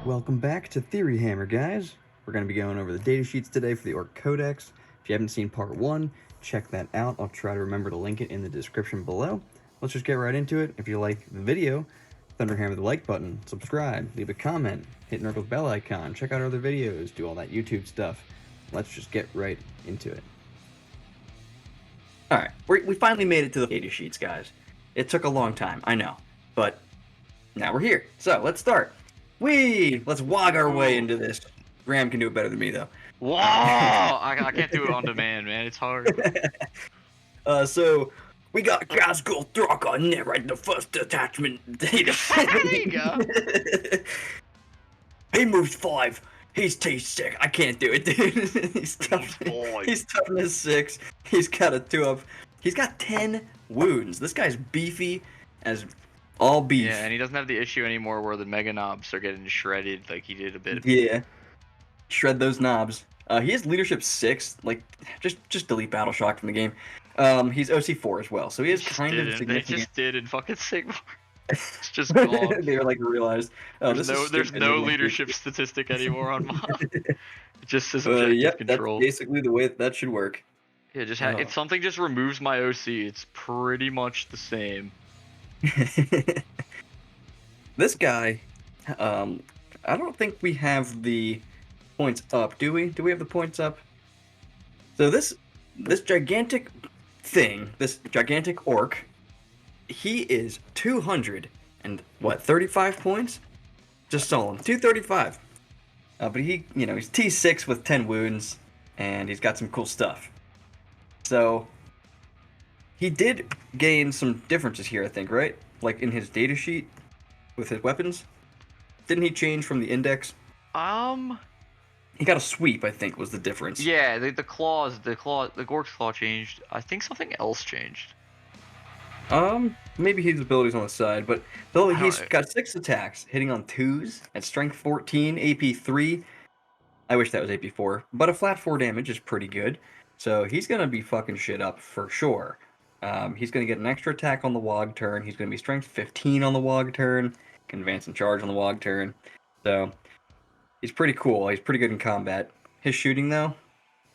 Welcome back to Theory Hammer, guys. We're going to be going over the datasheets today for the Orc Codex. If you haven't seen part 1, check that out. I'll try to remember to link it in the description below. Let's just get right into it. If you like the video, thunderhammer the like button, subscribe, leave a comment, hit Nurkle's bell icon, check out our other videos, do all that YouTube stuff. Let's just get right into it. Alright, we finally made it to the datasheets, guys. It took a long time, I know, but now we're here. So, let's start. Let's wog our way into this. Graham can do it better than me, though. Whoa! I can't do it on demand, man. It's hard. So we got Gazgul Throck on there, right? The first attachment data. There you go. He moves 5. He's T6. I can't do it, dude. He's tough. He's toughness 6. He's got a 2-up. He's got 10 wounds. This guy's beefy as all beef. Yeah, and he doesn't have the issue anymore where the Meganobz are getting shredded like he did a bit. Yeah. Shred those knobs. He has leadership 6. Like, just delete Battle Shock from the game. He's OC4 as well, so he is kind of significant. They just did in fucking Sigmar. It's just gone. They were like realized. Oh, there's no leadership statistic anymore on Mob. It just says objective control. That's basically the way that should work. Yeah, if something just removes my OC, it's pretty much the same. This guy, I don't think we have the points up, do we? Do we have the points up? So this gigantic thing, this gigantic orc, he is 235 points? Just saw him, 235. But he's T6 with 10 wounds, and he's got some cool stuff. So he did gain some differences here, I think, right? Like in his data sheet with his weapons. Didn't he change from the index? He got a sweep, I think, was the difference. Yeah, the Gork's claw changed. I think something else changed. Maybe his abilities on the side, but though he's got 6 attacks, hitting on 2s at strength 14, AP 3. I wish that was AP 4, but a flat 4 damage is pretty good. So he's gonna be fucking shit up for sure. He's gonna get an extra attack on the Wog turn. He's gonna be strength 15 on the Wog turn. Can advance and charge on the Wog turn. So he's pretty cool. He's pretty good in combat. His shooting though,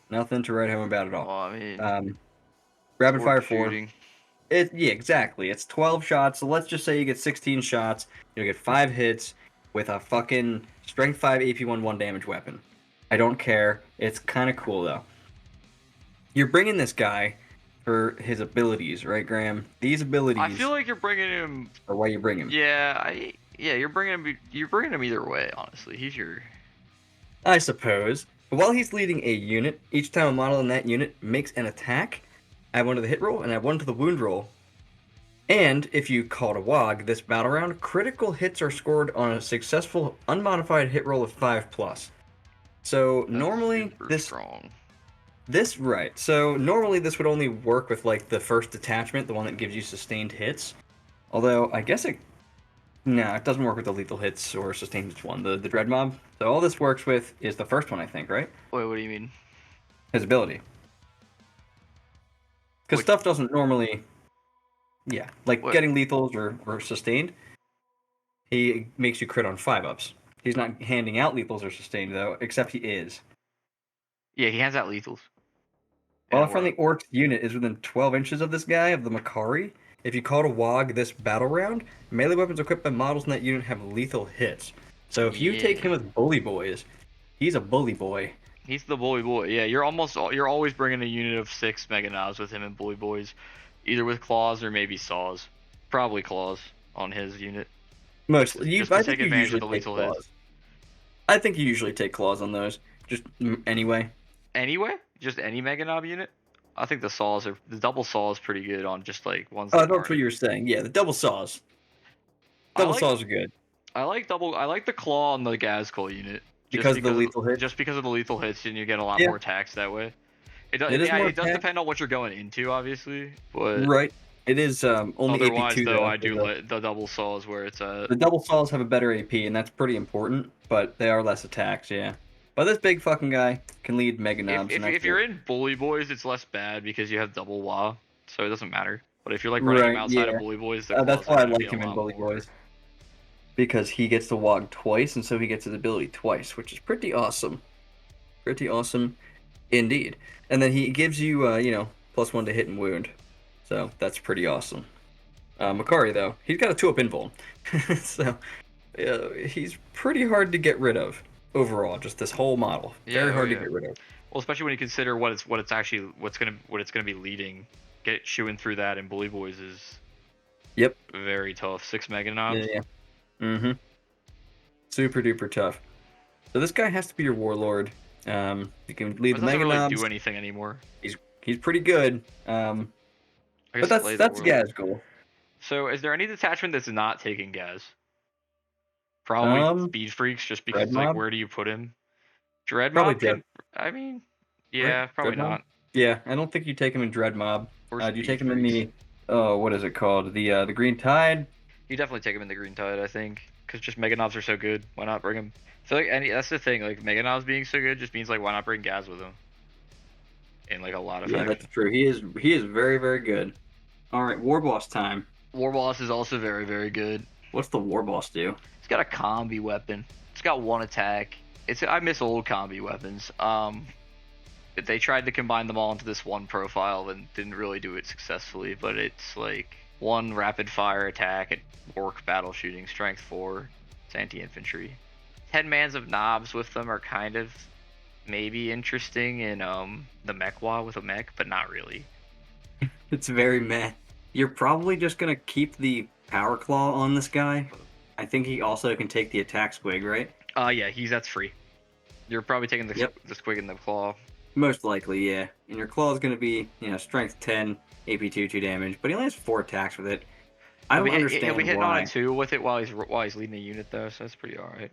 nothing to write home about at all. Well, I mean, rapid fire 4. Yeah, exactly. It's 12 shots. So let's just say you get 16 shots. You'll get 5 hits with a fucking strength 5 AP 1 damage weapon. I don't care. It's kind of cool though. You're bringing this guy for his abilities, right, Graham? These abilities. I feel like you're bringing him. Or why you bring him? Yeah, you're bringing him. You're bringing him either way. Honestly, he's your. I suppose. But while he's leading a unit, each time a model in that unit makes an attack, add 1 to the hit roll and add 1 to the wound roll. And if you call to Wog this battle round, critical hits are scored on a successful unmodified hit roll of 5+. So That's normally this strong. Right. So normally this would only work with like the first detachment, the one that gives you sustained hits. Although I guess it doesn't work with the lethal hits or sustained hits one, the Dread Mob. So all this works with is the first one, I think, right? Wait, what do you mean? His ability. Because stuff doesn't normally, getting lethals or sustained. He makes you crit on 5-ups. He's not handing out lethals or sustained though, except he is. Yeah, he hands out lethals. While a friendly orc unit is within 12 inches of this guy, of the Makari, if you call to Wog this battle round, melee weapons equipped by models in that unit have lethal hits. So if you take him with Bully Boys, he's a bully boy. He's the bully boy. Yeah, you're always bringing a unit of 6 Meganobz with him and Bully Boys, either with claws or maybe saws. Probably claws on his unit. Mostly, just to take advantage of the lethal hits. I think you usually take claws on those, just anyway. Anyway, just any Meganob unit. I think the double saw is pretty good on just like ones. Oh, that's what you were saying. Yeah, the double saws. Saws are good. I like the claw on the Gazgul unit. Because of the lethal hits? Just because of the lethal hits, and you get a lot more attacks that way. It does depend on what you're going into, obviously. But right. It is only otherwise, AP2, though, I do like the double saws where it's The double saws have a better AP, and that's pretty important, but they are less attacks, yeah. But this big fucking guy can lead Meganobz. If you're in Bully Boys, it's less bad because you have double WA, so it doesn't matter. But if you're like running him outside of Bully Boys, that's why I like him in Bully Boys. because he gets to wog twice, and so he gets his ability twice, which is pretty awesome. Pretty awesome indeed. And then he gives you, you know, +1 to hit and wound. So that's pretty awesome. Makari, though, he's got a 2-up invuln. So he's pretty hard to get rid of overall, just this whole model. Very hard to get rid of. Well, especially when you consider what it's gonna be leading. Shooing through that in Bully Boys is very tough. 6 Meganobz. Yeah. Mm-hmm. Super duper tough. So this guy has to be your warlord. You can lead the Meganobz. Doesn't really do anything anymore. He's pretty good. But that's Gaz's goal. So is there any detachment that's not taking Gaz? Probably Speed Freaks, just because like where do you put him? Dread Mob? I mean, yeah, probably not. Yeah, I don't think you take him in Dread Mob. Do you take him in the what is it called? The Green Tide? You definitely take him in the Green Tide, I think, because just Meganobz are so good. Why not bring him? I feel like that's the thing. Like Meganobz being so good just means like why not bring Gaz with him? In like a lot of that's true. He is very, very good. All right, Warboss time. Warboss is also very, very good. What's the Warboss do? It's got a combi weapon. It's got 1 attack. I miss old combi weapons. They tried to combine them all into this one profile and didn't really do it successfully, but it's like 1 rapid fire attack at orc battle shooting, strength 4, it's anti-infantry. 10 mans of Nobz with them are kind of maybe interesting in the Mechwa with a mech, but not really. It's very meh. You're probably just gonna keep the Power Claw on this guy. I think he also can take the attack squig, right? Yeah, that's free. You're probably taking the squig and the claw. Most likely, yeah. And your claw is going to be, you know, strength 10, AP 2 damage, but he only has 4 attacks with it. I don't understand he'll be hitting why. on it 2 with it while he's leading the unit though, so that's pretty alright.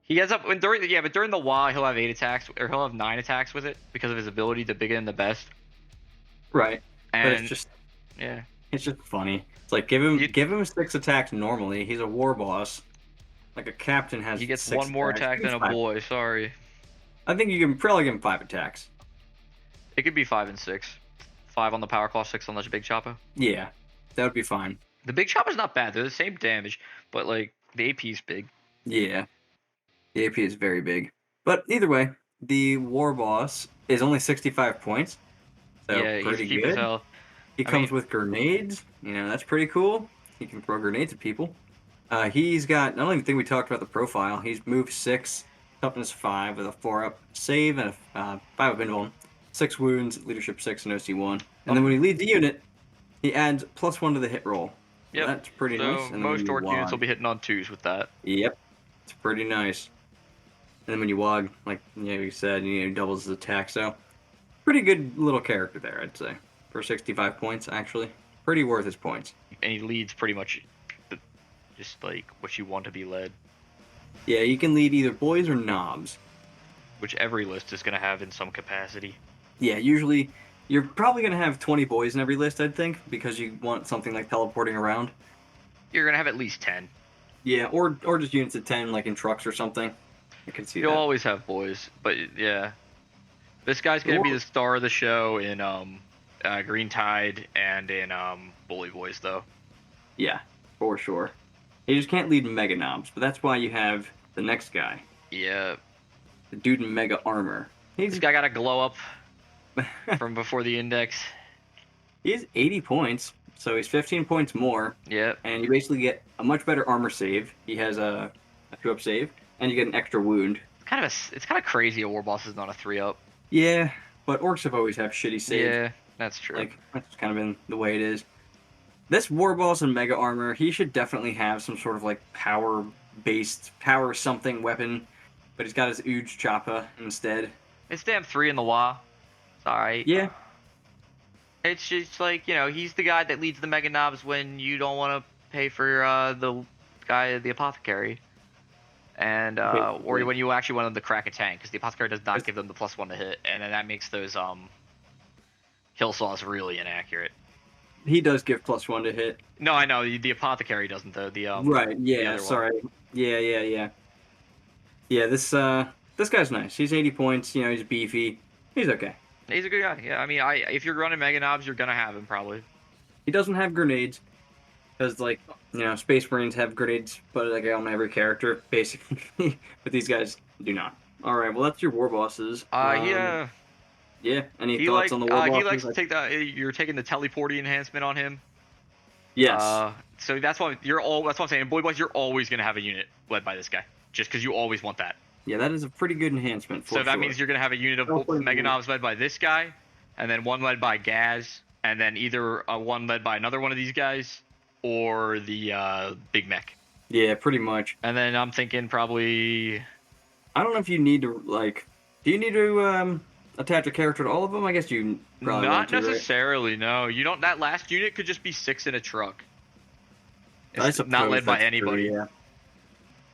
He ends up but during the while he'll have 8 attacks, or he'll have 9 attacks with it because of his ability to begin the best. Right. And but it's just it's just funny. It's like give him 6 attacks normally. He's a war boss. Like a captain has. He gets 6 1 more attacks. attack than a boy. Sorry. I think you can probably give him 5 attacks. It could be 5 and 6. 5 on the power claw, 6 on the big chopper. Yeah, that would be fine. The big chopper's not bad. They're the same damage, but like the AP's big. Yeah, the AP is very big. But either way, the war boss is only 65 points. So yeah, pretty he's cheap good. as hell. He comes with grenades. You know, that's pretty cool. He can throw grenades at people. He's got, I don't even think we talked about the profile. He's moved 6, toughness 5 with a 4-up save and a 5-up invuln. 6 wounds, leadership 6, and OC 1. And then when he leads the unit, he adds +1 to the hit roll. Yep. So that's pretty nice. And most orc units will be hitting on 2s with that. Yep. It's pretty nice. And then when you wog, like you said, he doubles his attack. So pretty good little character there, I'd say. For 65 points, actually. Pretty worth his points. And he leads pretty much just like what you want to be led. Yeah, you can lead either boys or Nobz. Which every list is going to have in some capacity. Yeah, usually you're probably going to have 20 boys in every list, I'd think, because you want something like teleporting around. You're going to have at least 10. Yeah, or just units of 10, like in trucks or something. I can see You'll that. always have boys, but yeah. This guy's going to be the star of the show in Green Tide and in Bully Boys, though. Yeah, for sure. You just can't lead Meganobz, but that's why you have the next guy. Yeah. The dude in Mega Armor. This guy got a glow up from before the index. He has 80 points, so he's 15 points more. Yeah. And you basically get a much better armor save. He has a 2-up save, and you get an extra wound. It's kind of crazy a Warboss is not a 3-up. Yeah, but orcs have always have shitty saves. Yeah, that's true. Like, that's kind of been the way it is. This Warboss in Mega Armor, he should definitely have some sort of like power-based, power something weapon, but he's got his Ooge Choppa instead. It's damn 3 in the WA. It's alright. Yeah. It's just like, you know, he's the guy that leads the Meganobz when you don't want to pay for the guy, the Apothecary. And, or when you actually want them to crack a tank, because the Apothecary does not give them the +1 to hit, and then that makes those kill saws really inaccurate. He does give +1 to hit. No, I know the Apothecary doesn't though. Right. Yeah. Sorry. Yeah. Yeah. This guy's nice. He's 80 points. You know, he's beefy. He's okay. He's a good guy. Yeah. I mean, if you're running Meganobz, you're gonna have him probably. He doesn't have grenades. Because, like, you know, Space Marines have grenades, but like on every character, basically. But these guys do not. All right, well, that's your war bosses. Yeah. Yeah. Any thoughts on the war bosses? He likes to take you're taking the teleporting enhancement on him. Yes. So that's why that's what I'm saying. Boys, you're always gonna have a unit led by this guy, just because you always want that. Yeah, that is a pretty good enhancement. So that means you're gonna have a unit of Meganobz led by this guy, and then one led by Gaz, and then either one led by another one of these guys, or the Big Mech. Yeah, pretty much. And then I'm thinking probably. I don't know if you need to like. Do you need to attach a character to all of them? I guess you probably not want to, necessarily. Right? No, you don't. That last unit could just be 6 in a truck. It's not led by anybody. True, yeah.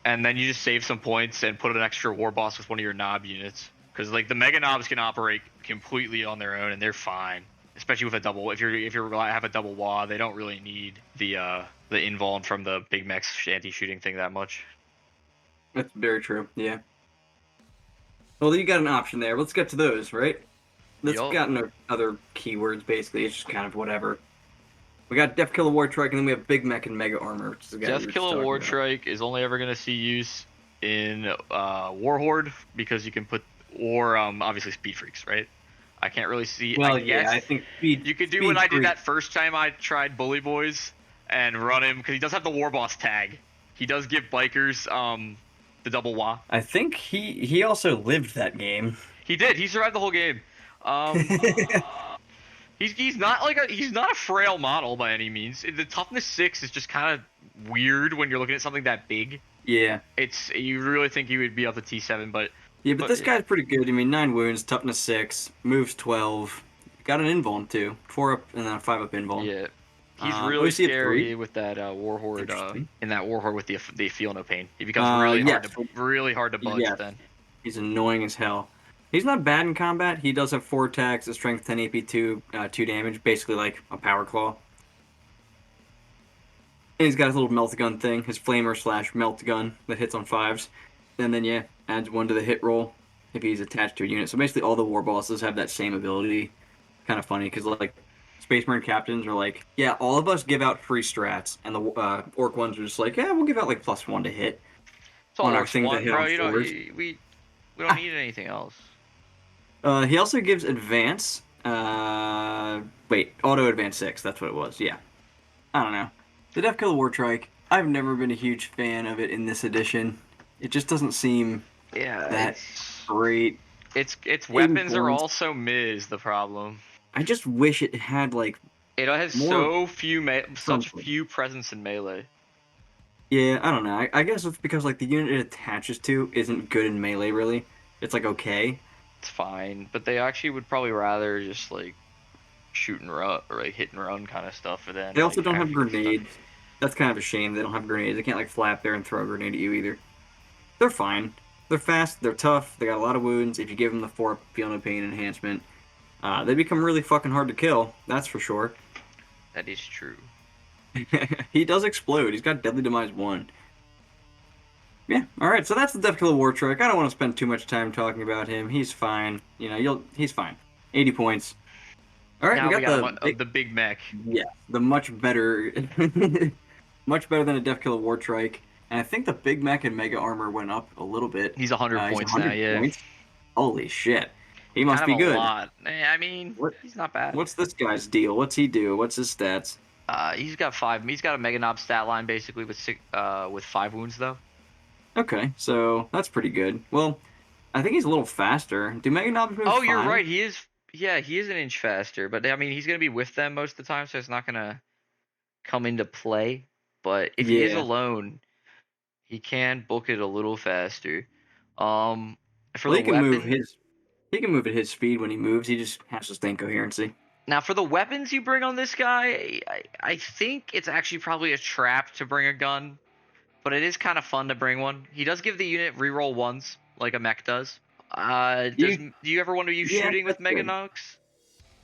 And then you just save some points and put an extra war boss with one of your Nob units, because like the Meganobz can operate completely on their own and they're fine. Especially with a double, if you have a double wah, they don't really need the invuln from the Big Mech's anti-shooting thing that much. That's very true. Yeah. Well, you got an option there. Let's get to those, right? Let's get into other keywords. Basically, it's just kind of whatever. We got Deffkilla Wartrike, and then we have Big Mech and Mega Armor, which is the guy Deffkilla Wartrike is only ever going to see use in Warhorde because you can put obviously Speed Freaks, right? I can't really see. Well, I think you could do what I did that first time I tried Bully Boys and run him, because he does have the Warboss tag. He does give bikers the double wah. I think he also lived that game. He did. He survived the whole game. He's not a frail model by any means. The toughness 6 is just kind of weird when you're looking at something that big. Yeah. You really think he would be up to T7, but. Yeah, but this guy's pretty good. I mean, 9 wounds, toughness 6, moves 12, got an invuln too, 4 up and then a 5 up invuln. Yeah, he's really scary with that Warhorde. In that Warhorde with the feel no pain, he becomes really hard to budge. Then he's annoying as hell. He's not bad in combat. He does have 4 attacks, a strength 10 AP 2, 2 damage, basically like a power claw. And he's got his little melt gun thing, his flamer / melt gun that hits on 5s. And then, adds 1 to the hit roll if he's attached to a unit. So basically all the war bosses have that same ability. Kind of funny, because, like, Space Marine captains are like, yeah, all of us give out free strats. And the Orc ones are just like, yeah, we'll give out, like, +1 to hit. It's all our things that hit on 4s. We don't need anything else. He also gives advance. Auto advance 6. That's what it was. Yeah. I don't know. The Deffkilla Wartrike, I've never been a huge fan of it in this edition. It just doesn't seem that great. Its weapons are also mid is the problem. I just wish it had like. It has such few presence in melee. Yeah, I don't know. I guess it's because like the unit it attaches to isn't good in melee really. It's like okay. It's fine, but they actually would probably rather just like shoot and run or like hit and run kind of stuff for them. They also don't have grenades. That's kind of a shame. They don't have grenades. They can't like fly up there and throw a grenade at you either. They're fine. They're fast. They're tough. They got a lot of wounds. If you give them the 4 feel no pain enhancement, they become really fucking hard to kill. That's for sure. That is true. He does explode. He's got Deadly Demise 1. Yeah. All right. So that's the Deffkilla Wartrike. I don't want to spend too much time talking about him. He's fine. He's fine. 80 points. All right. Now we got the Big Mech. Yeah. The much better, much better than a Deffkilla Wartrike. And I think the Big Mech and Mega Armor went up a little bit. He's 100 points now, yeah. Points. Holy shit. He must be good. A lot. I mean, he's not bad. What's this guy's deal? What's he do? What's his stats? He's got 5. He's got a Meganobz stat line basically with 5 wounds though. Okay, so that's pretty good. Well, I think he's a little faster. Do Meganobz move? Oh, you're right. He is. Yeah, he is an inch faster. But I mean, he's gonna be with them most of the time, so it's not gonna come into play. But if he is alone, he can book it a little faster. He can move at his speed when he moves. He just has to stay in coherency. Now, for the weapons you bring on this guy, I think it's actually probably a trap to bring a gun, but it is kind of fun to bring one. He does give the unit reroll 1s, like a mech does. Do you ever want to use shooting with Meganobz?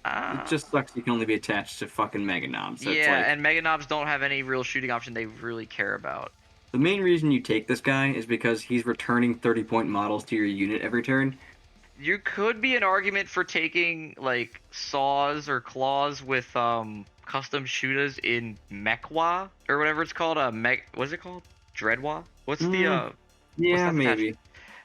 It just sucks you can only be attached to fucking Meganobz. And Meganobz don't have any real shooting option they really care about. The main reason you take this guy is because he's returning 30-point models to your unit every turn. You could be an argument for taking like saws or claws with custom shooters in Mekwa or whatever it's called. What's it called? Dreadwa? What's the Yeah, what's maybe.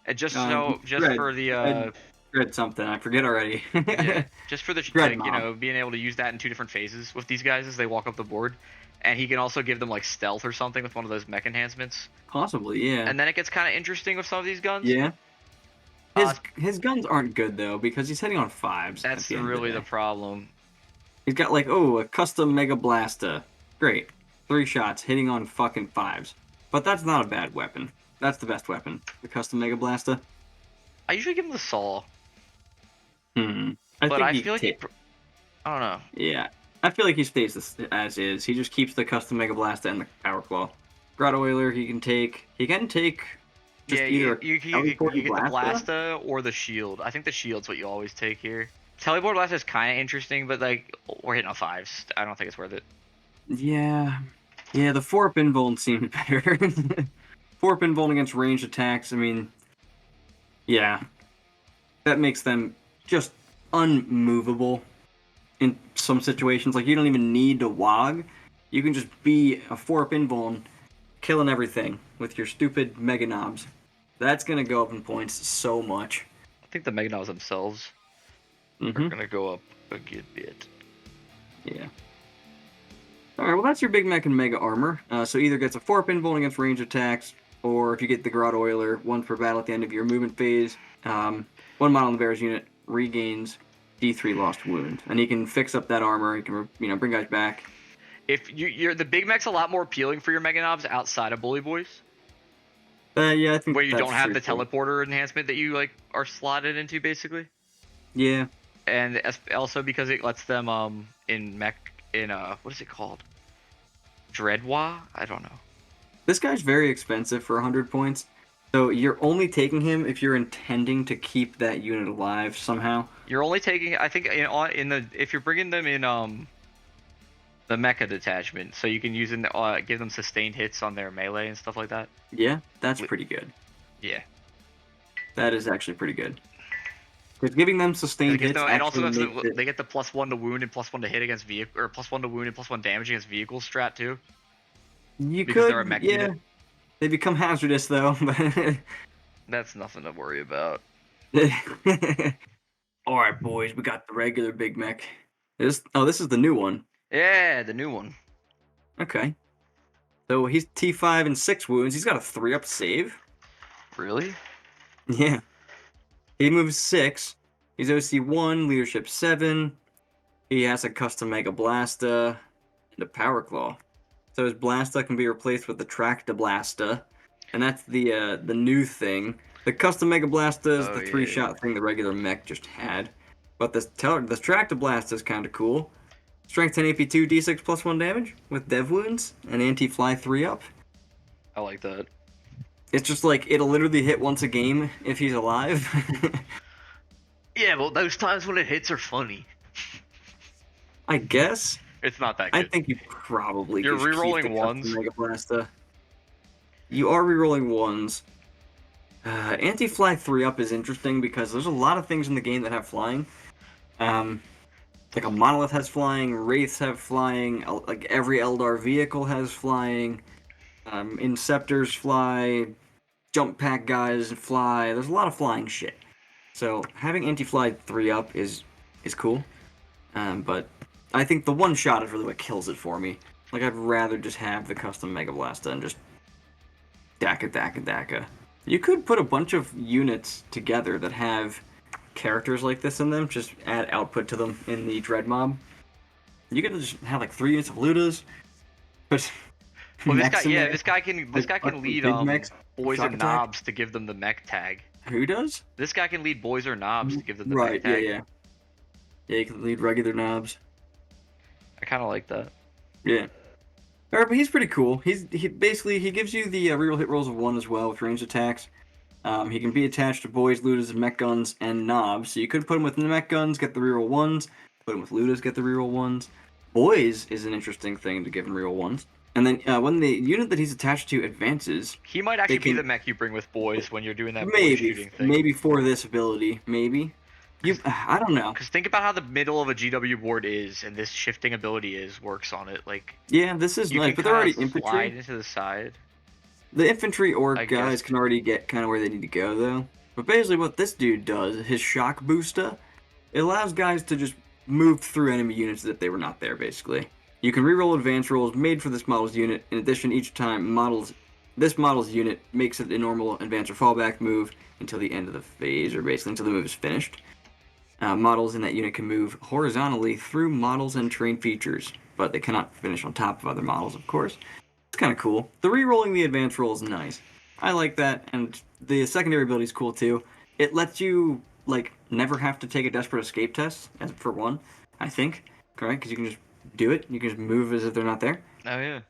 And just Dread, for the Dread something. I forget already. yeah, just for the Dread like, mob. being able to use that in 2 different phases with these guys as they walk up the board, and he can also give them like stealth or something with one of those mech enhancements. Possibly, yeah. And then it gets kind of interesting with some of these guns. Yeah. His guns aren't good though because he's hitting on 5s. That's really the problem. He's got like a custom Mega Blasta. Great, 3 shots hitting on fucking 5s. But that's not a bad weapon. That's the best weapon. The custom Mega Blasta. I usually give him the saw. I feel like I don't know. Yeah, I feel like he stays as is. He just keeps the custom Mega Blasta and the Power Claw. Grotto Oiler he can take. He can take. Just either you get the Blasta or the shield. I think the shield's what you always take here. Teleport Blasta is kind of interesting, but like we're hitting on 5s. I don't think it's worth it. Yeah, the 4-up invuln seemed better. 4-up invuln against ranged attacks. I mean, yeah, that makes them just unmovable in some situations. Like you don't even need to wog. You can just be a 4-up invuln, killing everything with your stupid Meganobz. That's gonna go up in points so much. I think the Meganobz themselves are gonna go up a good bit. Yeah. Alright, well that's your Big Mech and Mega Armor. So either gets a 4-up invuln against range attacks, or if you get the Grotto Oiler, 1 per battle at the end of your movement phase, 1 model in the bear's unit regains D3 lost wound. And he can fix up that armor, he can bring guys back. If you're the Big Mech's a lot more appealing for your Meganobz outside of Bully Boys. Yeah, I think where you don't have the cool. teleporter enhancement that you like are slotted into basically. Yeah. And also because it lets them in mech what is it called? Dreadwa? I don't know. This guy's very expensive for 100 points. So you're only taking him if you're intending to keep that unit alive somehow. You're only taking, I think, if you're bringing them in the mecha detachment, so you can use give them sustained hits on their melee and stuff like that. Yeah, that's pretty good. Yeah, that is actually pretty good. Because giving them sustained hits, and also they get the +1 to wound and +1 to hit against vehicle, or +1 to wound and +1 damage against vehicles strat too. Because they're a mech unit. They become hazardous though. That's nothing to worry about. All right, boys, we got the regular Big Mech. This is the new one. Yeah, the new one. Okay. So he's T5 and 6 wounds. He's got a 3-up save. Really? Yeah. He moves 6. He's OC1, leadership 7. He has a custom Mega Blasta and a Power Claw. So his Blasta can be replaced with the Tracta Blasta, and that's the new thing. The custom Mega Blasta is the 3-shot thing the regular mech just had, but the Tracta Blasta is kind of cool. Strength 10 AP2 D6 +1 damage with dev wounds and anti-fly 3-up. I like that. It's just like it'll literally hit once a game if he's alive. Yeah, well, those times when it hits are funny. I guess. It's not that good. I think you probably You're just rerolling keep the ones. Mega Blasta. You are rerolling ones. Anti-fly 3-up is interesting because there's a lot of things in the game that have flying. Like a Monolith has flying, Wraiths have flying, like every Eldar vehicle has flying, Inceptors fly, Jump Pack guys fly, there's a lot of flying shit. So having Anti-Fly 3-up is cool, but I think the one shot is really what kills it for me. Like I'd rather just have the custom Mega Blasta and just Dakka. You could put a bunch of units together that have characters like this in them, just add output to them in the Dread mob. You could just have like 3 units of Lootas. Well, this guy can lead Boyz Shokk or Attack. Nobz to give them the mech tag. Who does? This guy can lead Boyz or Nobz to give them the Right, mech tag. yeah. Yeah, you can lead regular Nobz. I kind of like that. Yeah. Alright, but he's pretty cool. He gives you the reroll hit rolls of 1 as well with ranged attacks. He can be attached to Boyz, Lootas, Mek Gunz, and Nobz. So you could put him with the Mek Gunz, get the reroll 1s. Put him with Lootas, get the reroll 1s. Boyz is an interesting thing to give him reroll 1s. And then when the unit that he's attached to advances, He might actually be the mech you bring with Boyz when you're doing that Boyz shooting thing. maybe for this ability, maybe. I don't know. Because think about how the middle of a GW board is, and this shifting ability works on it. Like, yeah, this is nice, but they're already infantry. Slide into the side. The infantry orc guys can already get kind of where they need to go, though. But basically, what this dude does, his Shokk Boosta, it allows guys to just move through enemy units as if they were not there. Basically, you can reroll advance rolls made for this model's unit. In addition, each time this model's unit makes it a normal advance or fallback move until the end of the phase, or basically until the move is finished. Models in that unit can move horizontally through models and terrain features, but they cannot finish on top of other models, of course. It's kind of cool. The re-rolling the advance roll is nice. I like that, and the secondary ability is cool too. It lets you, like, never have to take a desperate escape test, as for one, I think. Correct? Because you can just do it. You can just move as if they're not there. Oh, yeah.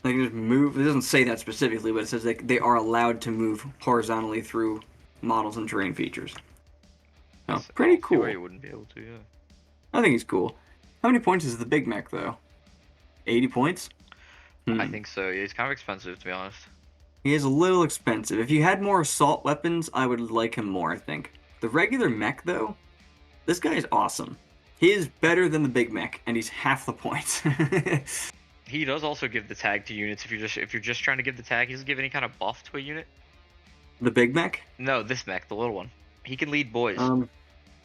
They can just move. It doesn't say that specifically, but it says they are allowed to move horizontally through models and terrain features. Oh, pretty cool. You wouldn't be able to, yeah. I think he's cool. How many points is the Big Mek, though? 80 points? I think so. Yeah, he's kind of expensive, to be honest. He is a little expensive. If you had more assault weapons, I would like him more, I think. The regular Mek, though, this guy is awesome. He is better than the Big Mek, and he's half the points. He does also give the tag to units. If you're just trying to give the tag, he doesn't give any kind of buff to a unit. The Big Mek? No, this Mek, the little one. He can lead boys.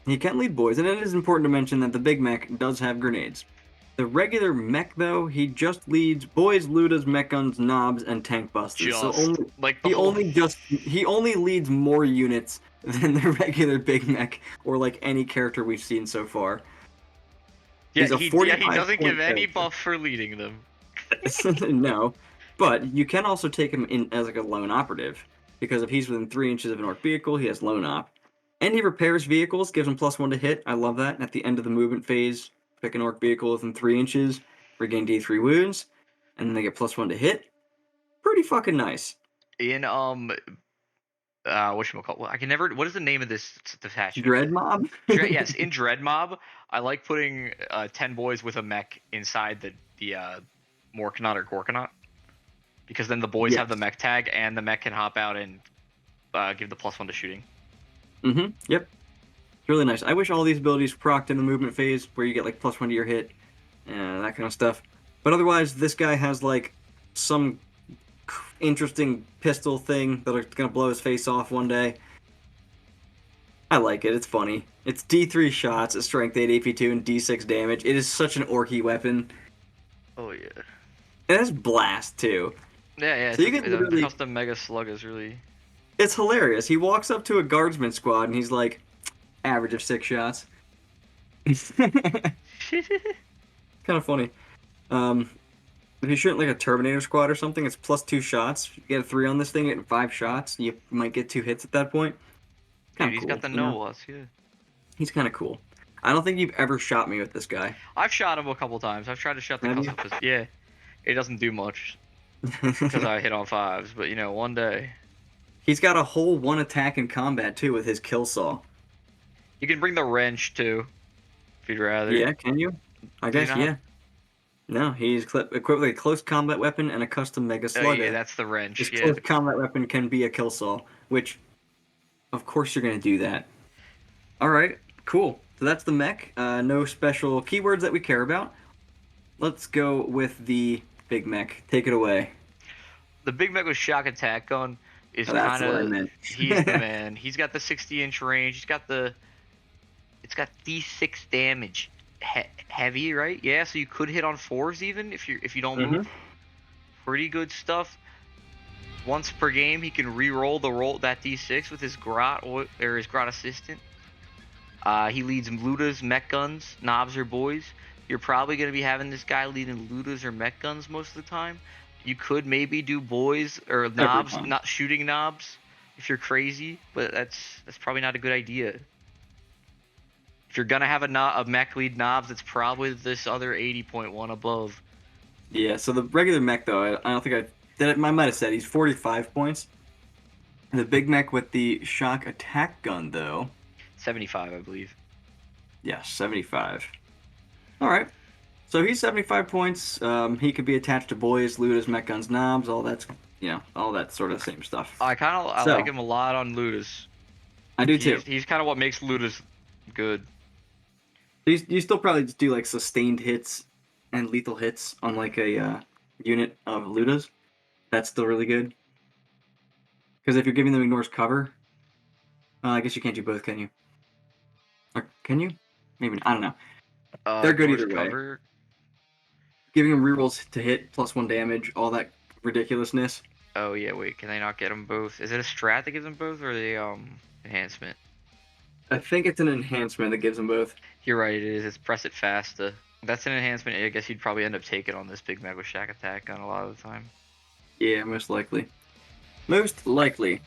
He can lead boys, and it is important to mention that the Big Mek does have grenades. The regular Mek, though, he just leads boys, Lootas, Mek Gunz, Nobz, and tank busters. He only leads more units than the regular Big Mek, or like any character we've seen so far. Yeah, he doesn't give any buff for leading them. No, but you can also take him in as like a lone operative, because if he's within 3 inches of an orc vehicle, he has lone op. And he repairs vehicles, gives him +1 to hit. I love that. At the end of the movement phase, pick an orc vehicle within 3 inches, regain D3 wounds, and then they get +1 to hit. Pretty fucking nice. In whatchamacallit? Well, I can never. What is the name of this detachment? Dread Mob. Yes, in Dread Mob, I like putting 10 boys with a mech inside the Morkanaut or Gorkanaut, because then the boys have the mech tag, and the mech can hop out and give the +1 to shooting. Mm-hmm. Yep. It's really nice. I wish all these abilities procced in the movement phase, where you get like +1 to your hit, and that kind of stuff. But otherwise, this guy has like some interesting pistol thing that'll gonna blow his face off one day. I like it. It's funny. It's D3 shots, at strength 8, AP2, and D6 damage. It is such an orky weapon. Oh yeah. It has blast too. Yeah. So you can the custom Mega Slug is really. It's hilarious. He walks up to a guardsman squad and he's like, average of 6 shots. Kind of funny. If you shoot like a Terminator squad or something, it's +2 shots. If you get a 3 on this thing, you get 5 shots. You might get 2 hits at that point. Dude, he's got the Nobz, yeah. He's kind of cool. I don't think you've ever shot me with this guy. I've shot him a couple times. I've tried to shut the custom. Yeah, it doesn't do much because I hit on 5s. But you know, one day. He's got a whole 1 attack in combat too with his kill saw. You can bring the wrench too, if you'd rather. Yeah, can you? I guess yeah. No, he's equipped with a close combat weapon and a custom Mega Slugger. Oh, yeah, that's the wrench. His close combat weapon can be a kill saw, which, of course, you're going to do that. All right, cool. So that's the Mek. No special keywords that we care about. Let's go with the Big Mek. Take it away. The Big Mek with Shokk Attack Gun is kind of. He's the man. He's got the 60-inch range. It's got D6 damage. Heavy, right? Yeah, so you could hit on 4s even if you don't move. Pretty good stuff. Once per game, he can re-roll that D6 with his Grot or his Grot assistant. He leads Lootas, Mek Gunz, Nobz, or boys. You're probably going to be having this guy leading Lootas or Mek Gunz most of the time. You could maybe do boys or Nobz, not shooting Nobz if you're crazy, but that's probably not a good idea. If you're gonna have a Mek lead Nobz, it's probably this other 80.1 above. Yeah, so the regular Mek though, I don't think I might have said he's 45 points. The Big Mek with the Shokk Attack Gun though, 75, I believe. Yeah, 75. All right, so he's 75 points. He could be attached to boys, Lootas, Mek Gunz, Nobz, all that sort of same stuff. I like him a lot on Lootas. I do too. He's kind of what makes Lootas good. You still probably just do like sustained hits and lethal hits on like a unit of Lootas. That's still really good. Because if you're giving them ignores cover, I guess you can't do both, can you? Or can you? Maybe not. I don't know. They're good either way. Giving them rerolls to hit, +1 damage, all that ridiculousness. Oh yeah, wait, can they not get them both? Is it a strat that gives them both, or the enhancement? I think it's an enhancement that gives them both. You're right, it is. It's press it fast. That's an enhancement. I guess you'd probably end up taking on this big Mega Shokk Attack Gun a lot of the time. Yeah, most likely. Most likely.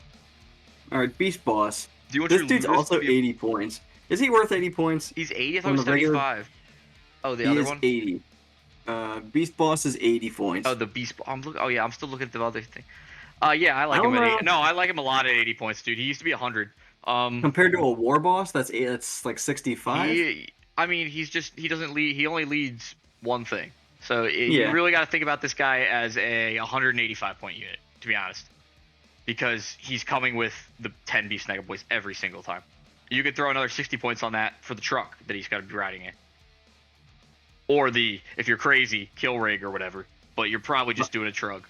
Alright, Beastboss. This dude's also 80 points. Is he worth 80 points? He's 80? I thought he was 75. Oh, the other one? He is 80. Beastboss is 80 points. Oh, the Beastboss. Oh, yeah, I'm still looking at the other thing. Yeah, I like him at 80. No, I like him a lot at 80 points, dude. He used to be 100. Compared to a Warboss, that's like 65? I mean, he doesn't lead. He only leads one thing. So you really got to think about this guy as a 185 point unit, to be honest. Because he's coming with the 10 Beastsnagga Boyz every single time. You could throw another 60 points on that for the truck that he's got to be riding in. Or if you're crazy, kill rig or whatever. But you're probably just doing a truck.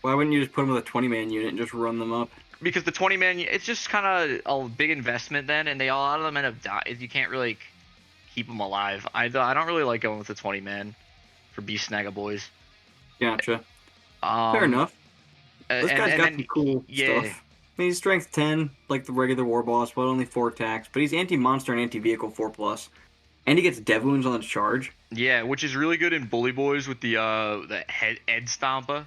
Why wouldn't you just put him with a 20-man unit and just run them up? Because the 20-man, it's just kind of a big investment then, and a lot of them end up dying. You can't really keep them alive. I don't really like going with the 20-man for Beastsnagga Boyz. Gotcha. Fair enough. This guy's got some cool stuff. I mean, he's strength 10, like the regular Warboss, but only 4 attacks. But he's anti-monster and anti-vehicle 4+. And he gets dev wounds on the charge. Yeah, which is really good in Bully Boys with the Ed Stompa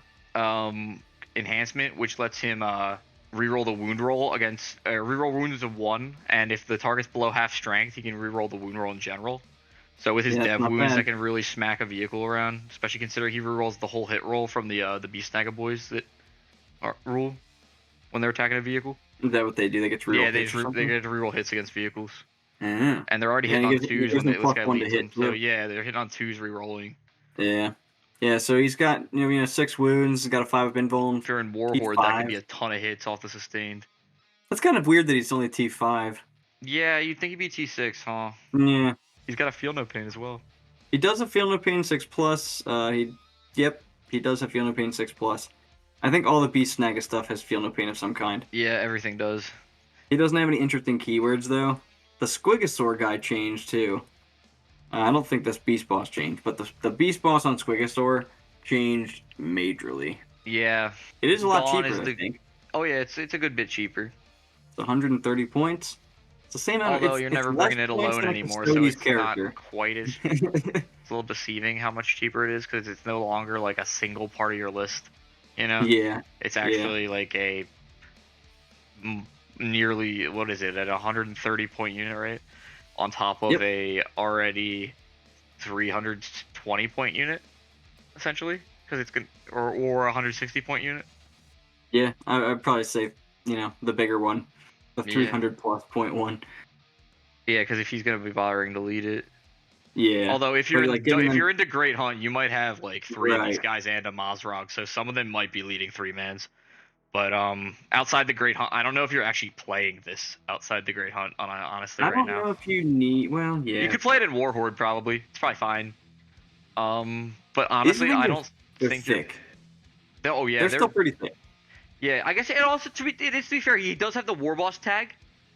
enhancement, which lets him reroll the wound roll against reroll wounds of 1, and if the target's below half strength, he can reroll the wound roll in general. So with his dev wounds, that can really smack a vehicle around, especially considering he rerolls the whole hit roll from the Beastsnagga Boyz that rule when they're attacking a vehicle. Is that what they do? They get to reroll. Yeah, they get to reroll hits against vehewels. And they're already hitting on 2s when this guy leads them. So yeah, they're hitting on 2s rerolling. Yeah. Yeah, so he's got 6 wounds, he's got a 5 invuln. If you're in Warhorde, that could be a ton of hits off the sustained. That's kind of weird that he's only T5. Yeah, you'd think he'd be T6, huh? Yeah. He's got a Feel No Pain as well. He does have Feel No Pain 6+. He does have Feel No Pain 6+. I think all the Beastsnagga stuff has Feel No Pain of some kind. Yeah, everything does. He doesn't have any interesting keywords, though. The Squigosaur guy changed, too. I don't think this Beastboss changed, but the Beastboss on Squigosaur changed majorly. Yeah. It is a lot cheaper, I think. Oh, yeah, it's a good bit cheaper. It's 130 points. It's the same amount. Although you're never bringing it alone anymore, so it's not quite as... It's a little deceiving how much cheaper it is, because it's no longer like a single part of your list. You know? Yeah. It's actually like a nearly, what is it, at 130 point unit, right? On top of a already 320 point unit, essentially, because it's good, or 160 point unit. Yeah, I'd probably say the bigger one, the 300 plus point one. Yeah, because if he's gonna be bothering to lead it. Yeah. Although if you're you're into Great Hunt, you might have like 3 of these guys and a Mozrog, so some of them might be leading 3-mans. But outside the Great Hunt, I don't know if you're actually playing this outside the Great Hunt. Honestly, right now. I don't know if you need. Well, yeah. You could play it in Warhorde probably. It's probably fine. But honestly, I don't think they're thick. Oh yeah, they're still pretty thick. Yeah, I guess it also to be fair, he does have the Warboss tag,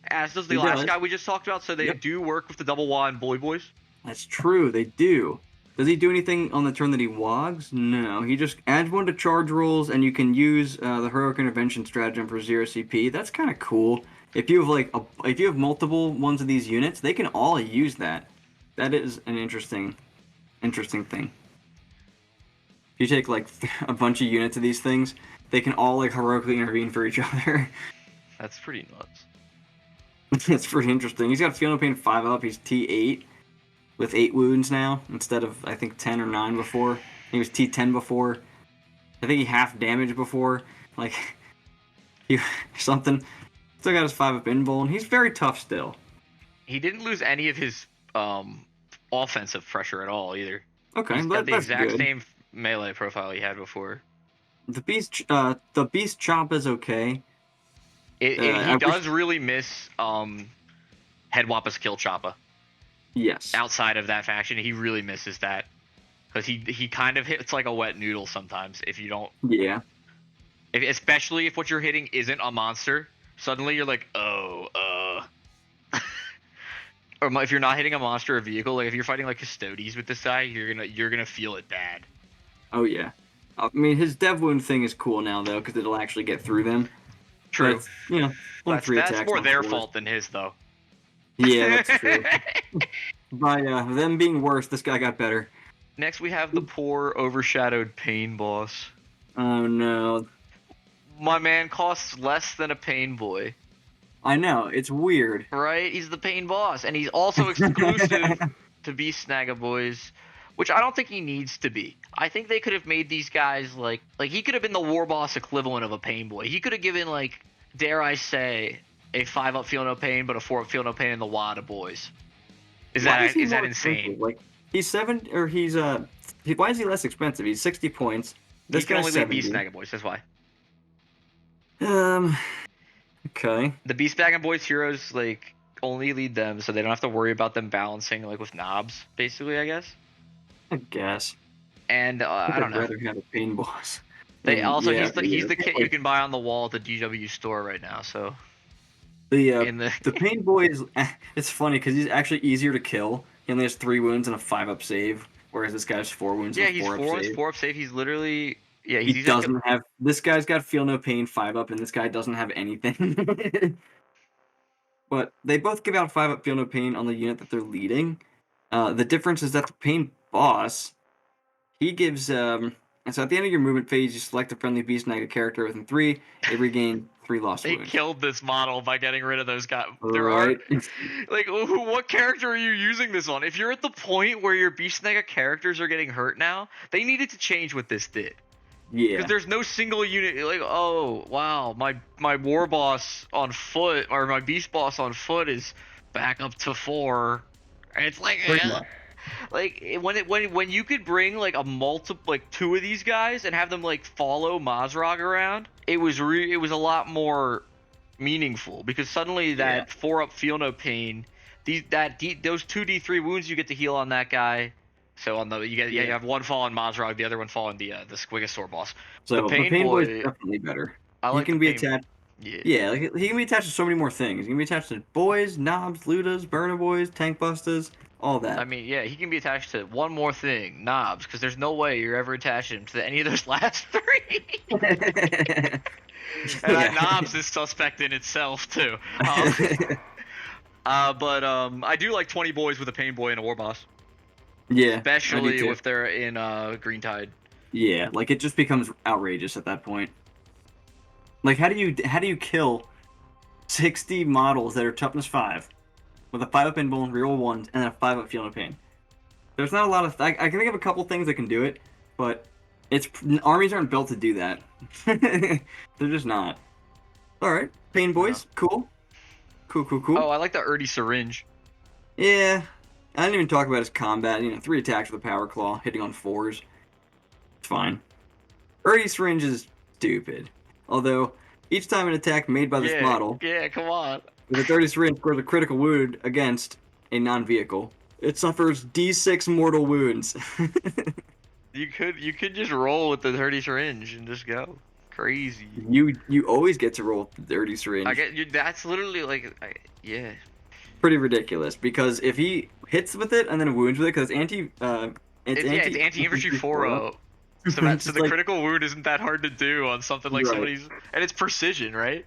as does the last guy we just talked about. So they do work with the double WA and Bully Boys. That's true. They do. Does he do anything on the turn that he wogs? No. He just adds 1 to charge rolls, and you can use the heroic intervention stratagem for 0 CP. That's kind of cool. If you have if you have multiple ones of these units, they can all use that. That is an interesting thing. If you take like a bunch of units of these things, they can all like heroically intervene for each other. That's pretty nuts. It's pretty interesting. He's got Feel No Pain 5 up. He's T8. With 8 wounds now, instead of, I think, 10 or 9 before. He was T10 before. I think he half damaged before. Like, something. Still got his 5-up invuln. He's very tough still. He didn't lose any of his offensive pressure at all, either. Okay, he's got the exact same melee profile he had before. The Beast Chop is okay. He does really miss Headwappa's Kill Choppa. Yes. Outside of that faction, he really misses that. Because he kind of hits like a wet noodle sometimes if you don't... Yeah. Especially if what you're hitting isn't a monster. Suddenly you're like, oh, or if you're not hitting a monster or vehicle, like if you're fighting like Custodes with this guy, you're gonna feel it bad. Oh yeah. I mean, his dev wound thing is cool now though, because it'll actually get through them. True. But, you know, that's more their fault than his though. Yeah, that's true. By them being worse, this guy got better. Next we have the poor overshadowed Painboss. Oh no. My man costs less than a Painboy. I know, it's weird. Right? He's the Painboss, and he's also exclusive to Beastsnagga Boyz, which I don't think he needs to be. I think they could have made these guys like he could have been the Warboss equivalent of a Painboy. He could have given like, dare I say, a 5-up Feel No Pain, but a 4-up Feel No Pain in the Wada Boys. Is that insane? Like he's why is he less expensive? He's 60 points. This can only lead Beastsnagga Boyz, that's why. Okay. The Beastnagga Boyz heroes like only lead them, so they don't have to worry about them balancing like with Nobz, basically, I guess. I guess. And I don't know. I'd rather have a Painboss. They also he's the kit you can buy on the wall at the DW store right now. So the Painboy it's funny because he's actually easier to kill. He only has 3 wounds and a 5-up save, whereas this guy has 4 wounds. Yeah, and a 4-up he's 4-up save. He's literally he doesn't have. This guy's got Feel No Pain 5-up, and this guy doesn't have anything. But they both give out 5-up Feel No Pain on the unit that they're leading. The difference is that the Painboss, he gives and so at the end of your movement phase, you select a friendly Beastnagga character within 3. They regain 3 lost wounds. They killed this model by getting rid of those guys. Right. Like, what character are you using this on? If you're at the point where your Beastnagga characters are getting hurt now, they needed to change what this did. Yeah. Because there's no single unit, like, oh, wow, my Warboss on foot, or my Beastboss on foot is back up to 4. And it's like, like when you could bring like like 2 of these guys and have them like follow Mozrog around, it was a lot meaningful, because suddenly that 4-up Feel No Pain, those 2 D3 wounds you get to heal on that guy. So on you have one fall on Mozrog, the other one fall on the Squigosaur boss. So the Painboy is definitely better. He can be attached. Yeah, like, he can be attached to so many more things. He can be attached to Boys, Nobz, Lootas, Burna Boyz, Tank Busters, all that. I mean, yeah, he can be attached to one more thing, Nobz, because there's no way you're ever attaching him to any of those last 3. And Nobz is suspect in itself too. But I do like 20 boys with a Painboy and a Warboss. Yeah, especially if they're in Green Tide. Yeah, like it just becomes outrageous at that point. Like, how do you kill 60 models that are toughness 5 with a 5-up Invuln, reroll 1s, and then a 5-up Feel No Pain? There's not a lot of. I can think of a couple things that can do it, but armies aren't built to do that. They're just not. All right, Painboys, cool. Oh, I like the Erdy Syringe. Yeah. I didn't even talk about his combat. 3 attacks with a Power Claw, hitting on 4s. It's fine. Erdy Syringe is stupid. Although, each time an attack made by this model... Yeah, come on. With a 30 Syringe scores a critical wound against a non-vehicle, it suffers D6 mortal wounds. You could just roll with the 30 Syringe and just go. Crazy. You always get to roll with the 30 Syringe. That's literally like... yeah. Pretty ridiculous, because if he hits with it and then wounds with it, because it's anti-infantry 4-0. So the critical wound isn't that hard to do on something like somebody's, and it's precision, right?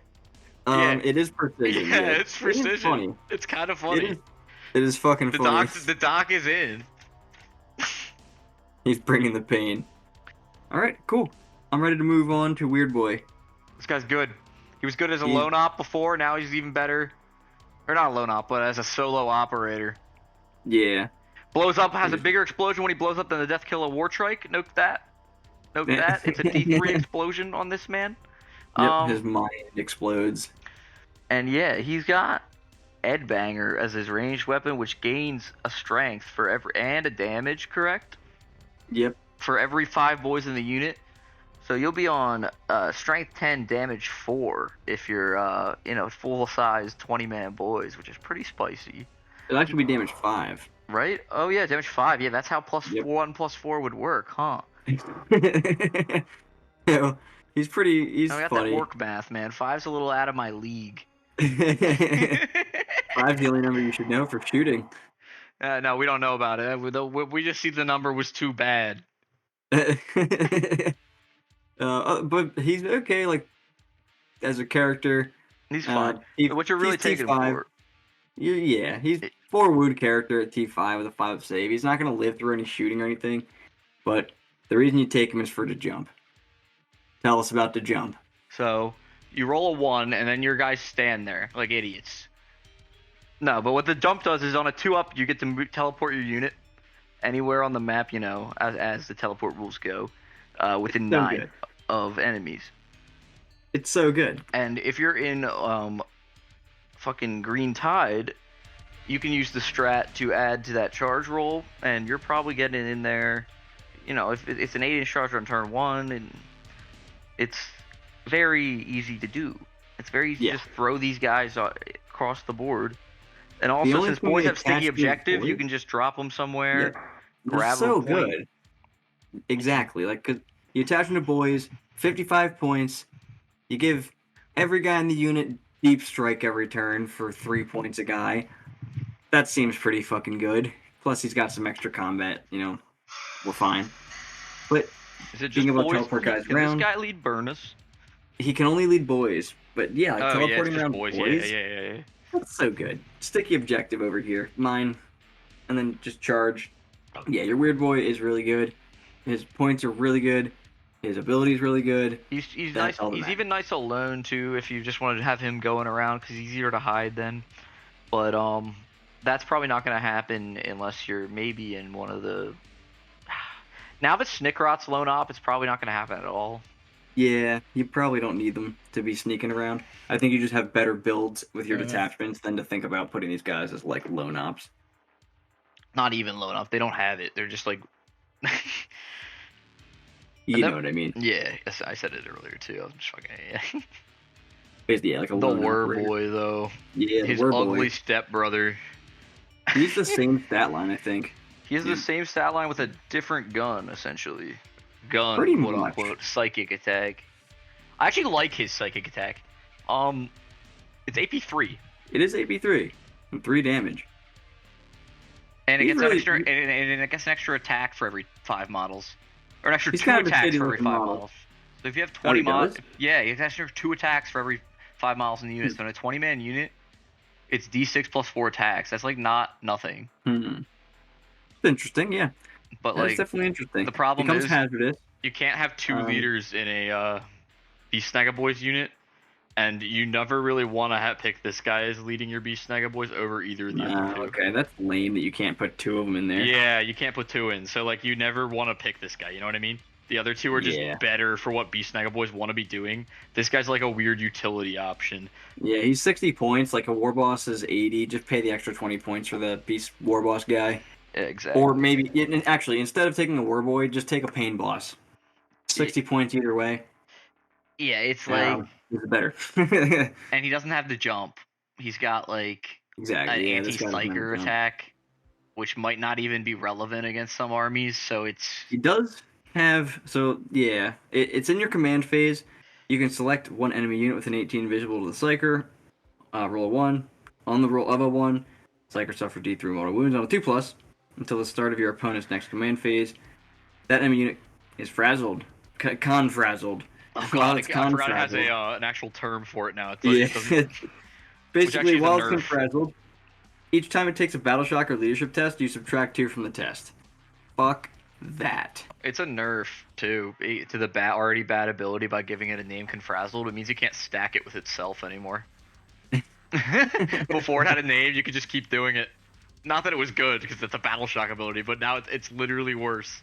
It is precision. Yeah, it's precision. It's funny. It's kind of funny. It is fucking funny. The doc is in. He's bringing the pain. All right, cool. I'm ready to move on to Weirdboy. This guy's good. He was good as a lone op before. Now he's even better. Or not a lone op, but as a solo operator. Yeah. Blows up, has a bigger explosion when he blows up than the Deffkilla Wartrike. Note that. It's a D3 explosion on this man. Yep, his mind explodes. And yeah, he's got Edbanger as his ranged weapon, which gains a strength and a damage, correct? Yep. For every 5 boys in the unit. So you'll be on strength 10, damage 4 if you're full size 20-man boys, which is pretty spicy. It'll actually be damage 5. Right? Oh yeah, damage 5. Yeah, that's how Yep. 1 plus 4 would work, huh? Yeah, he's I got funny. that orc math, man. 5's a little out of my league. 5's the only number you should know for shooting. No, we don't know about it. We just see the number was too bad. But he's okay, like, as a character. He's fine. What you're really taking T5. for? Yeah, he's 4 wound character at T5 with a 5 save. He's not going to live through any shooting or anything, but the reason you take him is for the jump. Tell us about the jump. So you roll a 1, and then your guys stand there like idiots. No, but what the jump does is on a 2-up, you get to teleport your unit anywhere on the map, as the teleport rules go, within 9 of enemies. It's so good. And if you're in fucking Green Tide, you can use the strat to add to that charge roll, and you're probably getting in there. If it's an 8-inch charge on turn 1, and it's very easy to do. It's very easy to just throw these guys across the board. And also, since boys have sticky objective, you can just drop them somewhere, grab them. So good. Exactly. Like, cause you attach them to boys, 55 points. You give every guy in the unit deep strike every turn for 3 points a guy. That seems pretty fucking good. Plus, he's got some extra combat. We're fine. But is it just boys? Teleport guys Can around, this guy lead Burnas? He can only lead boys. But yeah, teleporting around boys. Yeah. That's so good. Sticky objective over here. Mine. And then just charge. Yeah, your Weirdboy is really good. His points are really good. His ability is really good. He's nice. He's even nice alone too. If you just wanted to have him going around, because he's easier to hide then. But that's probably not going to happen unless you're maybe in one of the. Now that Snikrot's lone op, it's probably not going to happen at all. Yeah, you probably don't need them to be sneaking around. I think you just have better builds with your detachments than to think about putting these guys as like lone ops. Not even lone op. They don't have it. They're just like. You know what I mean? Yeah, I said it earlier too. I'm just fucking Yeah, like a the Wurrboy though. Yeah, his Wurrboy. Ugly stepbrother. He's the same stat line, I think. He has the same stat line with a different gun, essentially. Gun, pretty quote much. unquote, psychic attack. I actually like his psychic attack. It's AP 3. It is AP 3 and 3 damage. And it He's gets really- an extra, and it gets an extra attack for every 5 models, or an extra He's 2 kind of attacks shitty for every 5 looking model. models. So if you have 20 he models, does? yeah, you have an extra 2 attacks for every 5 miles in the unit. So in a 20-man unit, it's D6 plus 4 attacks. That's like not nothing. It's interesting, yeah. But That's like definitely interesting. the problem Becomes is hazardous. you can't have 2 leaders in a Beastsnagga Boyz unit, and you never really want to pick this guy as leading your Beastsnagga Boyz over either of the other two. Okay, that's lame that you can't put 2 of them in there. Yeah, you can't put 2 in, so like you never want to pick this guy. You know what I mean? The other 2 are just better for what Beastsnagga Boyz want to be doing. This guy's like a weird utility option. Yeah, he's 60 points. Like a Warboss is 80. Just pay the extra 20 points for the Beast Warboss guy. Yeah, exactly. Or maybe, actually, instead of taking a Wurrboy, just take a Painboss. 60 points either way. Yeah, it's like Is better. and he doesn't have the jump. He's got like Exactly. an this guy doesn't have anti-psyker a jump. attack, which might not even be relevant against some armies. So it's He does have, so yeah, it's in your command phase. You can select one enemy unit with an 18 visible to the Psyker, roll a 1. On the roll of a 1, Psyker suffer D3 mortal wounds on a 2+, until the start of your opponent's next command phase. That enemy unit is frazzled. Con-frazzled. oh While god, it's I forgot it has con-frazzled. an actual term for it now. It's like, it doesn't- Yeah. Basically, actually is a while it's nerf. con-frazzled, each time it takes a battle shock or leadership test, you subtract 2 from the test. Fuck that. it's a nerf too to the already bad ability by giving it a name Confrazzled. It means you can't stack it with itself anymore. Before it had a name, you could just keep doing it. Not that it was good because it's a battle shock ability, but now it's literally worse.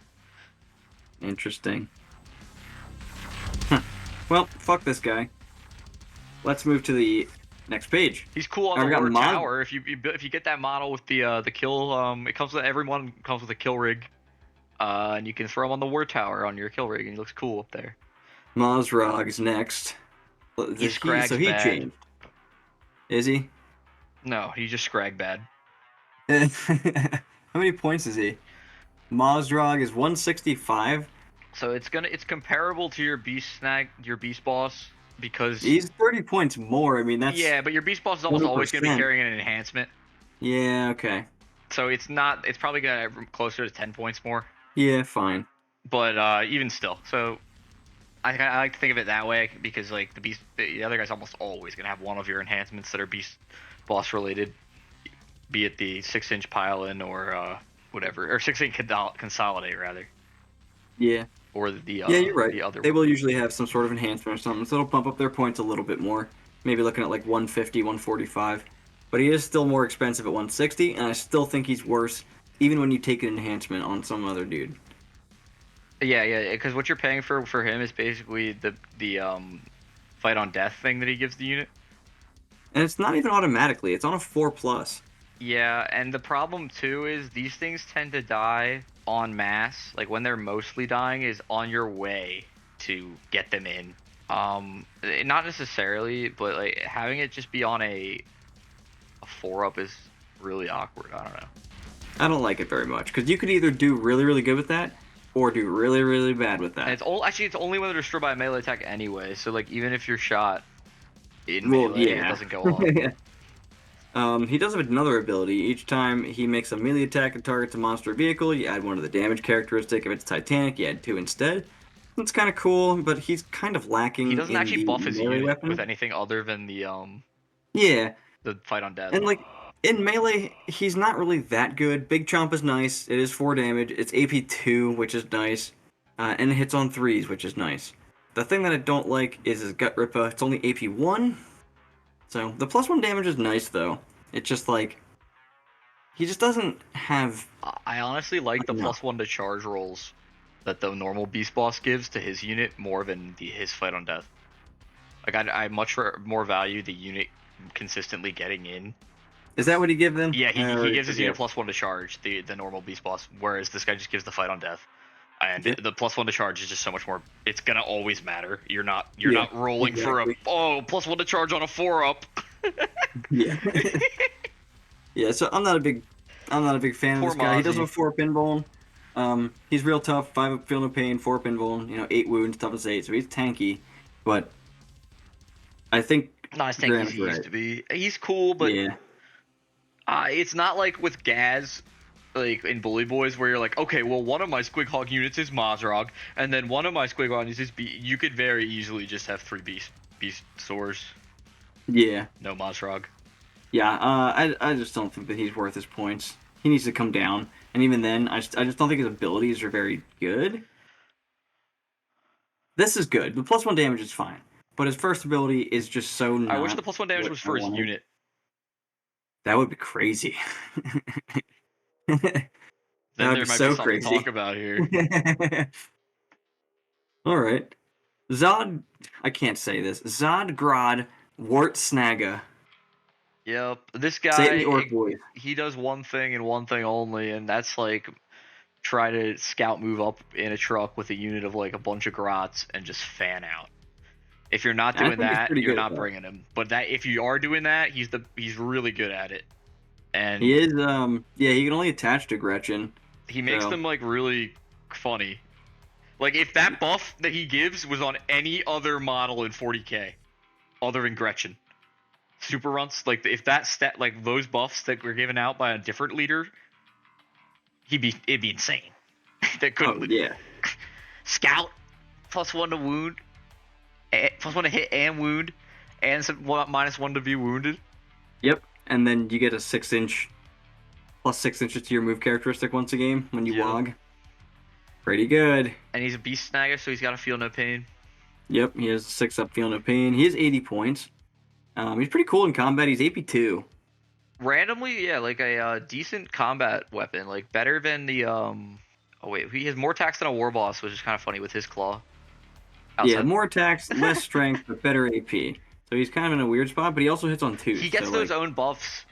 Interesting. Huh. Well, fuck this guy. Let's move to the next page. He's cool on I the got Lord mod- Tower. If you get that model with the kill, it comes with everyone comes with a kill rig, and you can throw him on the War Tower on your kill rig, and he looks cool up there. Mozrog's next. He scrags so he bad. changed. Is he? No, he just scrag bad. How many points is he? Mozrog is 165. So it's comparable to your Beastboss because He's 30 points more. I mean, that's yeah, but your Beastboss is almost always going to be 100%. carrying an enhancement. Yeah, okay. So it's probably going to closer to 10 points more. Yeah, fine. But even still, so I like to think of it that way because like the other guy's almost always going to have one of your enhancements that are Beastboss related, be it the 6-inch pile-in or whatever, or 6-inch consolidate rather. Yeah. Or the yeah, you're right. The other they one. will usually have some sort of enhancement or something, so it'll bump up their points a little bit more. Maybe looking at like 150, 145. But he is still more expensive at 160, and I still think he's worse, even when you take an enhancement on some other dude. Yeah, because what you're paying for him is basically the fight on death thing that he gives the unit. And it's not even automatically; it's on a 4+. Yeah, and the problem too is these things tend to die en masse. Like when they're mostly dying is on your way to get them in. Not necessarily, but like having it just be on a 4-up is really awkward. I don't know. I don't like it very much because you could either do really, really good with that, or do really, really bad with that. And it's only when they're destroyed by a melee attack anyway. So like even if you're shot in melee, it doesn't go on. He does have another ability. Each time he makes a melee attack and targets a monster or vehicle, you add one to the damage characteristic. If it's Titanic, you add 2 instead. That's kind of cool, but he's kind of lacking. He doesn't actually buff his unit weapon with anything other than the fight on death. And like in melee, he's not really that good. Big Chomp is nice. It is 4 damage. It's AP 2, which is nice, and it hits on 3s, which is nice. The thing that I don't like is his Gut Ripper. It's only AP 1. So, the +1 damage is nice, though. It's just, like, he just doesn't have... I honestly like the +1 to charge rolls that the normal Beastboss gives to his unit more than his fight on death. Like, I much more value the unit consistently getting in. Is that what he gives them? Yeah, he gives his unit +1 to charge, the normal Beastboss, whereas this guy just gives the fight on death. And the +1 to charge is just so much more. It's gonna always matter. You're not rolling for +1 to charge on a 4-up. Yeah. Yeah. So I'm not a big fan of this guy. He does have a 4-up invuln. He's real tough. 5-up feel no pain. 4-up invuln. 8 wounds, toughness 8. So he's tanky, but I think not as tanky as he used to be. He's cool, but it's not like with Gaz. Like in Bully Boys, where you're like, okay, well, one of my Squighog units is Mozrog, and then one of my Squighog units is you could very easily just have 3 Beastsaurs. Yeah. No Mozrog. Yeah, I just don't think that he's worth his points. He needs to come down, and even then, I just don't think his abilities are very good. This is good. The +1 damage is fine, but his first ability is just so not... I wish the +1 damage was for his unit. That would be crazy. Then that would there be might so be something crazy. to talk about here. All right. I can't say this. Zodgrod Wortsnagga. Yep. This guy, Say it in the Orc voice. he does one thing and one thing only, and that's like try to scout move up in a truck with a unit of like a bunch of grots and just fan out. If you're not doing that, you're not bringing him. But if you are doing that, he's really good at it. And he is, he can only attach to Gretchin. He makes them, like, really funny. Like, if that buff that he gives was on any other model in 40k, other than Gretchin, super runts, like, if that stat, like, those buffs that were given out by a different leader, it'd be insane. That couldn't. Yeah. Scout, +1 to wound, +1 to hit and wound, and -1 to be wounded. Yep. And then you get a 6-inch, +6 inches to your move characteristic once a game when you log. Pretty good. And he's a Beastsnagga, so he's got to feel no pain. Yep, he has 6-up feel no pain. He has 80 points. He's pretty cool in combat. He's AP 2. Randomly, yeah, like a decent combat weapon, like better than the Oh wait, he has more attacks than a Warboss, which is kind of funny with his claw. Yeah, more attacks, less strength, but better AP. So he's kind of in a weird spot, but he also hits on 2. He gets those own buffs.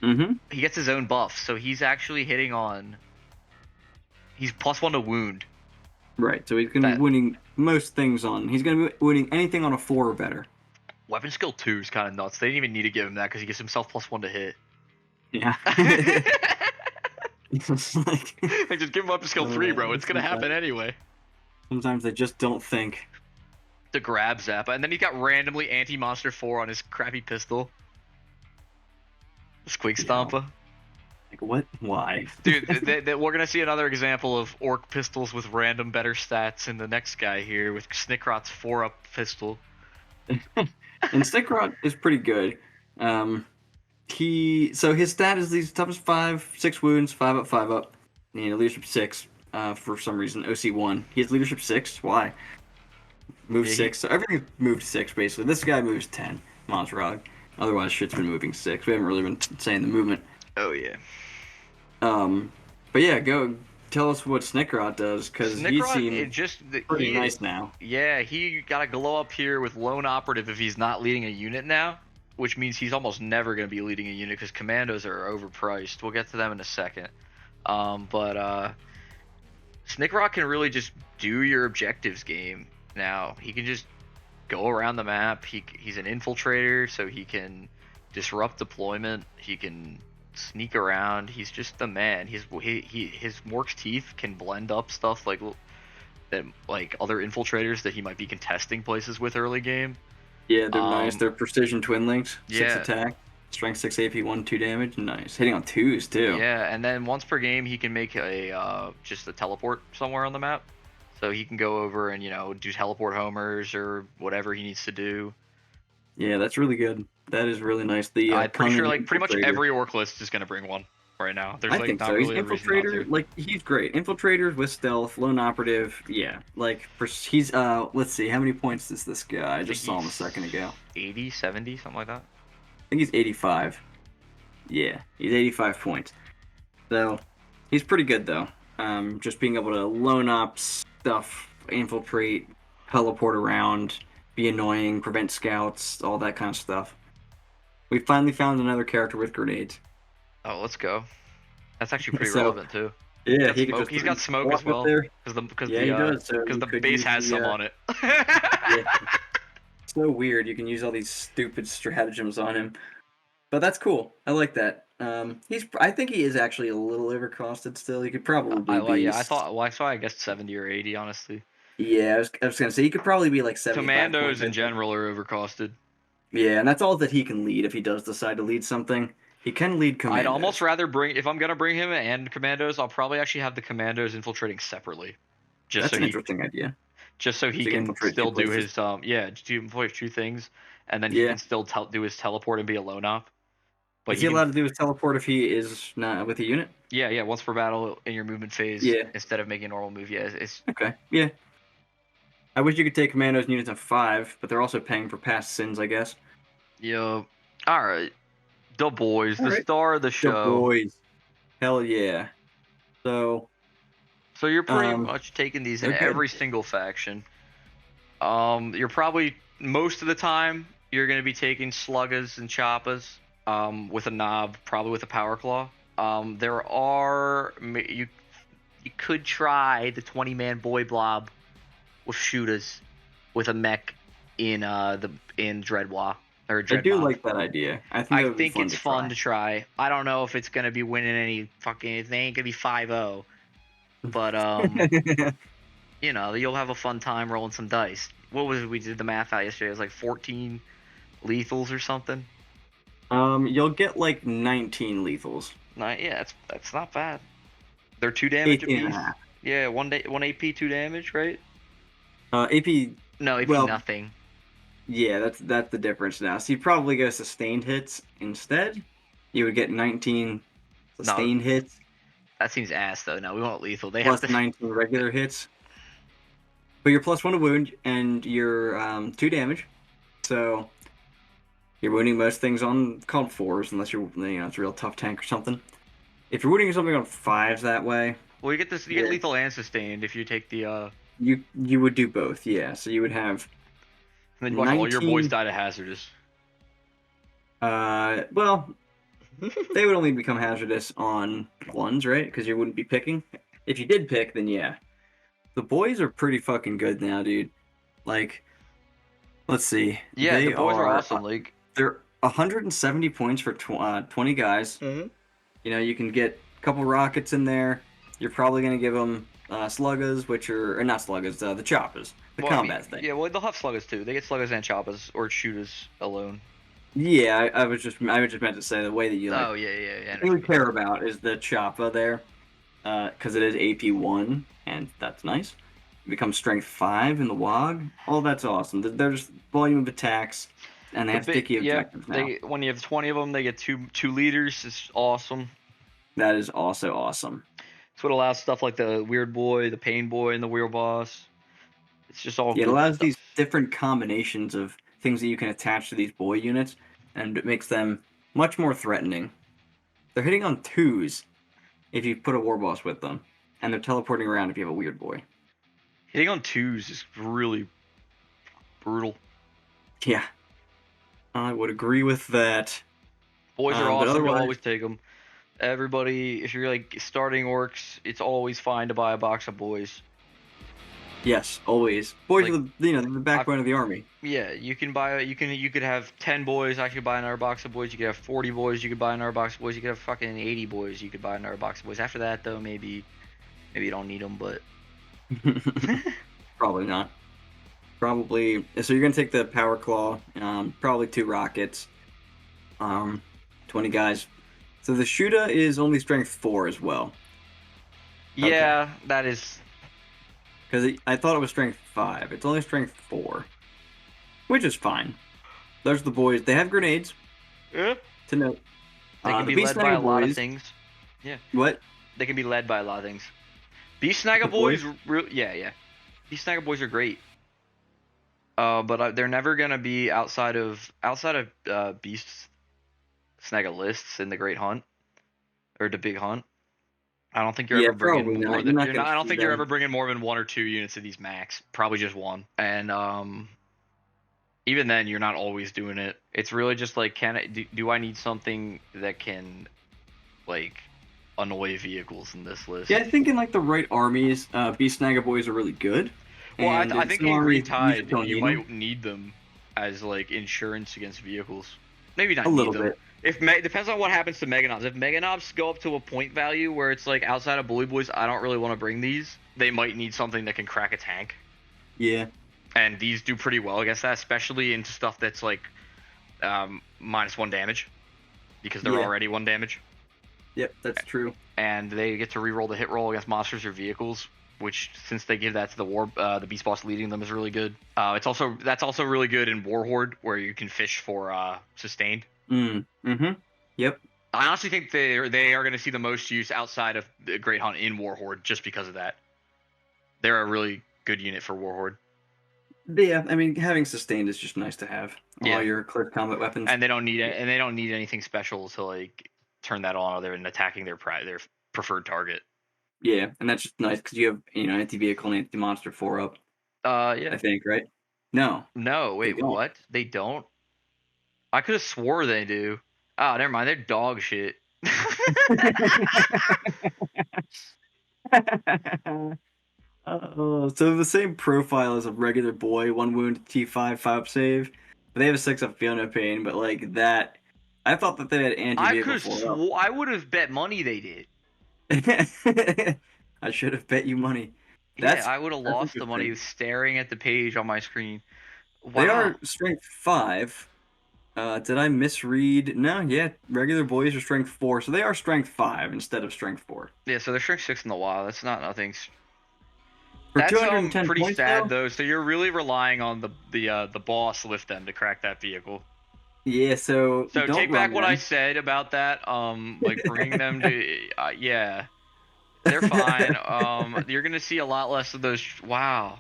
Mm-hmm. He gets his own buffs, so he's actually hitting on... He's +1 to wound. Right, so he's going to be winning most things on. He's going to be wounding anything on a 4 or better. Weapon skill 2 is kind of nuts. They didn't even need to give him that because he gives himself +1 to hit. Yeah. Like, just give him weapon skill 3, bro. It's gonna happen anyway. Sometimes they just don't think. The grab zap, and then he got randomly anti-monster 4 on his crappy pistol. Squig Stompa. Like what? Why? Dude, we're gonna see another example of orc pistols with random better stats in the next guy here with Snikrot's 4-up pistol. And Snikrot is pretty good. So his stat is these toughest 5, 6 wounds, 5 up, 5 up. And leadership 6. For some reason, OC1. He has leadership 6. Why? Move 6. So everything's moved 6 basically. This guy moves 10. Mozrog. Otherwise, shit's been moving 6. We haven't really been saying the movement. Oh yeah. But yeah, go tell us what Snikrot does, because he seems pretty nice now. Yeah, he got a glow up here with Lone Operative if he's not leading a unit now, which means he's almost never going to be leading a unit because Kommandos are overpriced. We'll get to them in a second. But Snikrot can really just do your objectives game now. He can just go around the map. He's an infiltrator, so he can disrupt deployment. He can sneak around. He's just the man. His Mork's teeth can blend up stuff like other infiltrators that he might be contesting places with early game. Yeah, they're nice. They're precision twin links. 6 attack, strength 6 AP, 1/2 damage. Nice. Hitting on 2s too. Yeah, and then once per game he can make just a teleport somewhere on the map. So he can go over and do teleport homers or whatever he needs to do. Yeah, that's really good. That is really nice. I'm pretty sure pretty much every orc list is gonna bring one right now. There's I think not so. really He's infiltrator. He's great. Infiltrators with stealth, lone operative. Yeah, he's let's see, how many points is this guy? I just saw him a second ago. 80, 70, something like that. I think he's 85. Yeah, he's 85 points. So he's pretty good though. Just being able to lone op stuff, infiltrate, teleport around, be annoying, prevent scouts, all that kind of stuff. We finally found another character with grenades. Oh, let's go. That's actually pretty relevant too. Yeah, he's got smoke as well. Because the base has some on it. Yeah. So weird. You can use all these stupid stratagems on him, but that's cool. I like that. I think he is actually a little overcosted still. He could probably be. Yeah, I thought I guessed 70 or 80, honestly. Yeah, I was gonna say he could probably be like 75. Kommandos in general are overcosted. Yeah, and that's all that he can lead if he does decide to lead something. He can lead Kommandos. I'd almost rather if I'm gonna bring him and Kommandos, I'll probably actually have the Kommandos infiltrating separately. That's an interesting idea. Just so he can still do his do infiltrate 2 things, and then he can still do his teleport and be a lone op. But is he allowed to do his teleport if he is not with a unit? Yeah, once per battle in your movement phase. Yeah. Instead of making a normal move, it's okay. Yeah. I wish you could take Kommandos and units of 5, but they're also paying for past sins, I guess. Yeah. All right. The boys, the star of the show. The boys. Hell yeah. So you're pretty much taking these in every single faction. You're probably most of the time you're going to be taking sluggas and choppas with a knob, probably with a power claw. You could try the 20-man boy blob with shooters with a mech in Dreadwa. I do like that idea. I think it's fun to try. I don't know if it's gonna be winning any fucking. They ain't gonna be 5-0, but you'll have a fun time rolling some dice. What was it? We did the math out yesterday. It was like 14 lethals or something. You'll get like 19 lethals. Yeah, that's not bad. They're 2 damage apiece. Yeah, 1 AP, 2 damage, right? AP. No, AP nothing. Yeah, that's the difference now. So you'd probably go sustained hits instead. You would get 19 sustained hits. That seems ass though. No, we want lethal. They plus have to... 19 regular hits. But you're +1 to wound and you're 2 damage. So you're wounding most things on called 4s unless it's a real tough tank or something. If you're wounding something on 5s that way. Well, you get lethal and sustained if you take the. You would do both, yeah. So you would have. And then you watch all your boys die to hazardous. Well, they would only become hazardous on 1s, right? Because you wouldn't be picking. If you did pick, then yeah. The boys are pretty fucking good now, dude. Like, let's see. Yeah, the boys are awesome. Like, they're 170 points for 20 guys. mm-hmm. You know, you can get a couple rockets in there. You're probably gonna give them sluggas, which are or not sluggas, the choppas, the combat thing. Yeah, well, they'll have sluggas too. They get sluggas and choppas or shooters alone. Yeah, I was just meant to say the way that you like. Oh yeah. What we care about is the choppa there, because it is AP 1, and that's nice. It becomes Strength 5 in the WOG. Oh, that's awesome. They're just volume of attacks, and they have sticky objectives now. When you have 20 of them, they get two leaders. It's awesome. That is also awesome. It's what allows stuff like the Weirdboy, the Painboy, and the Warboss. It's just all. Yeah, it allows these different combinations of things that you can attach to these boy units, and it makes them much more threatening. They're hitting on 2s if you put a Warboss with them, and they're teleporting around if you have a Weirdboy. Hitting on 2s is really brutal. Yeah, I would agree with that. Boys are awesome. You'll always take them. Everybody, if you're like starting orcs, it's always fine to buy a box of boys. Yes, always. Boys are the backbone of the army. Yeah, you can buy. You could have 10 boys. I could buy another box of boys. You could have 40 boys. You could buy another box of boys. You could have fucking 80 boys. You could buy another box of boys. After that, though, maybe you don't need them, but probably not. Probably. So you're gonna take the Power Claw. Probably 2 rockets. 20 guys. So the Shuda is only Strength 4 as well. Yeah, okay. That is. Because I thought it was Strength 5. It's only Strength 4. Which is fine. There's the boys. They have grenades. Yeah. To note. They can be led by a lot of things. Yeah. What? They can be led by a lot of things. Beastsnagga Boyz, yeah. Beastsnagga Boyz are great. But they're never gonna be outside of Beastsnagga lists in the Great Hunt or the Big Hunt. I don't think you're ever bringing more than. I don't think you're ever bringing more than 1 or 2 units of these max. Probably just 1. And even then, you're not always doing it. It's really just like, do I need something that can, like, annoy vehicles in this list? Yeah, I think in like the right armies, Beastsnagga Boyz are really good. Well, I think in Green Tide, you might need them as like insurance against vehicles. Maybe not a little bit. Depends on what happens to Meganobz. If Meganobz go up to a point value where it's like outside of Bully Boys, I don't really want to bring these. They might need something that can crack a tank. Yeah. And these do pretty well against that, especially into stuff that's like -1 damage, because they're already 1 damage. Yep, that's true. And they get to reroll the hit roll against monsters or vehicles, which, since they give that to the Beastboss leading them, is really good. That's also really good in Warhorde, where you can fish for sustained. Yep. I honestly think they are going to see the most use outside of the Great Hunt in Warhorde, just because of that. They're a really good unit for Warhorde. Yeah, I mean, having sustained is just nice to have. All your close combat weapons. And they don't need it. And they don't need anything special to like turn that on other than attacking their preferred target. Yeah, and that's just nice because you have anti-vehicle and anti-monster 4-up. Yeah. I think, right? No. No, wait, what? They don't? I could have swore they do. Oh, never mind. They're dog shit. So the same profile as a regular boy, 1 wound, T5, 5 save. But they have a 6-up Fiona Pain, but like that, I thought that they had anti-vehicle. I would have bet money they did. I should have bet you money. I would have lost the money staring at the page on my screen. Wow. They are Strength 5. Did I misread? No, yeah. Regular boys are Strength 4, so they are Strength 5 instead of Strength 4. Yeah, so they're Strength 6 in the wild. That's not nothing. For That's 210 pretty points, sad though. So you're really relying on the boss lift them to crack that vehicle. Yeah, so take back what I said about that. Like bringing them to yeah, they're fine. You're gonna see a lot less of those. Wow.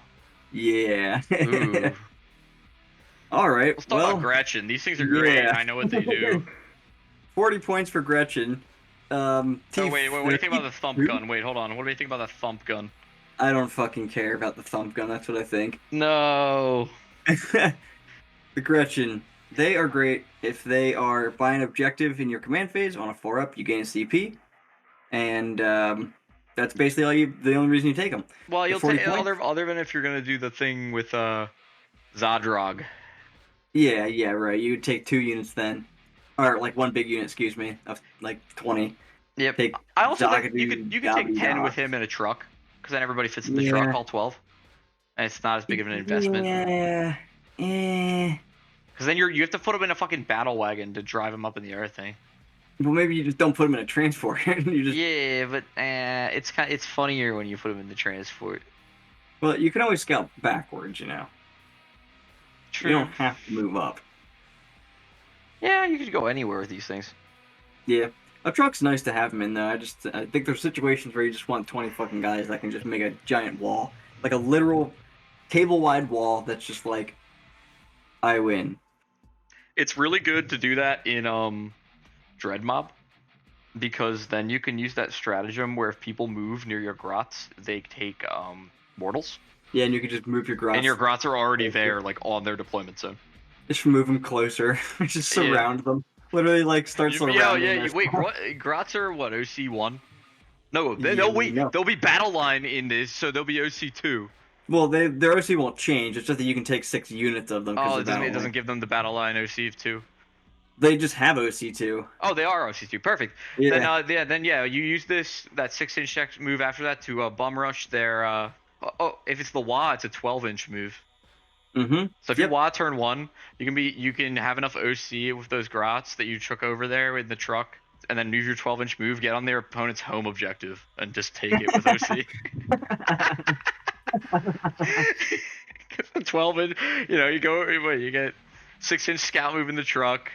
Yeah. Ooh. All right. Let's talk about Gretchin. These things are great. Yeah. I know what they do. 40 points for Gretchin. Wait. What do you think about the thump gun? Wait, hold on. What do you think about the thump gun? I don't fucking care about the thump gun. That's what I think. No. The Gretchin. They are great if they are by an objective in your command phase on a 4-up. You gain a CP, and That's basically the only reason you take them. Well, you'll take other than if you're gonna do the thing with Zodgrod. Yeah, right. You would take 2 units then, or like 1 big unit, excuse me, of like 20. Yep. I also think you could take 10 with him in a truck, because then everybody fits in the truck, all 12, and it's not as big of an investment. Yeah. Because then you have to put him in a fucking battle wagon to drive him up in the air thing. Well, maybe you just don't put him in a transport. Yeah, but it's funnier when you put him in the transport. Well, you can always scout backwards, you know. True. You don't have to move up. Yeah, you could go anywhere with these things. Yeah. A truck's nice to have them in, though. I think there's situations where you just want 20 fucking guys that can just make a giant wall. Like a literal table-wide wall that's just like, I win. It's really good to do that in Dread Mob, because then you can use that stratagem where if people move near your grots, they take mortals. Yeah, and you can just move your grots. And your grots are already there, like on their deployment zone. Just move them closer. Just surround them. Literally, like, start surrounding them. Wait, grots are what, OC1? No, they'll be battle line in this, so they'll be OC2. Well, their OC won't change. It's just that you can take 6 units of them. Oh, it doesn't give them the battle line OC2. They just have OC2. Oh, they are OC2. Perfect. Yeah. Then you use that 6-inch move after that to bum rush their. If it's the Wah, it's a 12-inch move. Mm-hmm. So if you Wah turn 1, you can have enough OC with those grots that you took over there in the truck, and then use your 12-inch move, get on their opponent's home objective, and just take it with OC. 12-inch, you get 6-inch scout move in the truck.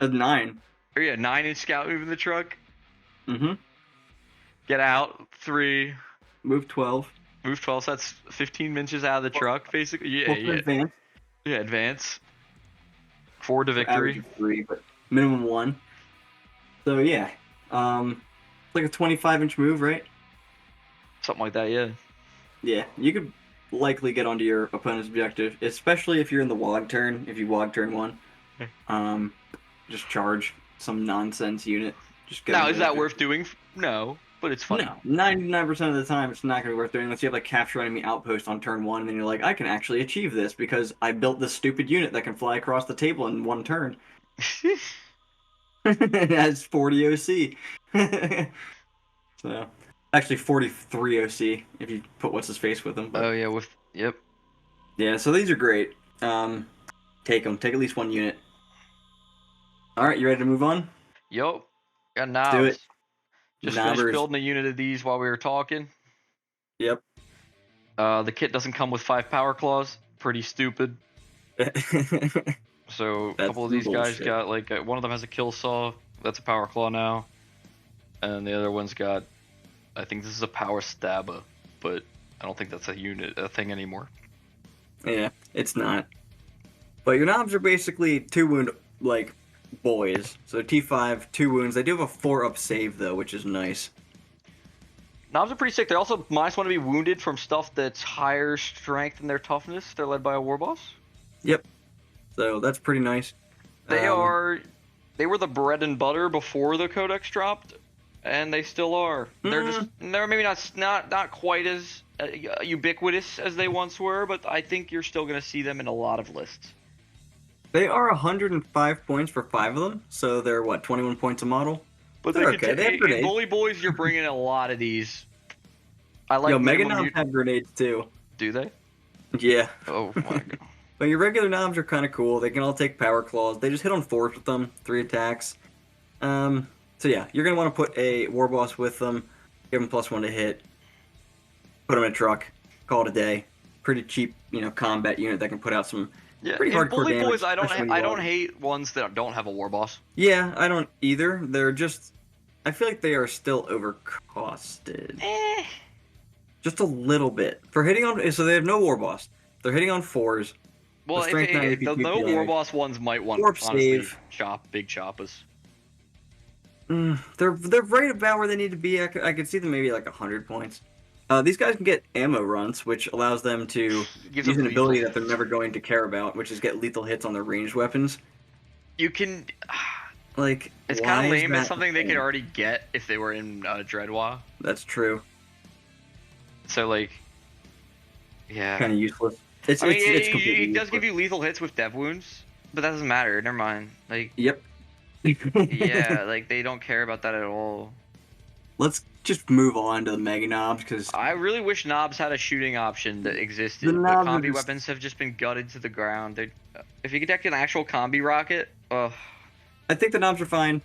A 9. Or 9-inch scout move in the truck. Mm-hmm. Get out 3. Move 12. Move 12. So that's 15 inches out of the truck, basically. Yeah. Advance. Yeah, advance. 4 to victory. 3, but minimum 1. So yeah, it's like a 25-inch move, right? Something like that, yeah. Yeah, you could likely get onto your opponent's objective, especially if you're in the Wog turn. If you Wog turn 1, just charge some nonsense unit. Now, is that worth doing? No, but it's funny. No, 99% of the time, it's not going to be worth doing unless you have like capture enemy outpost on turn 1, and then you're like, I can actually achieve this because I built this stupid unit that can fly across the table in 1 turn. It has 40 OC. So, actually 43 OC if you put what's his face with them. But... Oh yeah, yep. Yeah, so these are great. Take them. Take at least 1 unit. All right, you ready to move on? Yo, got Nobz. Do it. Just finished building a unit of these while we were talking. Yep. The kit doesn't come with 5 power claws. Pretty stupid. So a couple of these guys got like one of them has a kill saw. That's a power claw now, and the other one's got. I think this is a power stabber, but I don't think that's a thing anymore. Yeah, it's not. But your Nobz are basically 2 wound like boys. So T5, 2 wounds. They do have a 4-up save though, which is nice. Nobz are pretty sick. They also -1 to be wounded from stuff that's higher strength than their toughness. They're led by a Warboss. Yep. So that's pretty nice. They were the bread and butter before the Codex dropped, and they still are. They're maybe not quite as ubiquitous as they once were, but I think you're still going to see them in a lot of lists. They are 105 points for 5 of them, so they're what, 21 points a model? But they're okay. In Bully Boys, you're bringing a lot of these. I like. Meganobz have grenades too. Do they? Yeah. Oh my god. But your regular Nobz are kind of cool. They can all take power claws. They just hit on 4s with them, 3 attacks. So yeah, you're gonna want to put a Warboss with them, give them +1 to hit, put them in a truck, call it a day. Pretty cheap, combat unit that can put out some pretty hardcore Bully damage. Boys, I don't hate ones that don't have a Warboss. Yeah, I don't either. They're just, I feel like they are still overcosted. Just a little bit for hitting on. So they have no Warboss. They're hitting on 4s. Well, the no Warboss ones might want honestly big choppers. They're right about where they need to be. I could see them maybe like 100 points. These guys can get ammo runs, which allows them to use an ability that they're never going to care about, which is get lethal hits on their ranged weapons. You can. Like, it's why kind of is lame. that It's something a they thing? could already get if they were in Dreadwa. That's true. So like, yeah. Kind of useless. It's I mean, it's it completely does give useless. you lethal hits with dev wounds, but that doesn't matter. Never mind. Like, Yep. yeah, like they don't care about that at all. Let's just move on to the Meganobz because I really wish Nobz had a shooting option that existed, The but Nobz combi is- weapons have just been gutted to the ground. If you could deck an actual combi rocket, I think the Nobz are fine.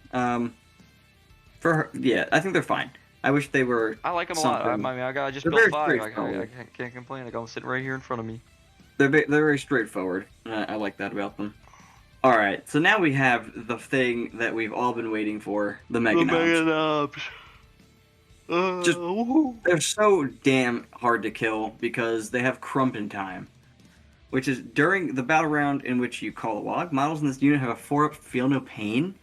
Yeah, I think they're fine. I wish they were. I like them a lot. I something- mean, I got just They're built very 5. straightforward. I can't complain. I got them sitting right here in front of me. They're very straightforward. I like that about them. All right, so now we have the thing that we've all been waiting for: the Meganobz. Just- They're so damn hard to kill because they have Crumpin' Time, which is during the battle round in which you call a log. Models in this unit have a 4-up Feel No Pain.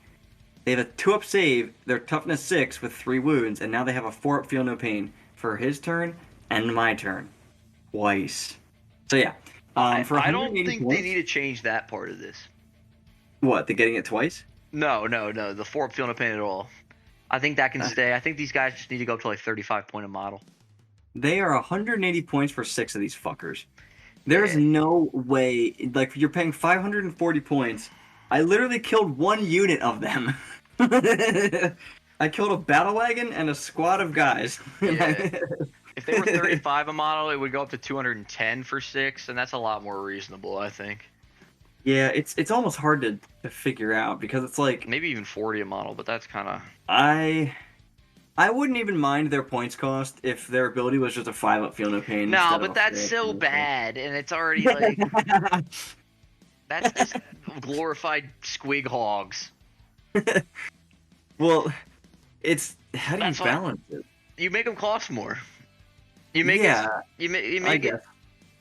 They have a 2-up save. They're toughness 6 with 3 wounds, and now they have a 4-up Feel No Pain for his turn and my turn, twice. So yeah, for I don't 180 think points, they need to change that part of this. What? They're getting it twice? No, the 4 feel no pain at all. I think that can stay. I think these guys just need to go up to like 35 point a model. They are 180 points for 6 of these fuckers. There's Yeah. no way. Like, you're paying 540 points. I literally killed 1 unit of them. I killed a battle wagon and a squad of guys. Yeah. If they were 35 a model, it would go up to 210 for 6, and that's a lot more reasonable, I think. Yeah, it's almost hard to figure out because it's like Maybe even 40 a model, but that's kind of... I wouldn't even mind their points cost if their ability was just a 5-up Feel No Pain. No, instead of but a that's 4-up so Feel No Pain. bad, and it's already like... That's just glorified squig hogs. Well, it's how do you That's why- balance it? You make them cost more. You make Yeah, you make I it. guess.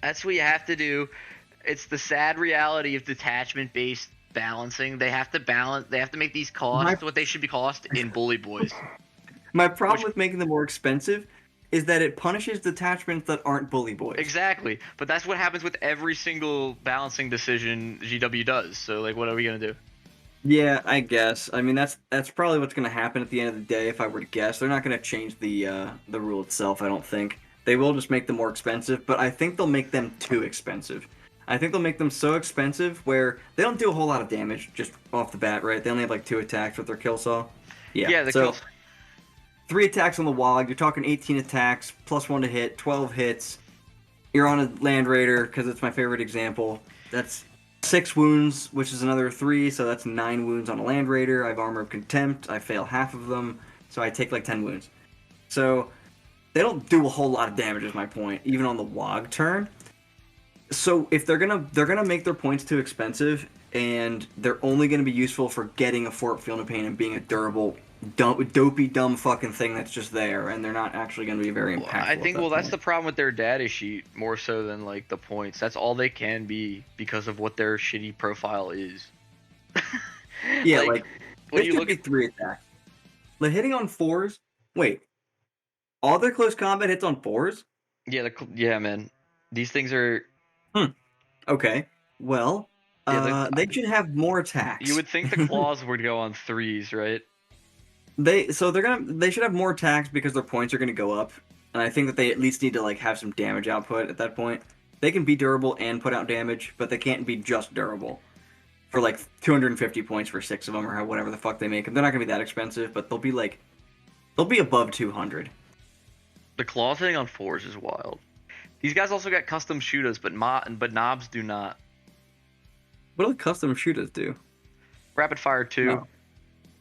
That's what you have to do. It's the sad reality of detachment-based balancing. They have to balance. They have to make these cost what they should be cost in Bully Boys. My problem with making them more expensive is that it punishes detachments that aren't Bully Boys. Exactly, but that's what happens with every single balancing decision GW does. So like, what are we gonna do? Yeah, I guess. I mean, that's probably what's going to happen at the end of the day. If I were to guess, they're not going to change the rule itself. I don't think they will just make them more expensive, but I think they'll make them too expensive. I think they'll make them so expensive where they don't do a whole lot of damage just off the bat, right? They only have like 2 attacks with their kill saw. Yeah, the so kills. 3 attacks on the wog. You're talking 18 attacks, +1 to hit, 12 hits. You're on a Land Raider because it's my favorite example. That's 6 wounds, which is another 3, so that's 9 wounds on a Land Raider. I have Armor of Contempt. I fail half of them, so I take like 10 wounds. So they don't do a whole lot of damage, is my point, even on the Wog turn. So if they're gonna make their points too expensive, and they're only gonna be useful for getting a Fort Feel No Pain and being a durable, dopey, dumb fucking thing that's just there, and they're not actually gonna be very impactful. I think at that that's point. the problem with their data sheet more so than like the points. That's all they can be because of what their shitty profile is. Yeah, like when it you should look be at 3 attacks. Like hitting on 4s. Wait, all their close combat hits on 4s? yeah, man, these things are. Okay, well, Yeah, they should have more attacks. You would think the claws would go on 3s, right? They should have more attacks because their points are gonna go up, and I think that they at least need to like have some damage output at that point. They can be durable and put out damage, but they can't be just durable. For like 250 points for 6 of them, or whatever the fuck they make them. They're not gonna be that expensive, but they'll be above 200. The claw thing on 4s is wild. These guys also got custom shooters, but Nobz do not. What do the custom shooters do? Rapid fire 2. No.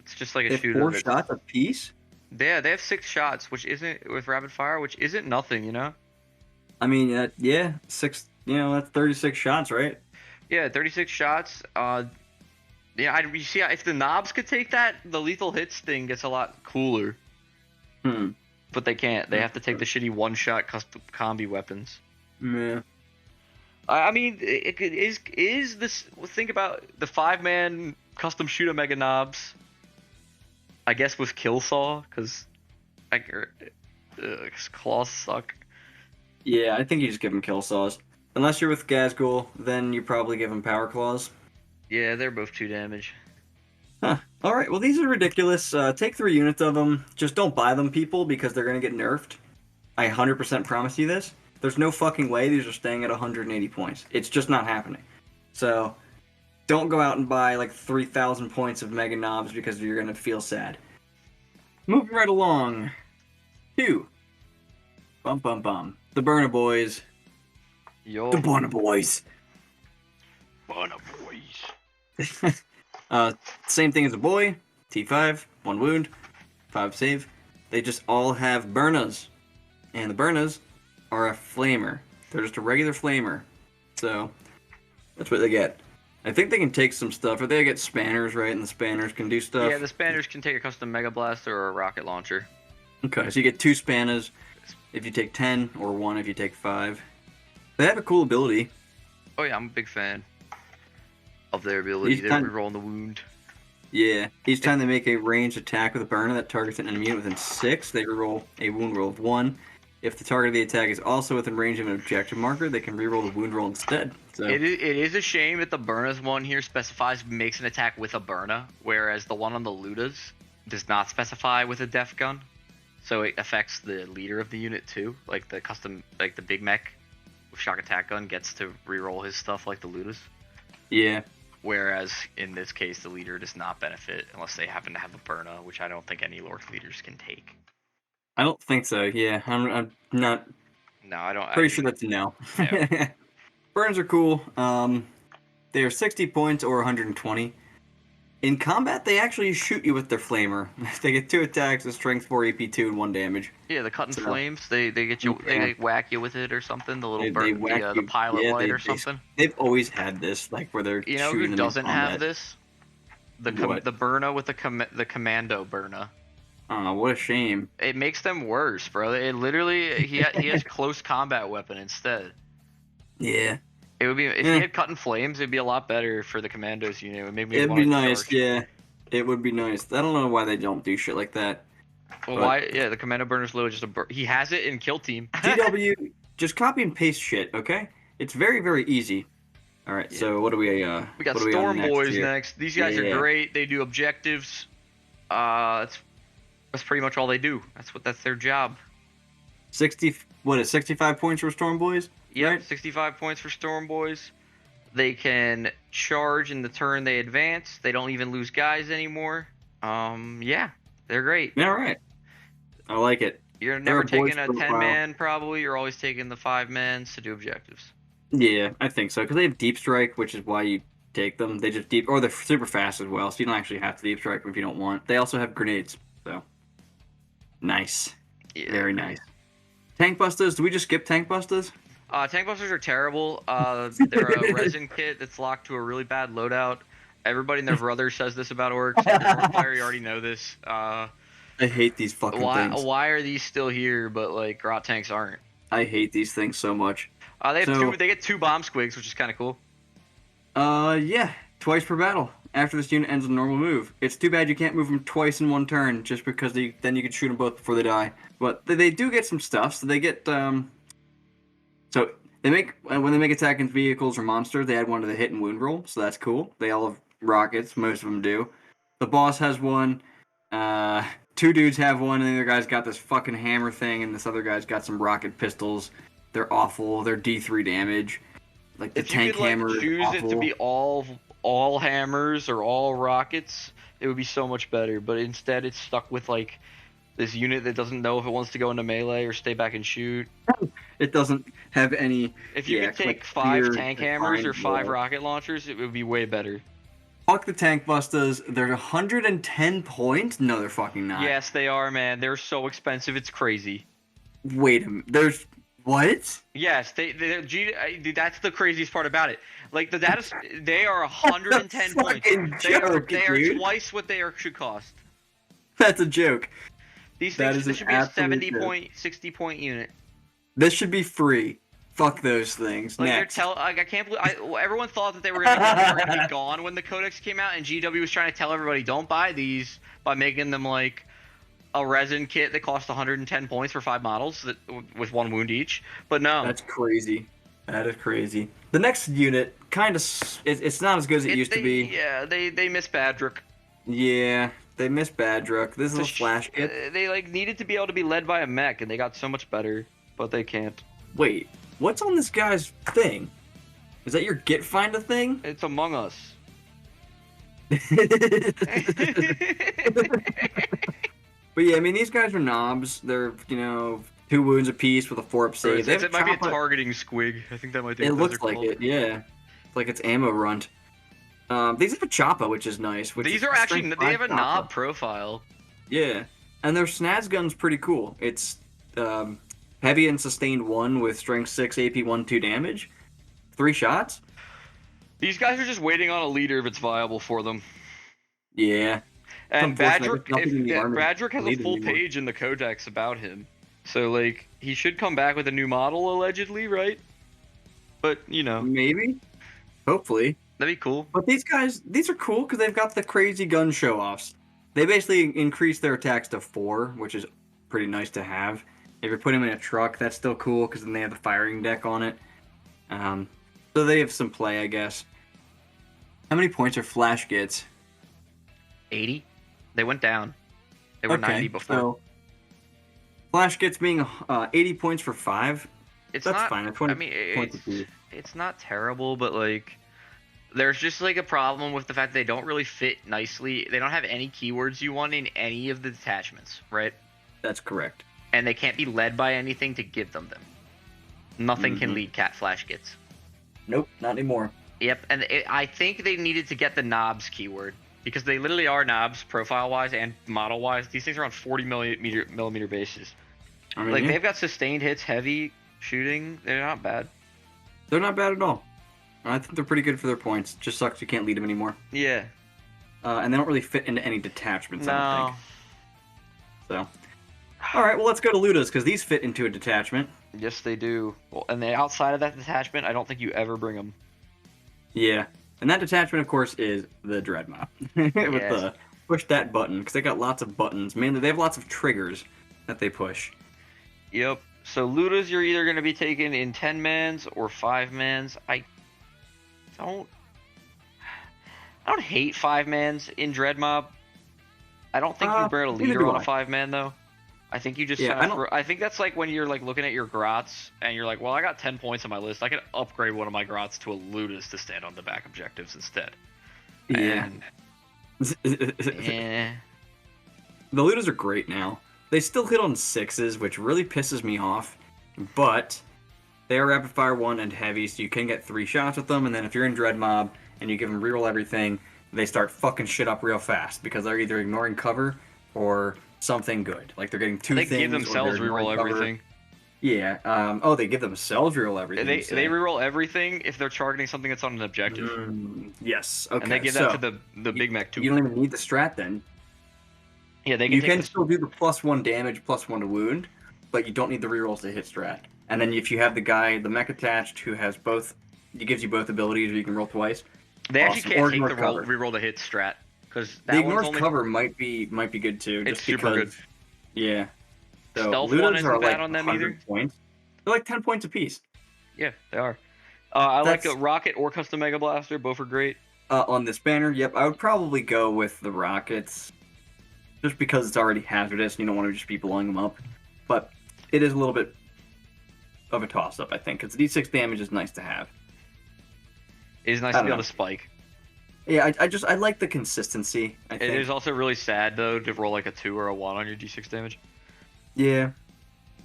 It's just like a They have shooter. 4 that's- shots a piece? Yeah, they have 6 shots, which isn't with rapid fire, which isn't nothing, you know. I mean, yeah, 6. You know, that's 36 shots, right? Yeah, 36 shots. Yeah, you see, if the Nobz could take that, the lethal hits thing gets a lot cooler. Hmm. But they can't. They have to take the shitty one-shot custom combi weapons. Yeah. I mean, is this? Think about the 5-man custom shooter Meganobz. I guess with kill saw, because claws suck. Yeah, I think you just give them kill saws. Unless you're with Gazgul, then you probably give them power claws. Yeah, they're both 2 damage. Huh. All right, well, these are ridiculous. Take 3 units of them. Just don't buy them, people, because they're going to get nerfed. I 100% promise you this. There's no fucking way these are staying at 180 points. It's just not happening. So, don't go out and buy like 3,000 points of Meganobz because you're going to feel sad. Moving right along. 2. Bum bum bum. The Burna Boyz. Yo. The Burna Boyz. Burna Boyz. Same thing as a boy. T5, 1 wound, 5 save. They just all have Burnas. And the Burnas are a flamer. They're just a regular flamer. So, that's what they get. I think they can take some stuff. Or they get spanners, right? And the spanners can do stuff. Yeah, the spanners can take a custom Mega Blaster or a rocket launcher. Okay, so you get 2 spanners if you take 10, or 1 if you take 5. They have a cool ability. Oh yeah, I'm a big fan of their ability to reroll the wound. Yeah, each time they make a ranged attack with a burner that targets an enemy within 6, they reroll a wound roll of 1. If the target of the attack is also within range of an objective marker, they can reroll the wound roll instead. So it is a shame that the Burna's one here specifies makes an attack with a Burna, whereas the one on the Lootas does not specify with a Def Gun. So it affects the leader of the unit too, like the custom, like the big mech with Shokk Attack Gun gets to reroll his stuff like the Lootas. Yeah. Whereas in this case, the leader does not benefit unless they happen to have a Burna, which I don't think any Lork leaders can take. I don't think so. Yeah, I'm not. No, I don't. Pretty sure that's a no. Yeah. Burns are cool. They are 60 points or 120. In combat, they actually shoot you with their flamer. They get 2 attacks, a strength 4, AP 2, and 1 damage. Yeah, the cutting flames. They get you. Yeah. They whack you with it or something. The little burn, the pilot light or something. They've always had this, like where they're. You know who doesn't have this? The Burna with the commando Burna. Oh, what a shame. It makes them worse, bro. It literally he has close combat weapon instead. Yeah. It would be if he had cutting flames. It'd be a lot better for the commandos unit. It would make me. It'd be nice, yeah. It would be nice. I don't know why they don't do shit like that. Well, why? Yeah, the commando burner's literally just he has it in Kill Team. GW, just copy and paste shit, okay? It's very, very easy. All right, so what do we? We got Stormboyz next. These guys are great. They do objectives. That's pretty much all they do. That's their job. 65 points for Stormboyz? Yep, right? 65 points for Stormboyz. They can charge in the turn they advance. They don't even lose guys anymore. Yeah, they're great. Yeah, all right. I like it. You're never taking a 10-man probably. You're always taking the 5-mans to do objectives. Yeah, I think so. Because they have Deep Strike, which is why you take them. They just or they're super fast as well, so you don't actually have to Deep Strike them if you don't want. They also have grenades, so nice. Yeah, very nice. Tank Busters. Do we just skip Tank Busters? Tank Busters are terrible. They're a resin kit that's locked to a really bad loadout. Everybody and their brother says this about orcs. If you're an orc player, you already know this. I hate these fucking things. Why are these still here, but like Grot tanks aren't? I hate these things so much. They get 2 bomb squigs, which is kind of cool. Yeah, twice per battle. After this unit ends a normal move. It's too bad you can't move them twice in one turn, just because then you can shoot them both before they die. But they do get some stuff. So they get so they make when they make attack against vehicles or monsters, they add 1 to the hit and wound roll. So that's cool. They all have rockets. Most of them do. The boss has 1. 2 dudes have 1, and the other guy's got this fucking hammer thing, and this other guy's got some rocket pistols. They're awful. They're D3 damage. Like the tank hammer. If you could choose it to be all hammers or all rockets, it would be so much better. But instead, it's stuck with like this unit that doesn't know if it wants to go into melee or stay back and shoot. It doesn't have any. If you could take 5 tank hammers or 5 rocket launchers, it would be way better. Fuck the Tank Busters. They're 110 points? No, they're fucking not. Yes, they are, man. They're so expensive, it's crazy. Wait a minute. There's what? Yes, that's the craziest part about it. Like the data, they are 110 points. They are twice what they should cost. That's a joke. These things this should be a 70 point, 60 point unit. This should be free. Fuck those things. Like Next. I can't believe. Everyone thought that they were gonna be gone when the codex came out, and GW was trying to tell everybody don't buy these by making them like a resin kit that costs 110 points for 5 models with 1 wound each. But no, that's crazy. That is crazy. The next unit it's not as good as it used to be. Yeah, they miss Badrick. Yeah, they missed Badrook. This is a flash kit. They like needed to be able to be led by a mech, and they got so much better, but they can't. Wait, what's on this guy's thing? Is that your Git Finder thing? It's Among Us. But yeah, I mean, these guys are Nobz. They're, 2 wounds apiece with a 4-up save. It might be a targeting squig. I think that might be It what looks like it, yeah. It's like it's ammo runt. These have a Choppa, which is nice. These are actually, they have a knob profile. Yeah. And their Snaz gun's pretty cool. It's heavy and sustained 1 with strength 6, AP 1, 2 damage. 3 shots. These guys are just waiting on a leader if it's viable for them. Yeah. And Badrook has a full page in the codex about him. So, like, he should come back with a new model, allegedly, right? But, Maybe. Hopefully. That'd be cool. But these are cool because they've got the crazy gun show-offs. They basically increase their attacks to 4, which is pretty nice to have. If you put them in a truck, that's still cool because then they have the firing deck on it. So they have some play, I guess. How many points are Flash Gits? 80. They went down. They were 90 before. So Flash Gits being 80 points for 5. That's fine. 20 points it's not terrible, but like, there's just like a problem with the fact that they don't really fit nicely. They don't have any keywords you want in any of the detachments, right? That's correct. And they can't be led by anything to give them. Nothing can lead Cat Flash Gits. Nope, not anymore. Yep, and I think they needed to get the Nobz keyword, because they literally are Nobz profile-wise and model-wise. These things are on 40 millimeter bases. I mean, like, they've got sustained hits, heavy shooting. They're not bad. They're not bad at all. I think they're pretty good for their points. Just sucks you can't lead them anymore. Yeah. And they don't really fit into any detachments, I don't think. So. Alright, well, let's go to Lootas, because these fit into a detachment. Yes, they do. Well, and then outside of that detachment, I don't think you ever bring them. Yeah. And that detachment, of course, is the Dread Mob. With the push that button, because they got lots of buttons. Mainly, they have lots of triggers that they push. Yep. So Lootas, you're either going to be taken in 10-mans or 5-mans. I don't hate 5-mans in Dread Mob. I don't think you bring a leader on a 5-man, though. I think you just I think that's like when you're like looking at your grots and you're like, well, I got 10 points on my list. I could upgrade one of my grots to a Lootas to stand on the back objectives instead. Yeah. The Lootas are great now. They still hit on 6s, which really pisses me off, but they are rapid fire 1 and heavy, so you can get 3 shots with them, and then if you're in Dread Mob and you give them reroll everything, they start fucking shit up real fast because they're either ignoring cover or something good. Like they're getting 2 things. They give themselves reroll everything. Yeah. They give themselves reroll everything. They reroll everything if they're targeting something that's on an objective. Yes. Okay. And they give that to the Big Mech too. You don't even need the strat then. Yeah, you can still do the +1 damage, +1 to wound, but you don't need the rerolls to hit strat. And then if you have the guy, the mech attached, who has both, it gives you both abilities, or you can roll twice. They actually can't take the reroll to hit strat because the ignores cover might be good too. It's just super because, good. Yeah. So Stealth Lootas one isn't are bad like on them 100 either. points. They're like 10 points apiece. Yeah, they are. I like a Rocket or Custom Mega Blaster. Both are great. On this banner, yep, I would probably go with the Rockets. Just because it's already hazardous and you don't want to just be blowing them up. But it is a little bit of a toss-up, I think, because D6 damage is nice to have. It is nice to be able to spike. Yeah, I like the consistency, I think. It is also really sad, though, to roll like a 2 or a 1 on your D6 damage. Yeah.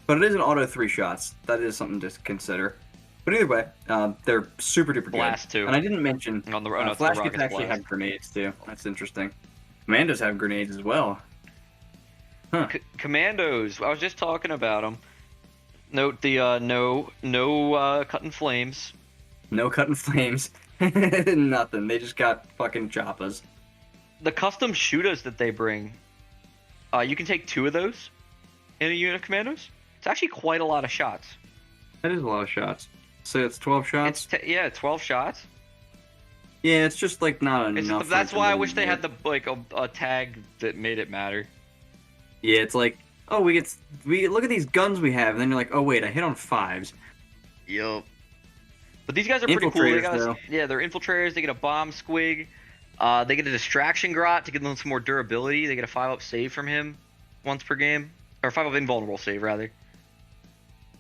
But it is an auto 3 shots. That is something to consider. But either way, they're super duper good. Blast, too. And I didn't mention, on the Flash Gits actually have grenades, too. That's interesting. Commandos have grenades as well. Huh. Commandos. I was just talking about them. Note the no cutting flames. No cutting flames. Nothing. They just got fucking choppas. The custom shooters that they bring, you can take 2 of those in a unit of Commandos. It's actually quite a lot of shots. That is a lot of shots. So it's 12 shots? 12 shots. Yeah, it's just like not enough. That's why I wish they had a tag that made it matter. Yeah, it's like, oh, we look at these guns we have, and then you're like, oh wait, I hit on 5s. Yup. But these guys are pretty cool. They're infiltrators. They get a bomb squig. They get a distraction grot to give them some more durability. They get a 5-up save from him once per game, or 5-up invulnerable save rather.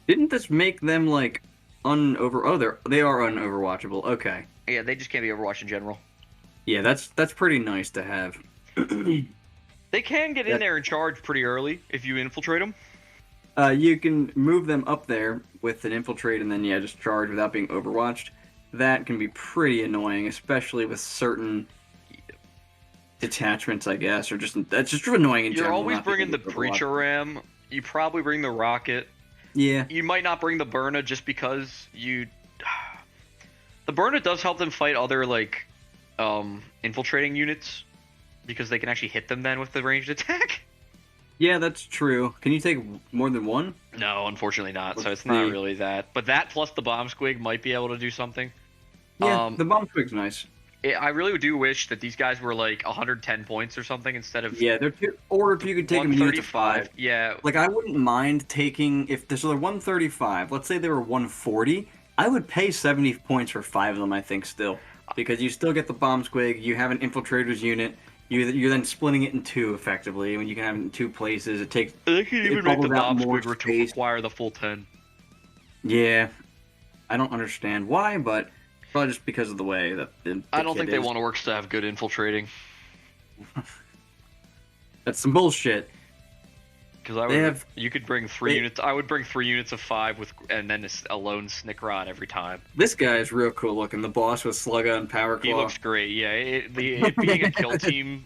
Didn't this make them like unover? Oh, they are unoverwatchable. Okay. Yeah, they just can't be overwatched in general. Yeah, that's pretty nice to have. They can get in there and charge pretty early if you infiltrate them. You can move them up there with an infiltrate and then just charge without being overwatched. That can be pretty annoying, especially with certain detachments, I guess, or that's just annoying in general. You're always bringing the Preacher Ram. You probably bring the Rocket. Yeah. You might not bring the Burna just because the Burna does help them fight other like infiltrating units because they can actually hit them then with the ranged attack. Yeah, that's true. Can you take more than one? No, unfortunately not. So it's not really that. But that plus the Bomb Squig might be able to do something. Yeah, the Bomb Squig's nice. I really do wish that these guys were like 110 points or something instead of... Yeah, they're two... Or if you could take them to 5. Yeah. Like, I wouldn't mind taking... If they're 135, let's say they were 140, I would pay 70 points for 5 of them, I think, still. Because you still get the Bomb Squig, you have an Infiltrator's unit, you're then splitting it in 2, effectively. When you can have it in 2 places, it takes... They can even make the Bomb Squig to require the full 10. Yeah. I don't understand why, but... Probably just because of the way that I don't think they want Orcs to have good infiltrating. That's some bullshit. Because you could bring 3 units. I would bring 3 units of 5 and then a lone Snikrot every time. This guy is real cool looking. The boss with Slugga and Power Claw. He looks great. Yeah, it being a kill team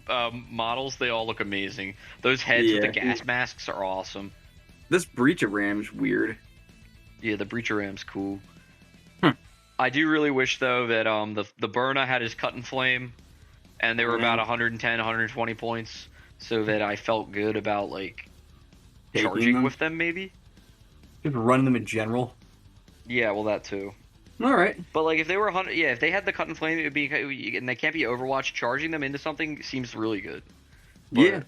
models, they all look amazing. Those heads with the gas masks are awesome. This Breacher Ram's weird. Yeah, the Breacher Ram's cool. I do really wish, though, that the Burna had his Cut and Flame, and they were about 110, 120 points, so that I felt good about, like, charging with them, maybe? Just run them in general? Yeah, well, that, too. Alright. But, like, if they were 100... Yeah, if they had the Cut and Flame, it would be... And they can't be Overwatch, charging them into something seems really good. But, yeah.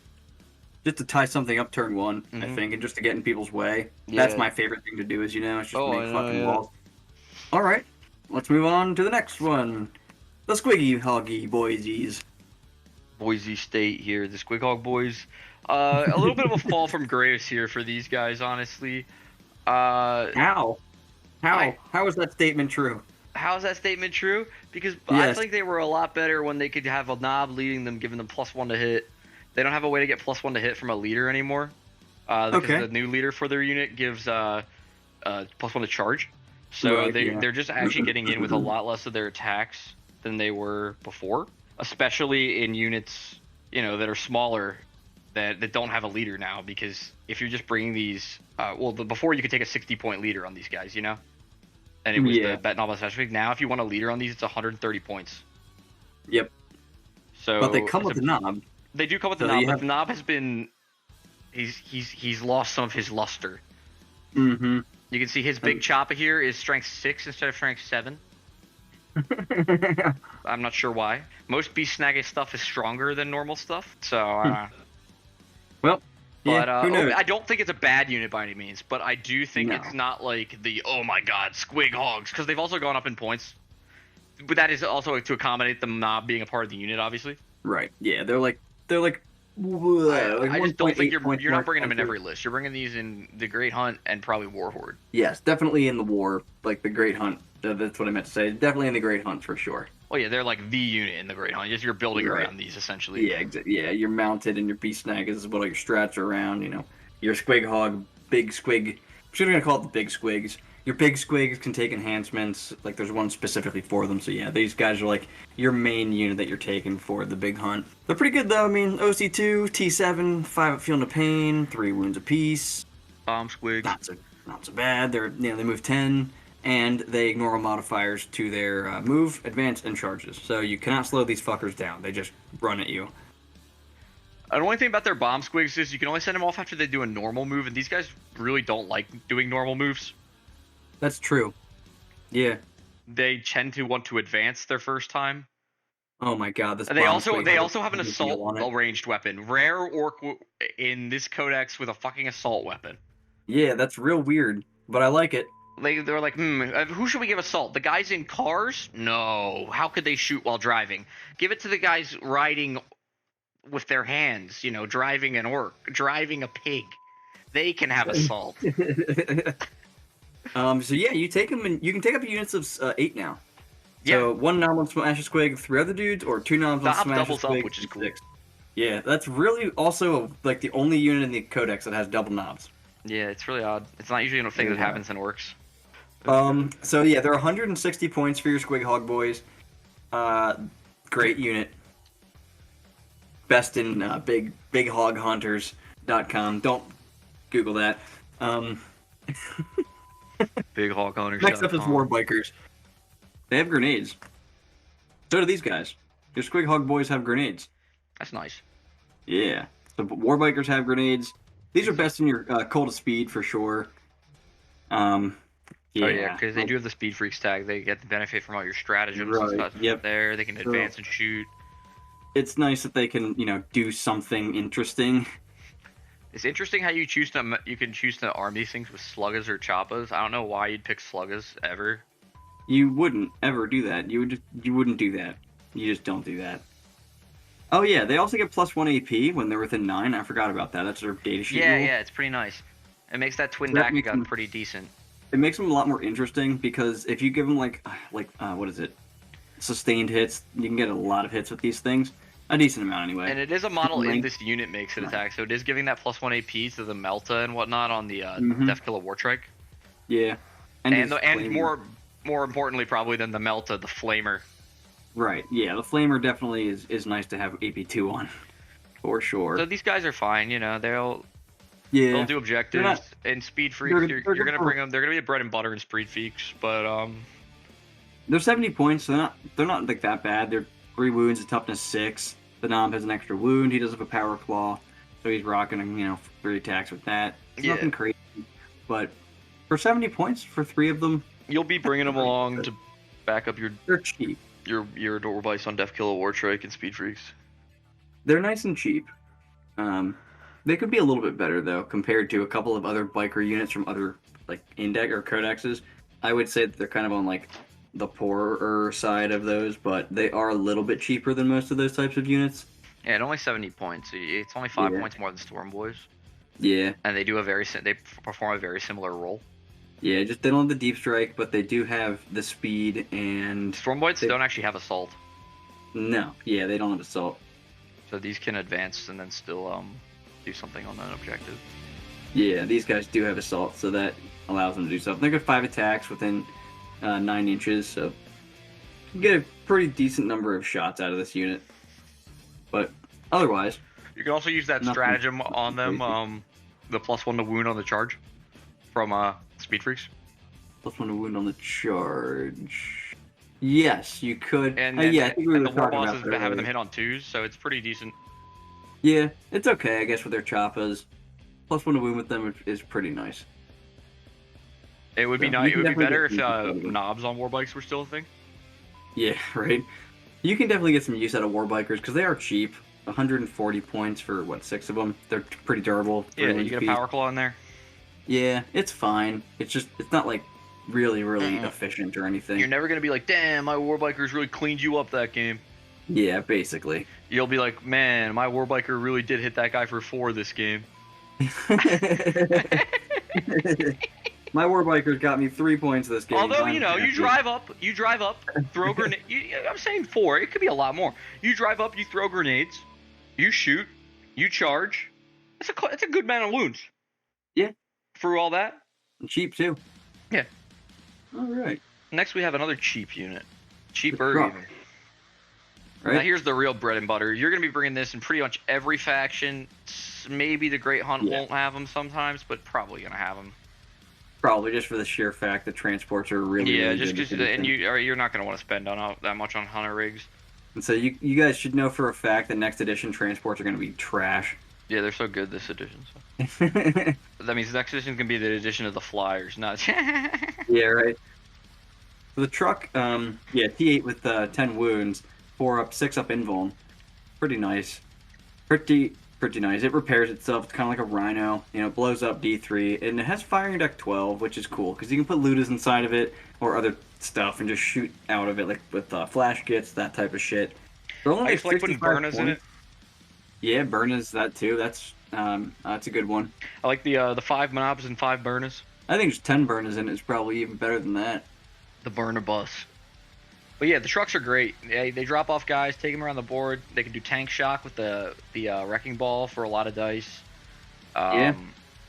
Just to tie something up turn 1, I think, and just to get in people's way. Yeah. That's my favorite thing to do, is, it's just make fucking walls. Alright. Let's move on to the next one. The Squighog Boyz. Boise State here, the Squighog Boyz. A little bit of a fall from grace here for these guys, honestly. How is that statement true? How is that statement true? Because I think they were a lot better when they could have a Nob leading them, giving them +1 to hit. They don't have a way to get +1 to hit from a leader anymore. Because the new leader for their unit gives +1 to charge. So they're just actually getting in with a lot less of their attacks than they were before, especially in units, that are smaller that don't have a leader now. Because if you're just bringing these, before you could take a 60-point leader on these guys, and it was the Bet Nob especially. Now, if you want a leader on these, it's 130 points. Yep. So, but they come with the Nob. They do come with the Nob, but the Nob has been, he's lost some of his luster. Mm-hmm. You can see his big choppa here is strength 6 instead of strength 7. I'm not sure why. Most Beastsnagga stuff is stronger than normal stuff, so... who knows? I don't think it's a bad unit by any means, but I do think it's not like the, oh my god, Squighogs, because they've also gone up in points. But that is also to accommodate the Nob being a part of the unit, obviously. Right, yeah, they're like I just don't think you're not bringing them in every list. You're bringing these in the Great Hunt and probably War Horde. Yes, definitely in the War, like the Great Hunt. That's what I meant to say. Definitely in the Great Hunt for sure. Well, yeah, they're like the unit in the Great Hunt. You're building around these essentially. Yeah, exactly. Yeah, you're mounted and your Beastsnaggas is what all your strats are around. Your Squighog, Big Squig. I'm just gonna call it the Big Squigs. Your Big Squigs can take enhancements. Like there's one specifically for them. So yeah, these guys are like your main unit that you're taking for the Big Hunt. They're pretty good though. I mean, OC2, T7, 5 Feeling of Pain, 3 wounds apiece. Bomb Squig. Not so bad. They move 10. And they ignore all modifiers to their move, advance, and charges. So you cannot slow these fuckers down. They just run at you. The only thing about their Bomb Squigs is you can only send them off after they do a normal move, and these guys really don't like doing normal moves. That's true. Yeah. They tend to want to advance their first time. Oh my god, this. And they also have an assault ranged weapon. Rare orc in this codex with a fucking assault weapon. Yeah, that's real weird, but I like it. They're like, who should we give assault? The guys in cars? No. How could they shoot while driving? Give it to the guys riding with their hands, you know, driving an orc, driving a pig. They can have assault. So yeah, you take them, and you can take up units of 8 now. Yeah. So 1 Nob on Smash Squig, 3 other dudes, or 2 Nobs on Smash doubles Squig, up, which is cool. 6. Yeah, that's really also like the only unit in the Codex that has double Nobs. Yeah, it's really odd. It's not usually a thing that happens in orcs. So yeah, there are 160 points for your Squighog Boyz. Great unit. Best in bigHogHunters.com. Don't Google that. Big Hog Hunters. Next up is Warbikers. They have grenades. So do these guys. Your Squighog Boyz have grenades. That's nice. Yeah. So Warbikers have grenades. These are best in your Cold of Speed for sure. Oh yeah, because they do have the Speed Freaks tag. They get the benefit from all your stratagems and stuff there. They can advance and shoot. It's nice that they can, you know, do something interesting. It's interesting how you can choose to arm these things with sluggas or choppas. I don't know why you'd pick sluggas ever. You wouldn't ever do that. You wouldn't do that. You just don't do that. Oh yeah, they also get +1 AP when they're within 9. I forgot about that. That's their data sheet rule. Yeah, it's pretty nice. It makes that twin Dakka gun pretty decent. It makes them a lot more interesting because if you give them like what is it? Sustained hits, you can get a lot of hits with these things. A decent amount anyway. And it is a model in this unit makes it attack, so it is giving that +1 AP to the Melta and whatnot on the Deffkilla Wartrike. Yeah. And more importantly probably than the Melta, the Flamer. Right, yeah, the Flamer definitely is nice to have AP2 on. For sure. So these guys are fine, you know, they'll do objectives and Speed Freaks. You're gonna bring them. They're gonna be a bread and butter in Speed Freaks, but they're 70 points, so they're not like that bad. They're 3 wounds, a toughness 6. The Nob has an extra wound. He does have a power claw, so he's rocking 3 attacks with that. It's nothing crazy, but for 70 points for 3 of them, you'll be bringing them along to back up your. They're cheap. Your Wurrboy on Deffkilla Wartrike and Speed Freaks. They're nice and cheap. They could be a little bit better though, compared to a couple of other biker units from other like index or codexes. I would say that they're kind of on like the poorer side of those, but they are a little bit cheaper than most of those types of units. Yeah, at only 70 points. It's only 5 points more than Stormboyz. Yeah. And they perform a very similar role. Yeah, just they don't have the deep strike, but they do have the speed and Stormboyz don't actually have assault. No, yeah, they don't have assault. So these can advance and then still do something on that objective. Yeah, these guys do have assault, so that allows them to do something. They got 5 attacks within 9 inches, so you can get a pretty decent number of shots out of this unit. But otherwise, you can also use that stratagem on them, the +1 to wound on the charge from Speed Freaks. +1 to wound on the charge. Yes, you could. And yeah, I think we were the talking Warboss about is that having earlier. them hit on 2s, so it's pretty decent. Yeah, it's okay, I guess, with their choppas. +1 to wound with them is pretty nice. It would be nice. It would be better if Nobz on Warbikes were still a thing. Yeah, right. You can definitely get some use out of Warbikers because they are cheap. 140 points for 6 of them. They're pretty durable. Yeah, you get a power claw in there. Yeah, it's fine. It's not like really efficient or anything. You're never gonna be like, damn, my Warbikers really cleaned you up that game. Yeah, basically. You'll be like, man, my Warbiker really did hit that guy for 4 this game. My Warbikers got me 3 points this game. Although, you drive up, throw grenades. I'm saying 4. It could be a lot more. You drive up, you throw grenades, you shoot, you charge. It's a good amount of wounds. Yeah. For all that. And cheap, too. Yeah. All right. Next, we have another cheap unit. Cheaper even. Right. Now, here's the real bread and butter. You're going to be bringing this in pretty much every faction. Maybe the Great Hunt won't have them sometimes, but probably going to have them. Probably just for the sheer fact that transports are really just because, and you're not going to want to spend that much on Hunter rigs. And so you guys should know for a fact that next edition transports are going to be trash. Yeah, they're so good this edition. So. That means next edition can be the edition of the Flyers, not. Yeah, right. So the truck, T8 with 10 wounds, 4 up, 6 up invuln. Pretty nice. Pretty pretty nice. It repairs itself. It's kind of like a Rhino. You know, it blows up D3, and it has firing deck 12, which is cool because you can put Lootas inside of it or other stuff and just shoot out of it, like with flash Gits, that type of shit. I just like putting Burnas in it. Yeah, Burnas, that too. That's a good one. I like the 5 Nobz and 5 Burnas. I think just 10 Burnas in it is probably even better than that. The Burna Boyz. But yeah, the trucks are great. They drop off guys, take them around the board. They can do tank shock with the wrecking ball for a lot of dice. Yeah,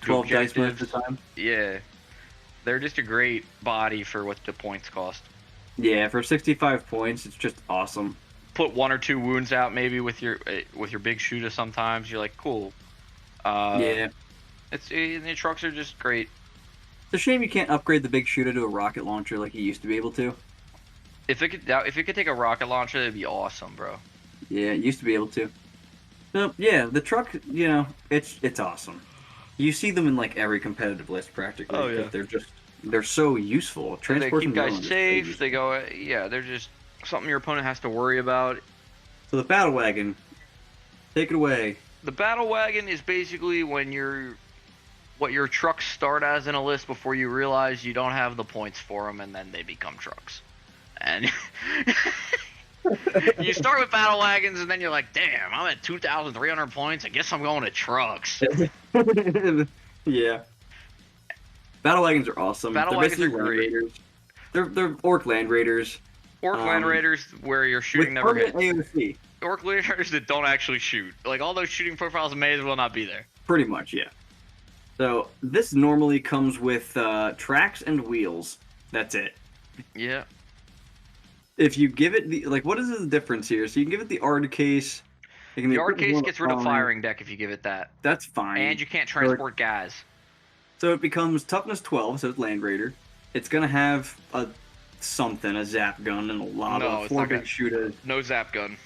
12 dice most of the time. Yeah, they're just a great body for what the points cost. Yeah, for 65 points, it's just awesome. Put 1 or 2 wounds out maybe with your big shooter. Sometimes you're like, cool. Yeah, the trucks are just great. It's a shame you can't upgrade the big shooter to a rocket launcher like you used to be able to. If it could take a rocket launcher, it'd be awesome, bro. Yeah, it used to be able to. So yeah, the truck, you know, it's awesome. You see them in like every competitive list practically. Oh yeah. They're so useful. They keep guys safe. They go, yeah, they're just something your opponent has to worry about. So the battle wagon, take it away. The battle wagon is basically what your trucks start as in a list before you realize you don't have the points for them, and then they become trucks. And you start with battle wagons, and then you're like, damn, I'm at 2,300 points. I guess I'm going to trucks. Yeah. Battle wagons are awesome. Battle wagons are great. Raiders. They're Orc Land Raiders. Orc Land Raiders where your shooting never hits. AOC. Orc Land Raiders that don't actually shoot. Like, all those shooting profiles may as well not be there. Pretty much, yeah. So, this normally comes with tracks and wheels. That's it. Yeah. If you give it the, like, what is the difference here? So you can give it the Ard case. The Ard case gets rid of firing deck if you give it that. That's fine. And you can't transport guys. So it becomes toughness 12, so it's Land Raider. It's going to have a zap gun and a lava, 4 big shooters. No zap gun.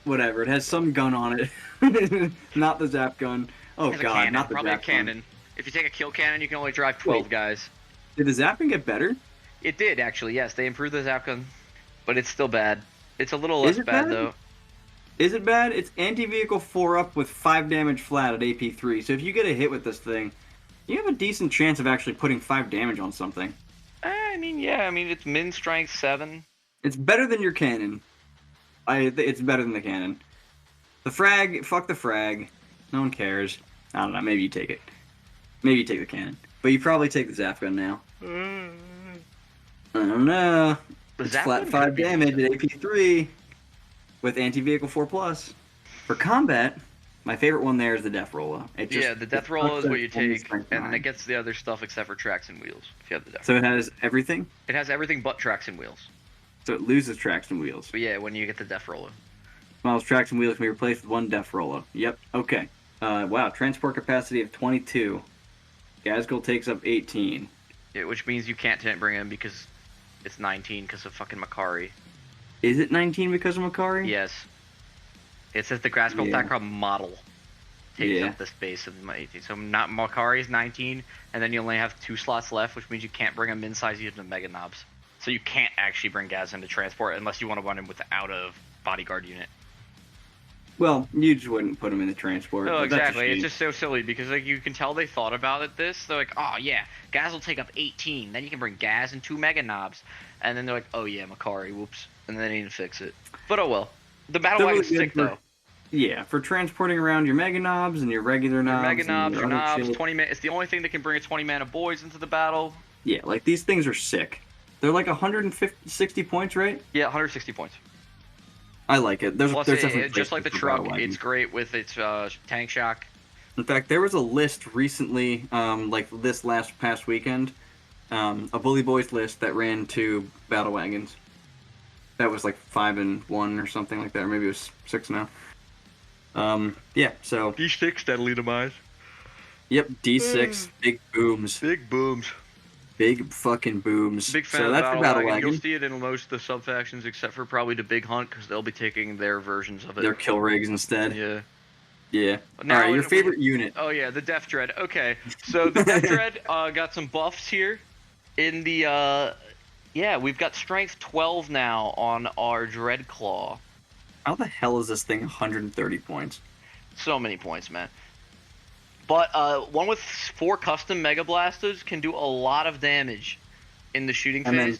Whatever, it has some gun on it. Not the zap gun. Oh god, not the Probably zap a cannon. Gun. If you take a kill cannon, you can only drive 12 guys. Did the zapping get better? It did, actually, yes. They improved the zap gun. But it's still bad. It's a little less bad, though. Is it bad? It's anti-vehicle 4-up with 5 damage flat at AP 3. So if you get a hit with this thing, you have a decent chance of actually putting 5 damage on something. I mean, yeah. I mean, it's min strength 7. It's better than your cannon. It's better than the cannon. The frag, fuck the frag. No one cares. I don't know. Maybe you take it. Maybe you take the cannon. But you probably take the zap gun now. I don't know. It's flat 5 damage at AP 3 with anti-vehicle 4+. For combat, my favorite one there is the Death Rolla. Yeah, the Death Rolla is what you take, and then it gets the other stuff except for tracks and wheels. If you have the Death So it has everything? It has everything but tracks and wheels. So it loses tracks and wheels. But yeah, when you get the Death Rolla. Well, tracks and wheels can be replaced with 1 Death Rolla. Yep, okay. Wow, transport capacity of 22. Gazgul takes up 18. Yeah, which means you can't bring him because it's 19 because of fucking Makari. Is it 19 because of Makari? Yes. It says the Gazgul Attack model takes up the space of my 18. So not Makari is 19, and then you only have 2 slots left, which means you can't bring a min-size unit of Meganobz. So you can't actually bring Gaz into transport unless you want to run him without a bodyguard unit. Well, you just wouldn't put him in the transport. No, exactly. It's just so silly because like you can tell they thought about it. They're like, oh yeah, Gaz will take up 18. Then you can bring Gaz and 2 Meganobz. And then they're like, oh yeah, Makari, whoops. And then they need to fix it. But oh well. The battle wagon's sick though. Yeah, for transporting around your Meganobz and your regular Nobz. Your Meganobz, your Nobz, 20 man. It's the only thing that can bring a 20 mana boys into the battle. Yeah, like these things are sick. They're like 160 points, right? Yeah, 160 points. I like it. There's just like the truck, it's great with its tank shock. In fact, there was a list recently, like this past weekend, a Bully Boys list that ran 2 battle wagons. That was like 5-1 or something like that, or maybe it was 6 now. Yeah, so D6 steadily demise. Yep, D6, big booms. Big booms. Big fucking booms. Big fan so of that's Battle the battle Wagon. wagon. You'll see it in most of the sub-factions except for probably the Big Hunt because they'll be taking their versions of it. Their kill rigs instead. Yeah. Yeah. Now, alright, your favorite unit. Oh yeah, the Deff Dread. Okay, so the Deff Dread got some buffs here. In the, yeah, we've got Strength 12 now on our Dreadclaw. How the hell is this thing 130 points? So many points, man. But one with 4 custom Mega Blasters can do a lot of damage in the shooting phase.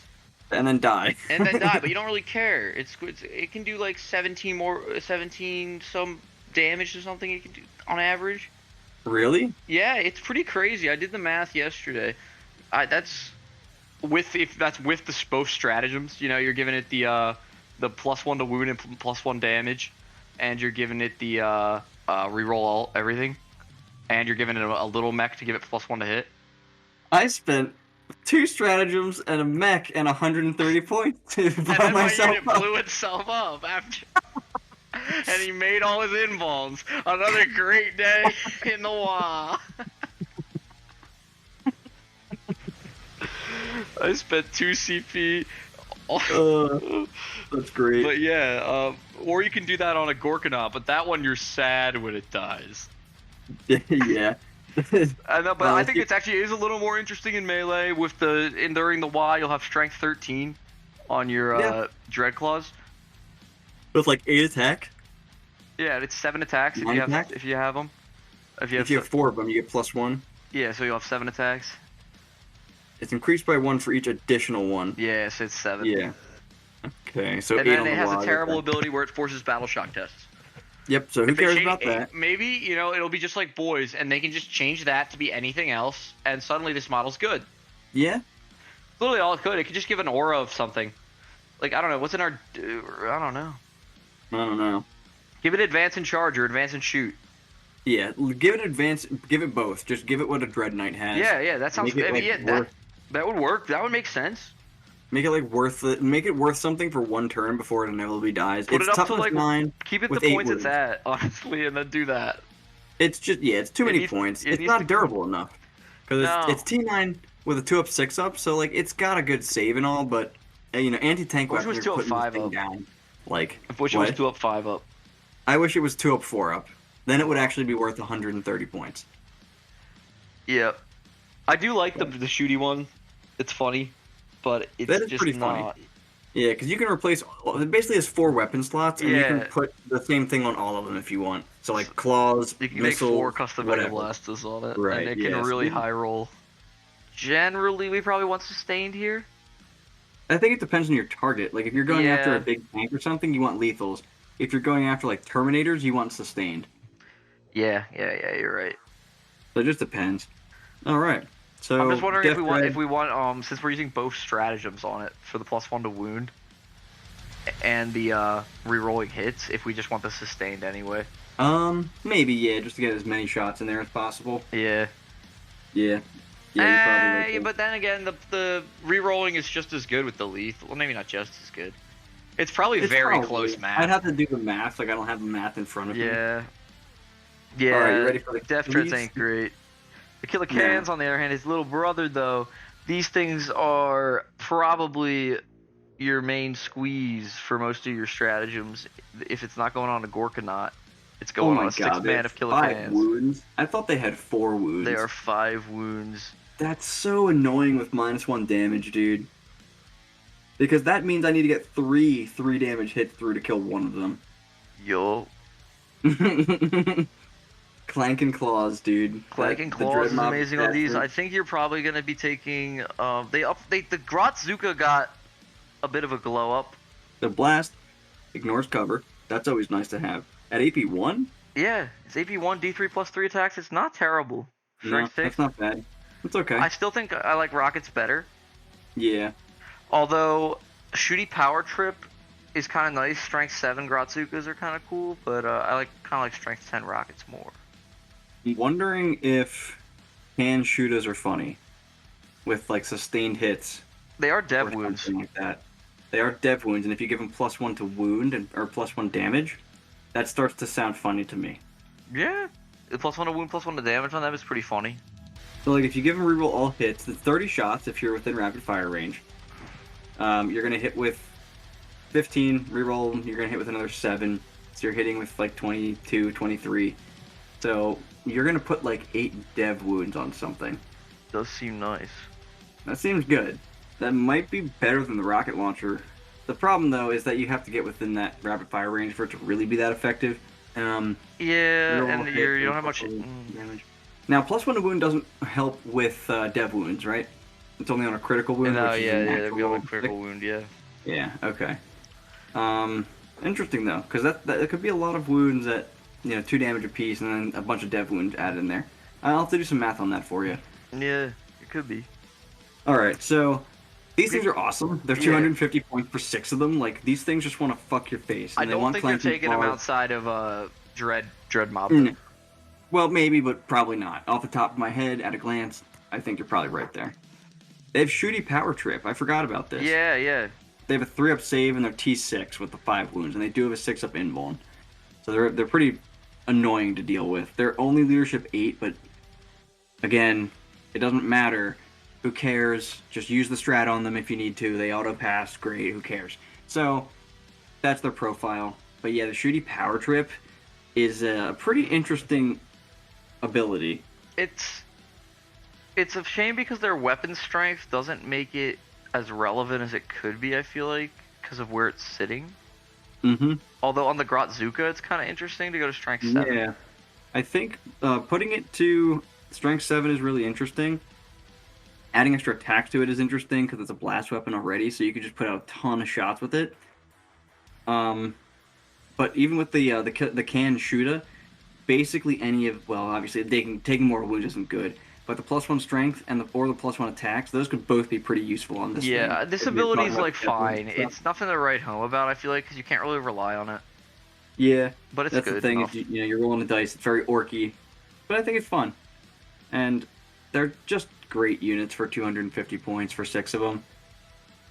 And then die. And then die, but you don't really care. It can do like 17 some damage or something it can do on average. Really? Yeah, it's pretty crazy. I did the math yesterday. That's with the both stratagems. You know, you're giving it the +1 to wound and +1 damage, and you're giving it the reroll everything, and you're giving it a little mech to give it +1 to hit. I spent 2 stratagems and a mech and 130 points to blow and then myself my unit up. blew itself up after. And he made all his involves. Another great day in the WA. I spent 2 CP. That's great. But yeah, or you can do that on a Gorkanaut, but that one you're sad when it dies. Yeah. But I think it actually is a little more interesting in melee. With during the WA, you'll have strength 13 on your Dread Claws. With like 8 attack. Yeah, it's 7 attacks if you have them. If you have 4 of them, you get +1. Yeah, so you'll have 7 attacks. It's increased by 1 for each additional one. Yeah, so it's 7. Yeah. Okay, so and 8 then on it the has WA, a terrible ability where it forces battle shock tests. Yep. So who cares about that? Maybe, you know, it'll be just like Boys, and they can just change that to be anything else, and suddenly this model's good. Yeah. Literally all it could. It could just give an aura of something. Like, I don't know. What's in our... I don't know. I don't know. Give it advance and charge or advance and shoot. Yeah, give it advance. Give it both. Just give it what a Dread Knight has. Yeah, that sounds... that would work. That would make sense. Make it like make it worth something for 1 turn before it inevitably dies. Put it's it up to like 9. Keep it with the 8 points wounds. it's at, honestly, and then do that. It's just it's too many points. It's not durable enough because it's T9 with a 2-up 6-up, so like it's got a good save and all, but you know anti-tank weapons are putting this thing down. Like I wish it was 2-up 5-up. I wish it was 2-up 4-up. Then it would actually be worth 130 points. Yeah, I do like the shooty one. It's funny, but it's just pretty not. Funny. Yeah, because you can replace. It basically has 4 weapon slots, and you can put the same thing on all of them if you want. So like claws, you can missile, make 4 custom Mega Blasters on it, right? And it can really high roll. Generally, we probably want sustained here. I think it depends on your target. Like if you're going after a big tank or something, you want lethals. If you're going after like Terminators, you want sustained. Yeah, you're right. So it just depends. All right. So I'm just wondering if we want since we're using both stratagems on it for the +1 to wound and the re-rolling hits, if we just want the sustained anyway. Maybe just to get as many shots in there as possible. Yeah. Yeah. Yeah. But then again, the re-rolling is just as good with the lethal. Well, maybe not just as good. It's probably very close math. I'd have to do the math. Like I don't have the math in front of me. Yeah. All right, you ready for the Deff Dread ain't great. The Killa Kans, on the other hand, his little brother, though, these things are probably your main squeeze for most of your stratagems. If it's not going on a Gorkanaut, it's going on a 6-man of Killa Kans. 5 wounds? I thought they had 4 wounds. They are 5 wounds. That's so annoying with -1 damage, dude. Because that means I need to get 3 damage hits through to kill one of them. Yo. Clank and Claws, dude. Clank and Claws is amazing on these. I think you're probably going to be taking... the Grotzuka got a bit of a glow up. The Blast ignores cover. That's always nice to have. At AP 1? Yeah, it's AP 1, D3 plus 3 attacks. It's not terrible. No, that's not bad. It's okay. I still think I like Rockets better. Yeah. Although, Shooty Power Trip is kind of nice. Strength 7 Grotzukas are kind of cool, but I kind of like Strength 10 Rockets more. I'm wondering if hand shooters are funny with like sustained hits. They are dev wounds. Like that. They are dev wounds, and if you give them +1 to wound or +1 damage, that starts to sound funny to me. Yeah, the +1 to wound, +1 to damage on them is pretty funny. So like if you give them reroll all hits, the 30 shots if you're within rapid fire range. You're gonna hit with 15 reroll. You're gonna hit with another 7, so you're hitting with like 22, 23. So you're gonna put like 8 dev wounds on something. Does seem nice. That seems good. That might be better than the rocket launcher. The problem though is that you have to get within that rapid fire range for it to really be that effective. Yeah, and you don't have much damage. Now, +1 to wound doesn't help with dev wounds, right? It's only on a critical wound. No, yeah, they'd be on a critical wound, yeah. Yeah, okay. Interesting though, because that could be a lot of wounds at 2 damage apiece, and then a bunch of dev wounds added in there. I'll have to do some math on that for you. Yeah, it could be. All right, so these things are awesome. They're 250 points for 6 of them. Like, these things just want to fuck your face. I don't think you're taking them outside of Dread Mob. Well, maybe, but probably not. Off the top of my head, at a glance, I think you're probably right there. They have Shooty Power Trip. I forgot about this. Yeah, yeah. They have a 3-up save and they're T6 with the 5 wounds, and they do have a 6-up invuln. So they're pretty annoying to deal with. They're only leadership 8, but again, it doesn't matter. Who cares? Just use the strat on them if you need to. They auto pass, great. Who cares? So that's their profile. But yeah, the Shooty Power Trip is a pretty interesting ability. It's a shame because their weapon strength doesn't make it as relevant as it could be, I feel like, because of where it's sitting. Mm-hmm. Although on the Grotzuka, it's kind of interesting to go to Strength 7. Yeah. I think putting it to Strength 7 is really interesting. Adding extra attacks to it is interesting because it's a blast weapon already, so you can just put out a ton of shots with it. But even with the Can Shooter, basically any of, well, obviously taking more wounds isn't good. But the +1 strength and the +1 attacks, those could both be pretty useful on this thing. Yeah, this ability is like fine. It's nothing to write home about, I feel like, because you can't really rely on it. Yeah, but it's that's good the thing. If you're rolling the dice, it's very orky, but I think it's fun. And they're just great units for 250 points for 6 of them.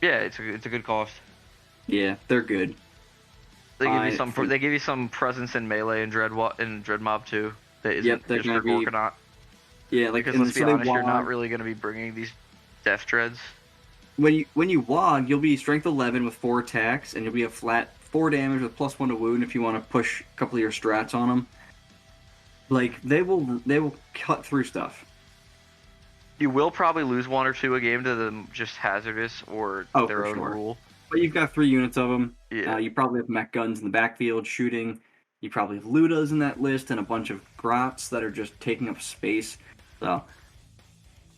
Yeah, it's a good cost. Yeah, they're good. They give you some presence in melee and Dread Mob too. That isn't just for Gorkanaut. Yeah, like, because let's be honest, you're not really going to be bringing these Deff Dreads. When you wog, you'll be strength 11 with 4 attacks, and you'll be a flat 4 damage with +1 to wound if you want to push a couple of your strats on them. Like, they will cut through stuff. You will probably lose 1 or 2 a game to them just hazardous or their own rule. But you've got 3 units of them. Yeah. You probably have Mek Gunz in the backfield shooting. You probably have Lootas in that list and a bunch of Grots that are just taking up space. So,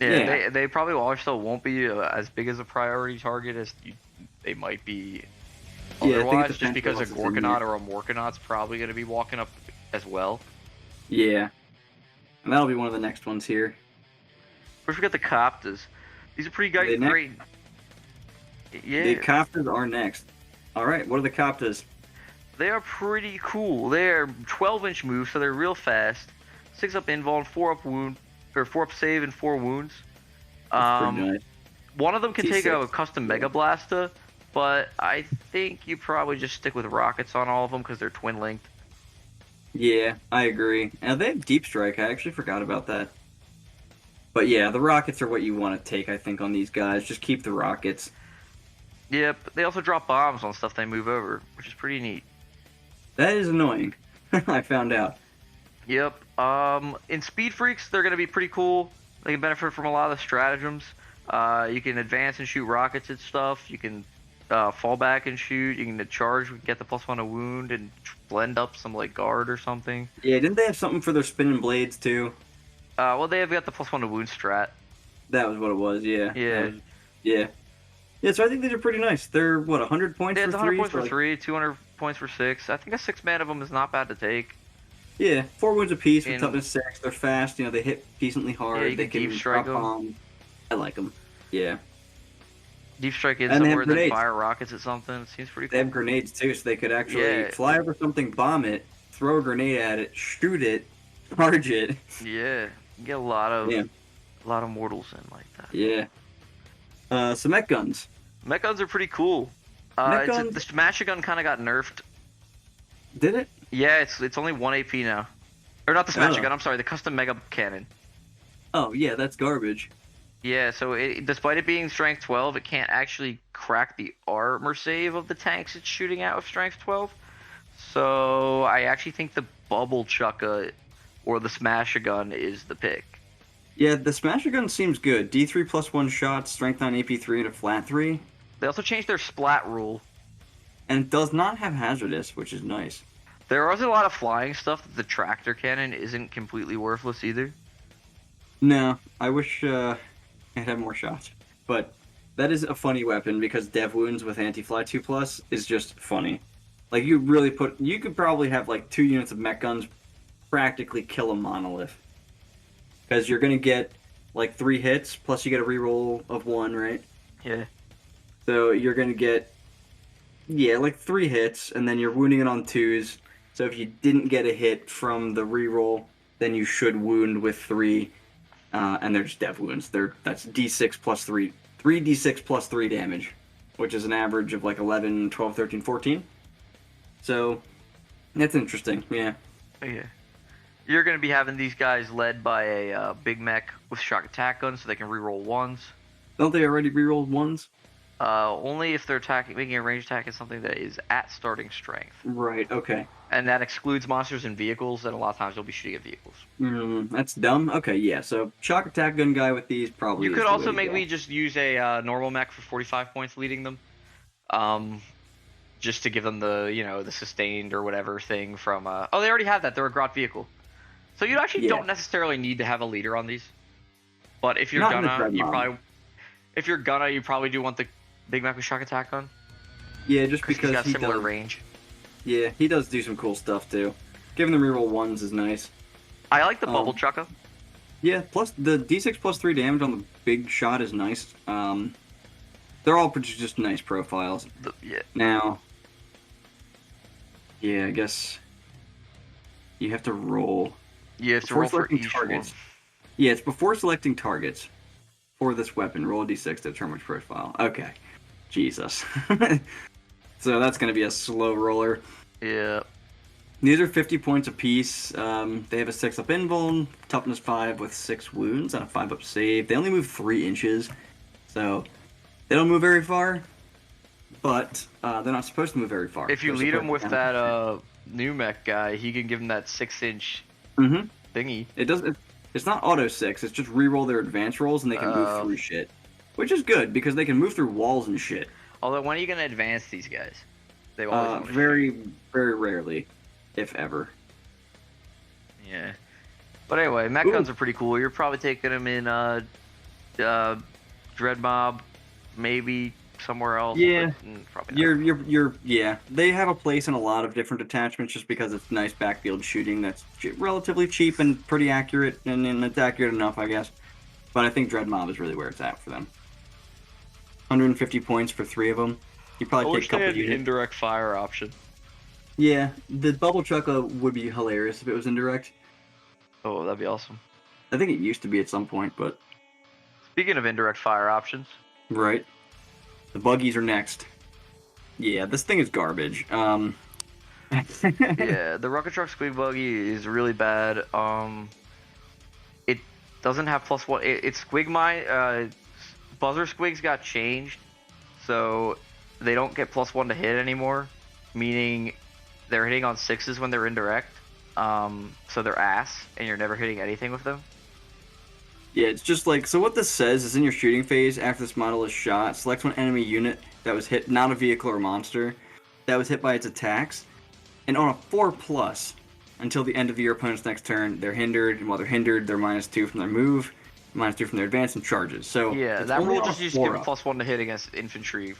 yeah. They probably also won't be as big as a priority target as they might be otherwise, just because a Gorkanaut or a Morkanaut's probably going to be walking up as well. Yeah. And that'll be one of the next ones here. We forget the Coptas. These are pretty great. Yeah. The Coptas are next. Alright, what are the Coptas? They are pretty cool. They're 12-inch moves, so they're real fast. 6-up invuln, 4-up wound, or 4-up save and 4 wounds. That's pretty nice. One of them can take a custom Megablasta, but I think you probably just stick with rockets on all of them because they're twin-linked. Yeah, I agree. And they have Deep Strike. I actually forgot about that. But yeah, the rockets are what you want to take, I think, on these guys. Just keep the rockets. Yep, they also drop bombs on stuff they move over, which is pretty neat. That is annoying. I found out. Yep. In Speed Freaks, they're going to be pretty cool. They can benefit from a lot of the stratagems. You can advance and shoot rockets and stuff. You can fall back and shoot. You can charge, get the +1 to wound, and blend up some like guard or something. Yeah, didn't they have something for their spinning blades too? Well, they have got the +1 to wound strat. That was what it was. Yeah. Yeah. Yeah. Yeah. So I think these are pretty nice. They're what 100 points for 3. 100 points for 3, 200 points for 6. I think a 6-man of them is not bad to take. Yeah, 4 wounds apiece with toughness 6. They're fast. They hit decently hard. Yeah, they can deep strike them. I like them. Yeah. Deep strike in somewhere and then fire rockets at something. It seems pretty cool. They have grenades too, so they could actually fly over something, bomb it, throw a grenade at it, shoot it, charge it. Yeah, you get a lot of mortals in like that. Yeah. So Mek Gunz. Mek Gunz are pretty cool. The Smash Gun kind of got nerfed. Did it? Yeah, it's only 1 AP now. Or not the Smash Gun, I'm sorry, the custom Mega Cannon. Oh, yeah, that's garbage. Yeah, so despite it being Strength 12, it can't actually crack the armor save of the tanks it's shooting at with Strength 12. So I actually think the Bubble Chucka or the Smash Gun is the pick. Yeah, the Smash Gun seems good. D3 +1 shots, Strength 9 AP3, and a flat 3. They also changed their splat rule. And it does not have hazardous, which is nice. There was a lot of flying stuff that the tractor cannon isn't completely worthless either. No, I wish I'd have more shots. But that is a funny weapon because dev wounds with anti-fly 2+ is just funny. Like, you could probably have like 2 units of Mek Gunz practically kill a monolith. Because you're going to get like 3 hits, plus you get a reroll of 1, right? Yeah. So you're going to get, like 3 hits, and then you're wounding it on 2s. So if you didn't get a hit from the reroll, then you should wound with 3. And they're just dev wounds. That's d6 plus 3. 3d6 plus 3 damage, which is an average of like 11, 12, 13, 14. So that's interesting, yeah. Yeah. You're going to be having these guys led by a big mech with Shokk Attack Gun, so they can reroll 1s. Don't they already reroll 1s? Only if they're making a ranged attack is something that is at starting strength. Right, okay. And that excludes monsters and vehicles, and a lot of times they'll be shooting at vehicles. That's dumb. Okay, yeah, so Shokk Attack Gun guy with these probably You is could the also way to maybe go. just use a normal mech for 45 points leading them. Just to give them the, the sustained or whatever thing from... Oh, they already have that. They're a grot vehicle. So you actually don't necessarily need to have a leader on these. But if you're Not in the gonna, Dread you probably do want the big mech with Shokk Attack Gun. Yeah, just Because because he's got he similar does, range. Yeah, he does do some cool stuff too. Giving them reroll 1s is nice. I like the bubble chucka. Yeah, plus the d6 plus 3 damage on the big shot is nice. They're all just nice profiles. Yeah. Now, yeah, I guess you have to roll. You have to Before roll for selecting each targets. one. Yeah, it's before selecting targets for this weapon. Roll a d6 to determine which profile. Okay. Jesus. So that's going to be a slow roller. Yeah. These are 50 points apiece. They have a 6-up invuln, toughness 5 with 6 wounds, and a 5-up save. They only move 3 inches, so they don't move very far, but they're not supposed to move very far. If you They're lead him supposed with to that new mech guy, he can give him that 6-inch thingy. It doesn't. It's not auto 6. It's just reroll their advance rolls, and they can move through shit, which is good because they can move through walls and shit. Although, when are you gonna advance these guys? They always Very, very rarely, if ever. Yeah. But anyway, Mek Gunz are pretty cool. You're probably taking them in Dread Mob, maybe somewhere else. Yeah. But, probably not. Yeah. They have a place in a lot of different detachments just because it's nice backfield shooting that's relatively cheap and pretty accurate, and it's accurate enough, I guess. But I think Dread Mob is really where it's at for them. 150 points for 3 of them. You probably take a couple units. Indirect fire option. Yeah, the bubble chucka would be hilarious if it was indirect. Oh, that'd be awesome. I think it used to be at some point, but... Speaking of indirect fire options. Right. The buggies are next. Yeah, this thing is garbage. Yeah, the Rukkatrukk Squigbuggy is really bad. It doesn't have +1. It's Squigmine. Buzzer Squigs got changed, so they don't get +1 to hit anymore, meaning they're hitting on 6s when they're indirect. So they're ass, and you're never hitting anything with them. Yeah, it's just like, so what this says is in your shooting phase, after this model is shot, select one enemy unit that was hit, not a vehicle or monster, that was hit by its attacks, and on a 4+, until the end of your opponent's next turn, they're hindered, and while they're hindered, they're -2 from their move, -2 from their advance, and charges. So yeah, that rule just used to give +1 to hit against infantry.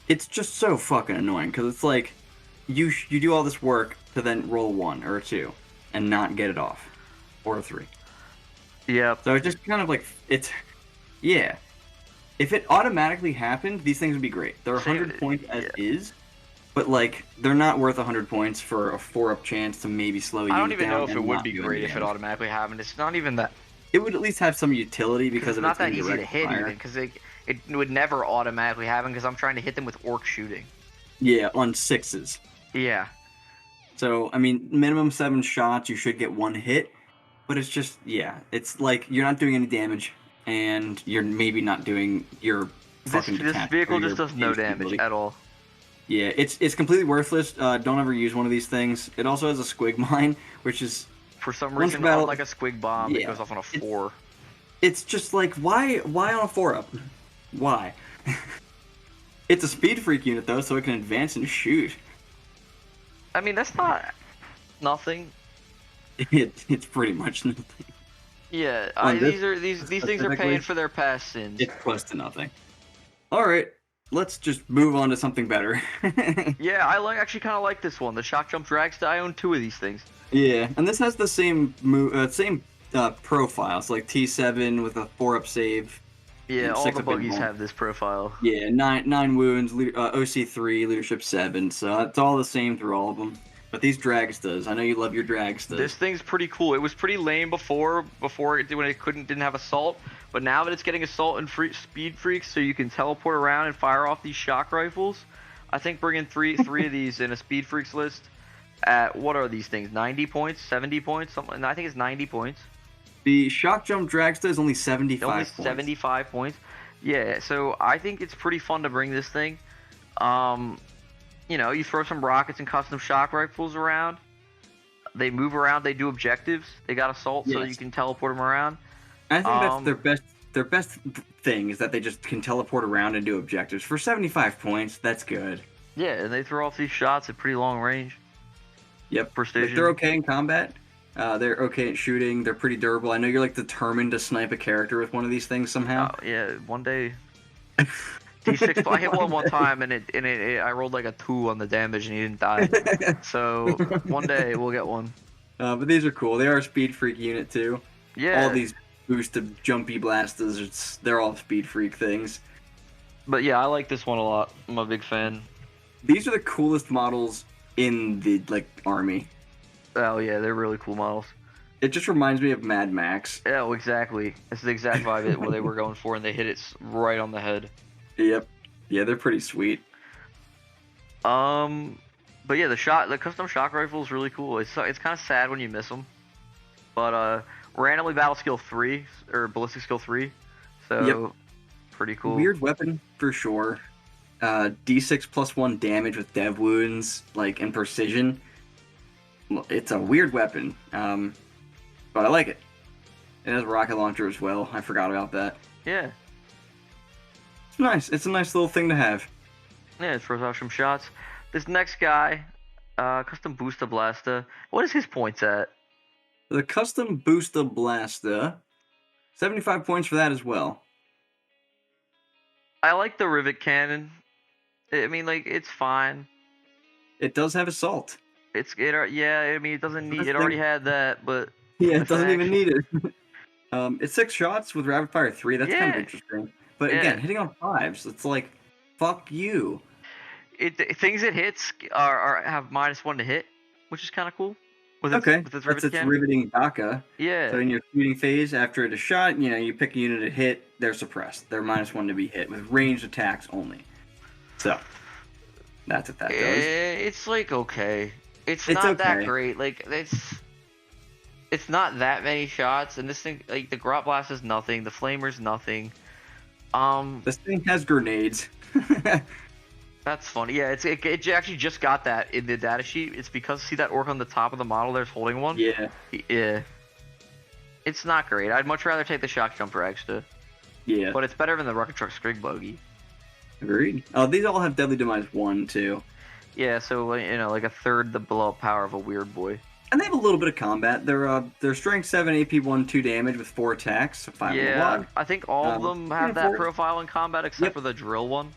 It's just so fucking annoying, because it's like, you do all this work to then roll a 1 or a 2, and not get it off, or a 3. Yeah. So it's just kind of like, yeah. If it automatically happened, these things would be great. They're 100 points as is, but like, they're not worth 100 points for a 4-up chance to maybe slow you down. I don't even know if it would be great if it automatically happened. It's not even that. It would at least have some utility because of its not that easy to hit fire. even, because it would never automatically happen because I'm trying to hit them with orc shooting. Yeah, on 6s. Yeah. So, I mean, minimum 7 shots, you should get 1 hit. But it's just, yeah, it's like you're not doing any damage, and you're maybe not doing your fucking This vehicle just does no damage at all. Yeah, it's completely worthless. Don't ever use one of these things. It also has a squig mine, which is... For some reason, on like a squig bomb, it goes off on a 4. It's just like, why on a 4-up? Why? It's a speed freak unit, though, so it can advance and shoot. I mean, that's not nothing. It's pretty much nothing. Yeah, these things are paying for their past sins. It's close to nothing. All right, let's just move on to something better. Yeah, I actually kind of like this one, the Shokkjump Dragsta. I own 2 of these things. Yeah, and this has the same profile. It's like T7 with a 4-up save. Yeah, all the buggies have this profile. Yeah, 9 wounds, OC3, leadership 7. So it's all the same through all of them. But these Dragstas, I know you love your Dragstas. This thing's pretty cool. It was pretty lame before when it didn't have assault, but now that it's getting assault and speed freaks, so you can teleport around and fire off these shock rifles. I think bringing three of these in a speed freaks list at what are these things? 90 points, 70 points, something. I think it's 90 points. The Shokkjump Dragsta is only 75 only points. 75 points. Yeah, so I think it's pretty fun to bring this thing. You know, you throw some rockets and custom shock rifles around. They move around. They do objectives. They got assault, so you can teleport them around. I think that's their best thing is that they just can teleport around and do objectives. For 75 points, that's good. Yeah, and they throw off these shots at pretty long range. Yep. Precision. Like, they're okay in combat. They're okay at shooting. They're pretty durable. I know you're like determined to snipe a character with one of these things somehow. Yeah, one day. D6. I hit one time and I rolled like a 2 on the damage and he didn't die. So one day we'll get one. But these are cool. They are a speed freak unit too. Yeah. All these boosted jumpy blastas, they're all speed freak things. But yeah, I like this one a lot. I'm a big fan. These are the coolest models in the army. Oh yeah, they're really cool models. It just reminds me of Mad Max. Oh, exactly. That's the exact vibe what they were going for, and they hit it right on the head. Yep. Yeah, they're pretty sweet. But yeah, the custom shock rifle is really cool. It's kind of sad when you miss them. But randomly battle skill 3 or ballistic skill 3, so pretty cool. Weird weapon for sure. D6 +1 damage with dev wounds, and precision. It's a weird weapon, but I like it. It has a rocket launcher as well. I forgot about that. Yeah. It's nice. It's a nice little thing to have. Yeah, it throws out some shots. This next guy, Kustom Boota-Blasta. What is his points at? The Kustom Boota-Blasta, 75 points for that as well. I like the rivet cannon. I mean, it's fine. It does have assault. Yeah. I mean, it doesn't need. It already had that, but yeah, it doesn't even need it. It's 6 shots with rapid fire 3. That's kind of interesting. But again, hitting on 5s, it's like, fuck you. Things it hits have -1 to hit, which is kind of cool. With its riveting Daka. Yeah. So in your shooting phase, after it is shot, you pick a unit to hit, they're suppressed. They're -1 to be hit with ranged attacks only. So that's what that does. It's okay. It's not that great. It's not that many shots, and this thing, the Grot Blast is nothing. The Flamer's nothing. This thing has grenades. That's funny. Yeah, it actually just got that in the data sheet. It's because see that orc on the top of the model there's holding one? Yeah. Yeah. It's not great. I'd much rather take the Shokkjump Dragsta. Yeah. But it's better than the Rukkatrukk Squigbuggy. Agreed. These all have Deadly Demise 1 too. Yeah, so a third the below power of a Weirdboy. And they have a little bit of combat. They're strength 7, AP 1, 2 damage with 4 attacks. 5 on the log. I think all of them have that profile in combat except for the drill one.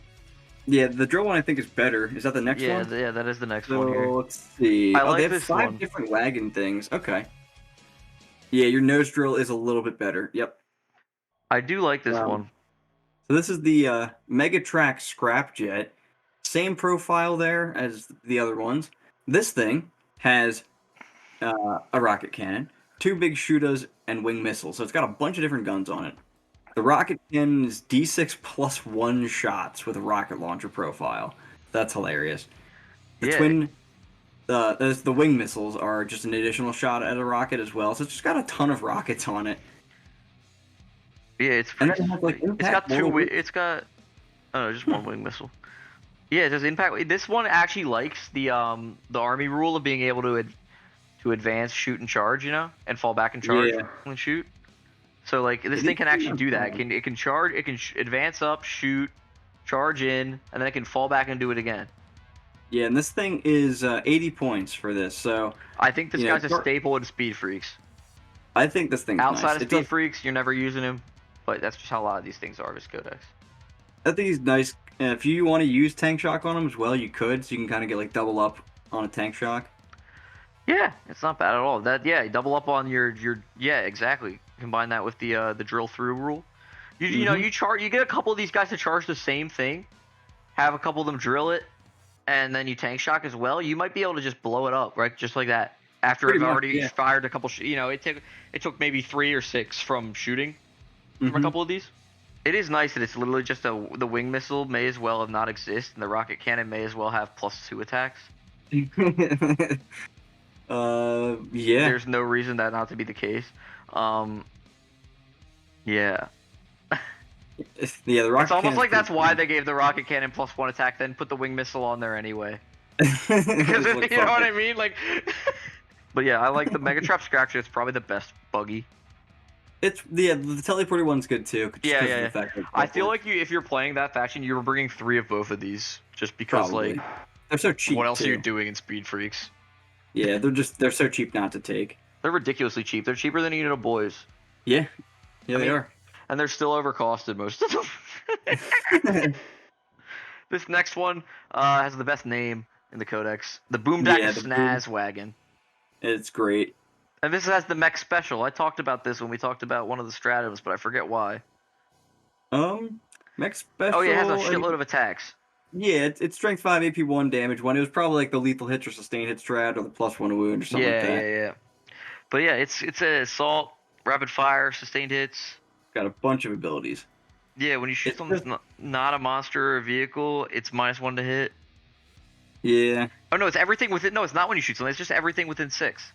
Yeah, the drill one I think is better. Is that the next one? Yeah, that is the next one here. Let's see. I like they have this 5 one. different wagon things. Okay. Yeah, your nose drill is a little bit better. Yep. I do like this one. So this is the Megatrakk Scrapjet. Same profile there as the other ones. This thing has a rocket cannon, 2 big shootas, and wing missiles. So it's got a bunch of different guns on it. The rocket cannon is D6 +1 shots with a rocket launcher profile. That's hilarious. The wing missiles are just an additional shot at a rocket as well. So it's just got a ton of rockets on it. Yeah, it's pretty. It's got 2. It's got just 1 wing missile. Yeah, it does impact. This one actually likes the army rule of being able to advance, shoot, and charge. And fall back and charge and shoot. So this thing can actually do that. It can charge. It can advance up, shoot, charge in, and then it can fall back and do it again. Yeah, and this thing is 80 points for this, so... I think this guy's a staple in Speed Freaks. I think this thing's Outside nice. of Speed Freaks, you're never using him, but that's just how a lot of these things are with Codex. I think he's nice. If you want to use Tank Shock on him as well, you could, so you can kind of get like double up on a Tank Shock. Yeah, it's not bad at all. Double up on your exactly. Combine that with the drill through rule. You know, you get a couple of these guys to charge the same thing, have a couple of them drill it, and then you Tank Shock as well. You might be able to just blow it up, right? Just like that. After I've already fired a couple, it took maybe 3 or 6 from shooting from a couple of these. It is nice that it's literally just the wing missile may as well have not exist, and the rocket cannon may as well have +2 attacks. Yeah. There's no reason that not to be the case. Yeah. Yeah, the rocket. It's almost like that's why they gave the rocket cannon +1 attack, then put the wing missile on there anyway. Because you know what I mean, like. But yeah, I like the Megatrakk Scrapjet. It's probably the best buggy. The teleporter one's good too. Yeah. I feel like if you're playing that faction, you're bringing 3 of both of these, just because like they're so cheap. What else are you doing in Speed Freaks? Yeah, they're so cheap not to take. They're ridiculously cheap. They're cheaper than a unit of boys. Yeah, they are. And they're still overcosted, most of them. This next one has the best name in the Codex. The Boomdakka Snazzwagon. It's great. And this has the mech special. I talked about this when we talked about one of the Stratums, but I forget why. Mech special... Oh yeah, it has a shitload of attacks. Yeah, it's strength 5, AP 1, damage 1. It was probably like the lethal hits or sustained hit strat or the +1 wound or something like that. Yeah. But yeah, it's a assault, rapid fire, sustained hits. Got a bunch of abilities. Yeah, when you shoot something that's not a monster or a vehicle, it's -1 to hit. Yeah. Oh no, it's everything within. No, it's not when you shoot something. It's just everything within 6.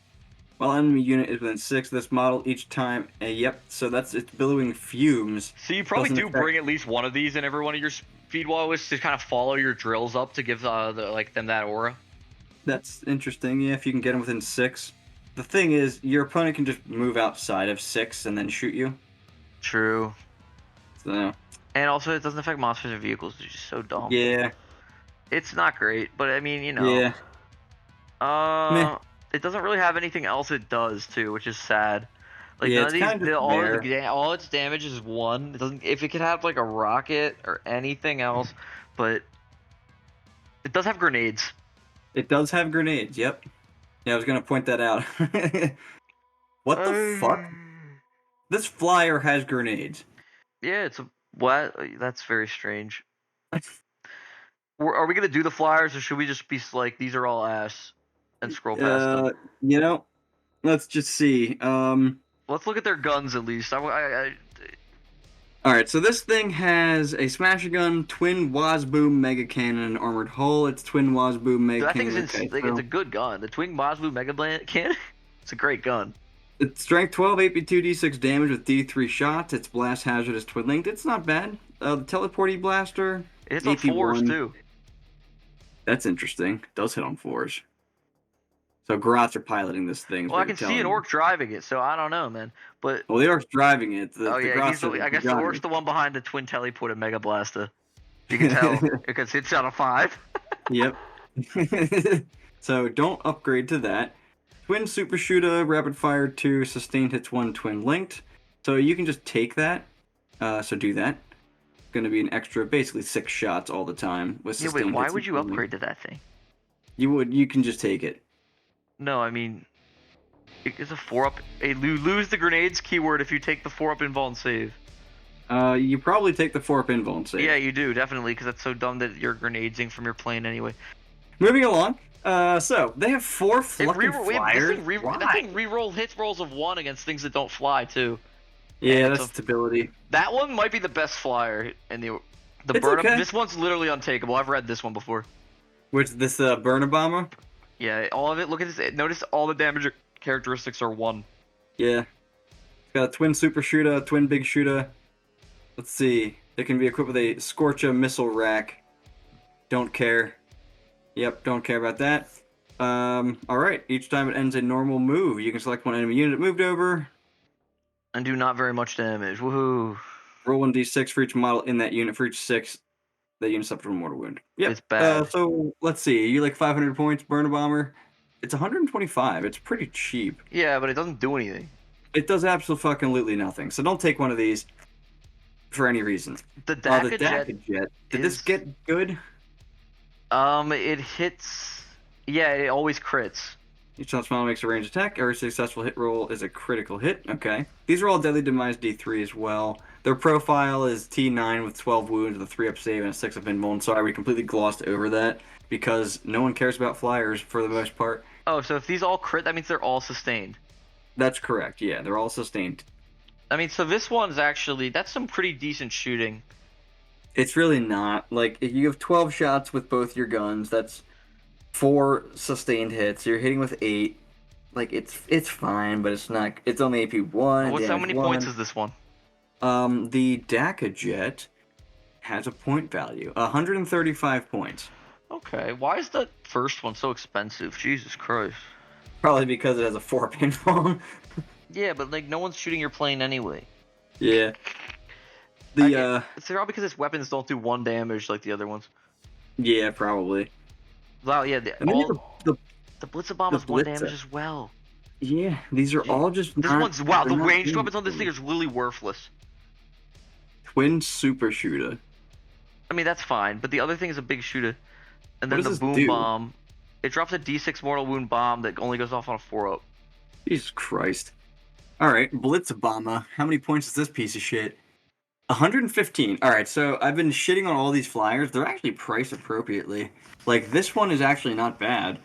While enemy unit is within 6 of this model each time. Yep. So it's billowing fumes. So you probably do bring at least one of these in every one of your speed wall lists to kind of follow your drills up to give them that aura. That's interesting. Yeah, if you can get them within 6. The thing is, your opponent can just move outside of 6 and then shoot you. True. So. And also, it doesn't affect monsters or vehicles, which is so dumb. Yeah. It's not great, but I mean, you know. Yeah. It doesn't really have anything else it does too, which is sad. Like yeah, none of these, all its damage is 1. It doesn't. If it could have like a rocket or anything else, but it does have grenades. It does have grenades. Yep. Yeah, I was gonna point that out. What the fuck? This flyer has grenades. Yeah, it's what? That's very strange. Are we gonna do the flyers, or should we just be like, these are all ass and scroll past them? You know, let's just see. Let's look at their guns at least. All right, so this thing has a smasher gun, twin Wazboom mega cannon, and armored hull. It's twin Wazboom mega cannon. I think it's a good gun. The twin Wazboom mega cannon. It's a great gun. It's strength 12, AP 2d6 damage with D3 shots. Its blast hazard is twin linked. It's not bad. The teleporty blaster. It hits on 4s too. That's interesting. It does hit on 4s. So Grots are piloting this thing. Well, I can see an orc driving it, so I don't know, man. But the orc's driving it. I guess the orc's the one behind the twin teleport of Mega Blasta. You can tell because it's out of 5. Yep. So don't upgrade to that. Twin super shooter, rapid fire 2, sustained hits 1, twin linked. So you can just take that. So do that. It's going to be an extra, basically 6 shots all the time with sustained hits. Why would you upgrade to that thing? You can just take it. No, I mean, it's a 4-up. You lose the grenades keyword if you take the 4-up invul and save. You probably take the 4-up invul and save. Yeah, you do, definitely, because that's so dumb that you're grenading from your plane anyway. Moving along. So, they have 4 fucking flyers. That thing reroll hits rolls of 1 against things that don't fly, too. Yeah, that's stability. That one might be the best flyer in the Burna. Okay. This one's literally untakeable. I've read this one before. Which, this Burna bomber? Yeah, all of it. Look at this. Notice all the damage characteristics are 1. Yeah. It's got a twin super shooter, a twin big shooter. Let's see. It can be equipped with a Scorcha missile rack. Don't care. Yep, don't care about that. Alright. Each time it ends a normal move, you can select one enemy unit moved over. And do not very much damage. Woohoo. Roll 1d6 for each model in that unit for each 6 That unit suffered from mortal wound. Yep. It's bad. So let's see. You like 500 points, Burner Bomber? It's 125. It's pretty cheap. Yeah, but it doesn't do anything. It does absolutely nothing. So don't take one of these for any reason. The Dakka Jet. Did this get good? It hits. Yeah, it always crits. Each shot spell makes a range attack. Every successful hit roll is a critical hit. Okay. These are all Deadly Demise D3 as well. Their profile is T9 with 12 wounds with a 3-up save and a 6-up invuln. Sorry, we completely glossed over that because no one cares about flyers for the most part. Oh, so if these all crit, that means they're all sustained. That's correct. Yeah, they're all sustained. I mean, so this one's actually, that's some pretty decent shooting. It's really not. Like, if you have 12 shots with both your guns, that's 4 sustained hits. You're hitting with 8. Like, it's fine, but it's not. It's only AP 1. How many points is this one? The Dakka Jet has a point value. 135 points. Okay, why is the first one so expensive? Jesus Christ. Probably because it has a 4 pinfall. Yeah, but like no one's shooting your plane anyway. Yeah. It's probably because its weapons don't do 1 damage like the other ones. Yeah, probably. Wow, yeah, the Blitz Bomb is 1 damage as well. Yeah, these are all just. The ranged weapons on this thing is really worthless. Twin Super Shooter. I mean, that's fine, but the other thing is a big shooter. And then the Boom Bomb. It drops a D6 mortal wound bomb that only goes off on a 4-up. Jesus Christ. Alright, Blitzabama. How many points is this piece of shit? 115. Alright, so I've been shitting on all these flyers. They're actually priced appropriately. Like, this one is actually not bad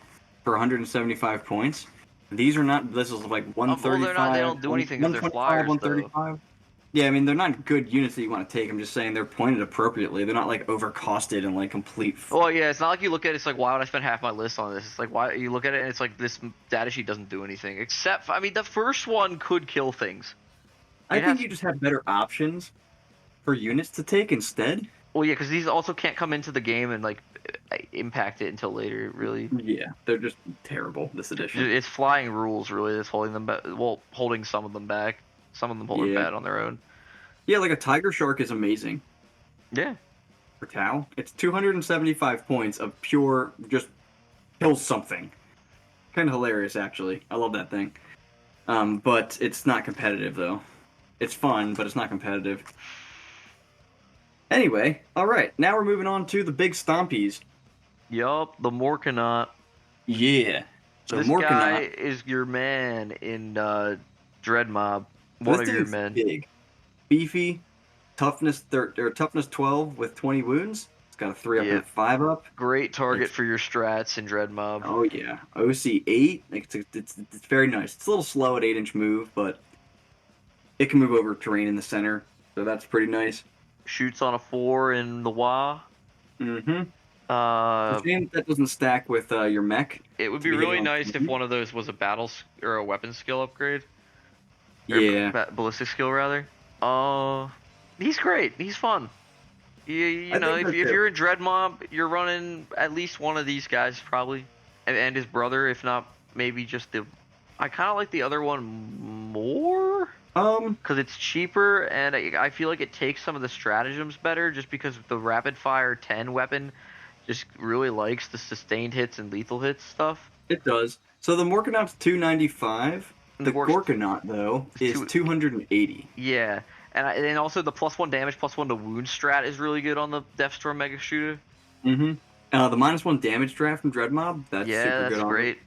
for 175 points. These are not. This is like 135. Well, they don't do anything because they're flyers, 135. Yeah, I mean, they're not good units that you want to take. I'm just saying they're pointed appropriately. They're not, like, overcosted and, like, complete... Well, yeah, it's not like you look at it, it's like, why would I spend half my list on this? It's like, why you look at it, and it's like, this data sheet doesn't do anything. Except, I mean, the first one could kill things. I think you just have better options for units to take instead. Well, yeah, because these also can't come into the game and, like, impact it until later, really. Yeah, they're just terrible, this edition. It's flying rules, really, that's holding them back. Well, holding some of them back. Some of them hold it bad on their own. Yeah, like a Tiger Shark is amazing. Yeah. For Tau. It's 275 points of pure, just kill something. Kind of hilarious, actually. I love that thing. But it's not competitive, though. It's fun, but it's not competitive. Anyway, alright. Now we're moving on to the big stompies. Yup, the Morkanaut. Yeah. So this guy is your man in Dread Mob. One of your men. Big. Beefy. Toughness 12 with 20 wounds. It's got a 3-up and a 5-up. Great target for your strats in Dread Mob. Oh, yeah. OC 8. It's very nice. It's a little slow at 8-inch move, but it can move over terrain in the center. So that's pretty nice. Shoots on a 4 in the WA. Mm-hmm. Shame that doesn't stack with your mech. It would be really nice if one of those was a battle or a weapon skill upgrade. Yeah. Ballistic skill, rather. He's great. He's fun. You know, if you're in Dread Mob, you're running at least one of these guys, probably. And his brother, if not, maybe just the... I kind of like the other one more. Because it's cheaper, and I feel like it takes some of the stratagems better, just because the rapid fire 10 weapon just really likes the sustained hits and lethal hits stuff. It does. So the Morkanaut's 295. The Gorkanaut, though, is 280. Yeah, and also the +1 damage, +1 to wound strat is really good on the Deathstorm Mega Shooter. Mm-hmm. The -1 damage draft from Dread Mob, that's super good. That's great.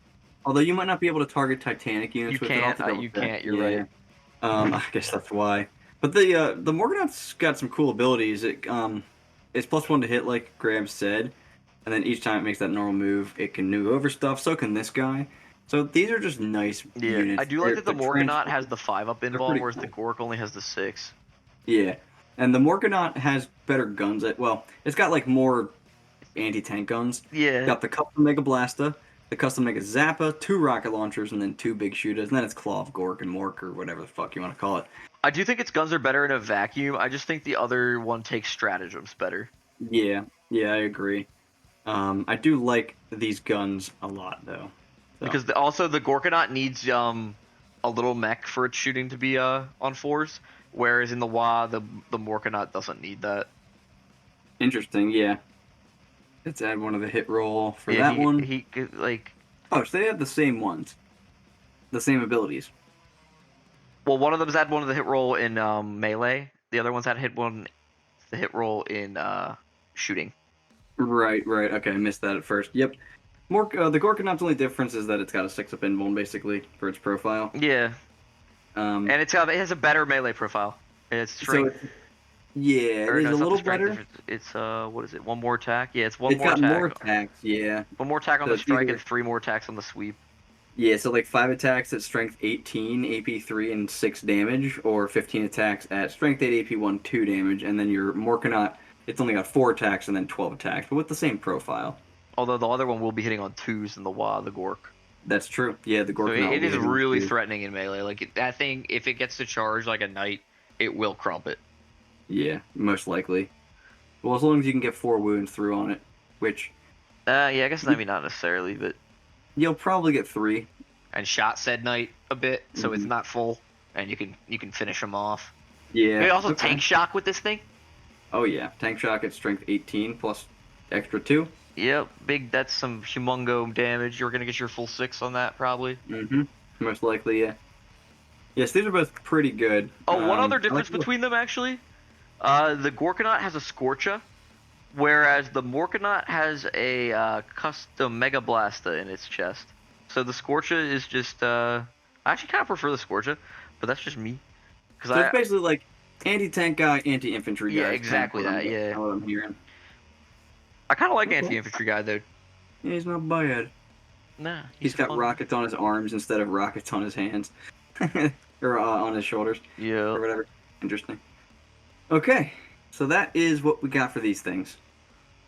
Although you might not be able to target Titanic units with it. You can't, you're right. I guess that's why. But the Morkanaut's got some cool abilities. It's +1 to hit, like Graham said, and then each time it makes that normal move, it can nuke over stuff. So can this guy. So these are just nice units. I do like that the Morkanaut has the 5-up invuln, whereas the Gork only has the 6. Yeah, and the Morkanaut has better guns. It's got like more anti-tank guns. Yeah. It's got the Kustom Mega Blasta, the Kustom Mega Zappa, 2 rocket launchers, and then 2 big shooters, and then it's Claw of Gork and Mork, or whatever the fuck you want to call it. I do think its guns are better in a vacuum. I just think the other one takes stratagems better. Yeah, I agree. I do like these guns a lot, though. So. Because also the Gorkanaut needs a little mech for its shooting to be on 4s, whereas in the WA the Morkanaut doesn't need that. Interesting, yeah. Let's add one of the hit roll for Yeah, that one. He like. Oh, so they have the same ones. The same abilities. Well, one of them's had one of the hit roll in melee. The other one's had the hit roll in shooting. Right. Okay, I missed that at first. Yep. The Gorkanaut's only difference is that it's got a 6-up invuln basically for its profile. Yeah. And it has a better melee profile. It's strength. So it is a little better. It's what is it? One more attack. Yeah, it's one more attack. It's got more attacks. Yeah. One more attack on the strike and 3 more attacks on the sweep. Yeah, so like 5 attacks at strength 18, AP 3, and 6 damage, or 15 attacks at strength 8, AP 1, 2 damage, and then your Morkanaut, it's only got 4 attacks and then 12 attacks, but with the same profile. Although the other one will be hitting on 2s in the Gork. That's true. Yeah, the Gork. So it is really threatening in melee. Like that thing, if it gets to charge like a knight, it will crump it. Yeah, most likely. Well, as long as you can get 4 wounds through on it, which. Yeah, I guess maybe not necessarily, but. You'll probably get 3. And shot said knight a bit, so it's not full, and you can finish them off. Yeah. You also tank shock with this thing. Oh yeah, tank shock at strength 18 plus extra 2. Yep, that's some humongo damage. You're gonna get your full 6 on that probably. Most likely, yeah. Yes, these are both pretty good. Oh, one other difference between them actually. The Gorkanaut has a Scorcha, whereas the Morkanaut has a custom Mega Blasta in its chest. So the Scorcha is just, I actually kind of prefer the Scorcha, but that's just me. So it's basically like anti-tank guy, anti-infantry guy. Yeah, exactly that, yeah. What I'm hearing. I kind of like anti-infantry guy, though. Yeah, he's not bad. Nah. He's got rockets on his arms instead of rockets on his hands. Or on his shoulders. Yeah. Or whatever. Interesting. Okay, so that is what we got for these things.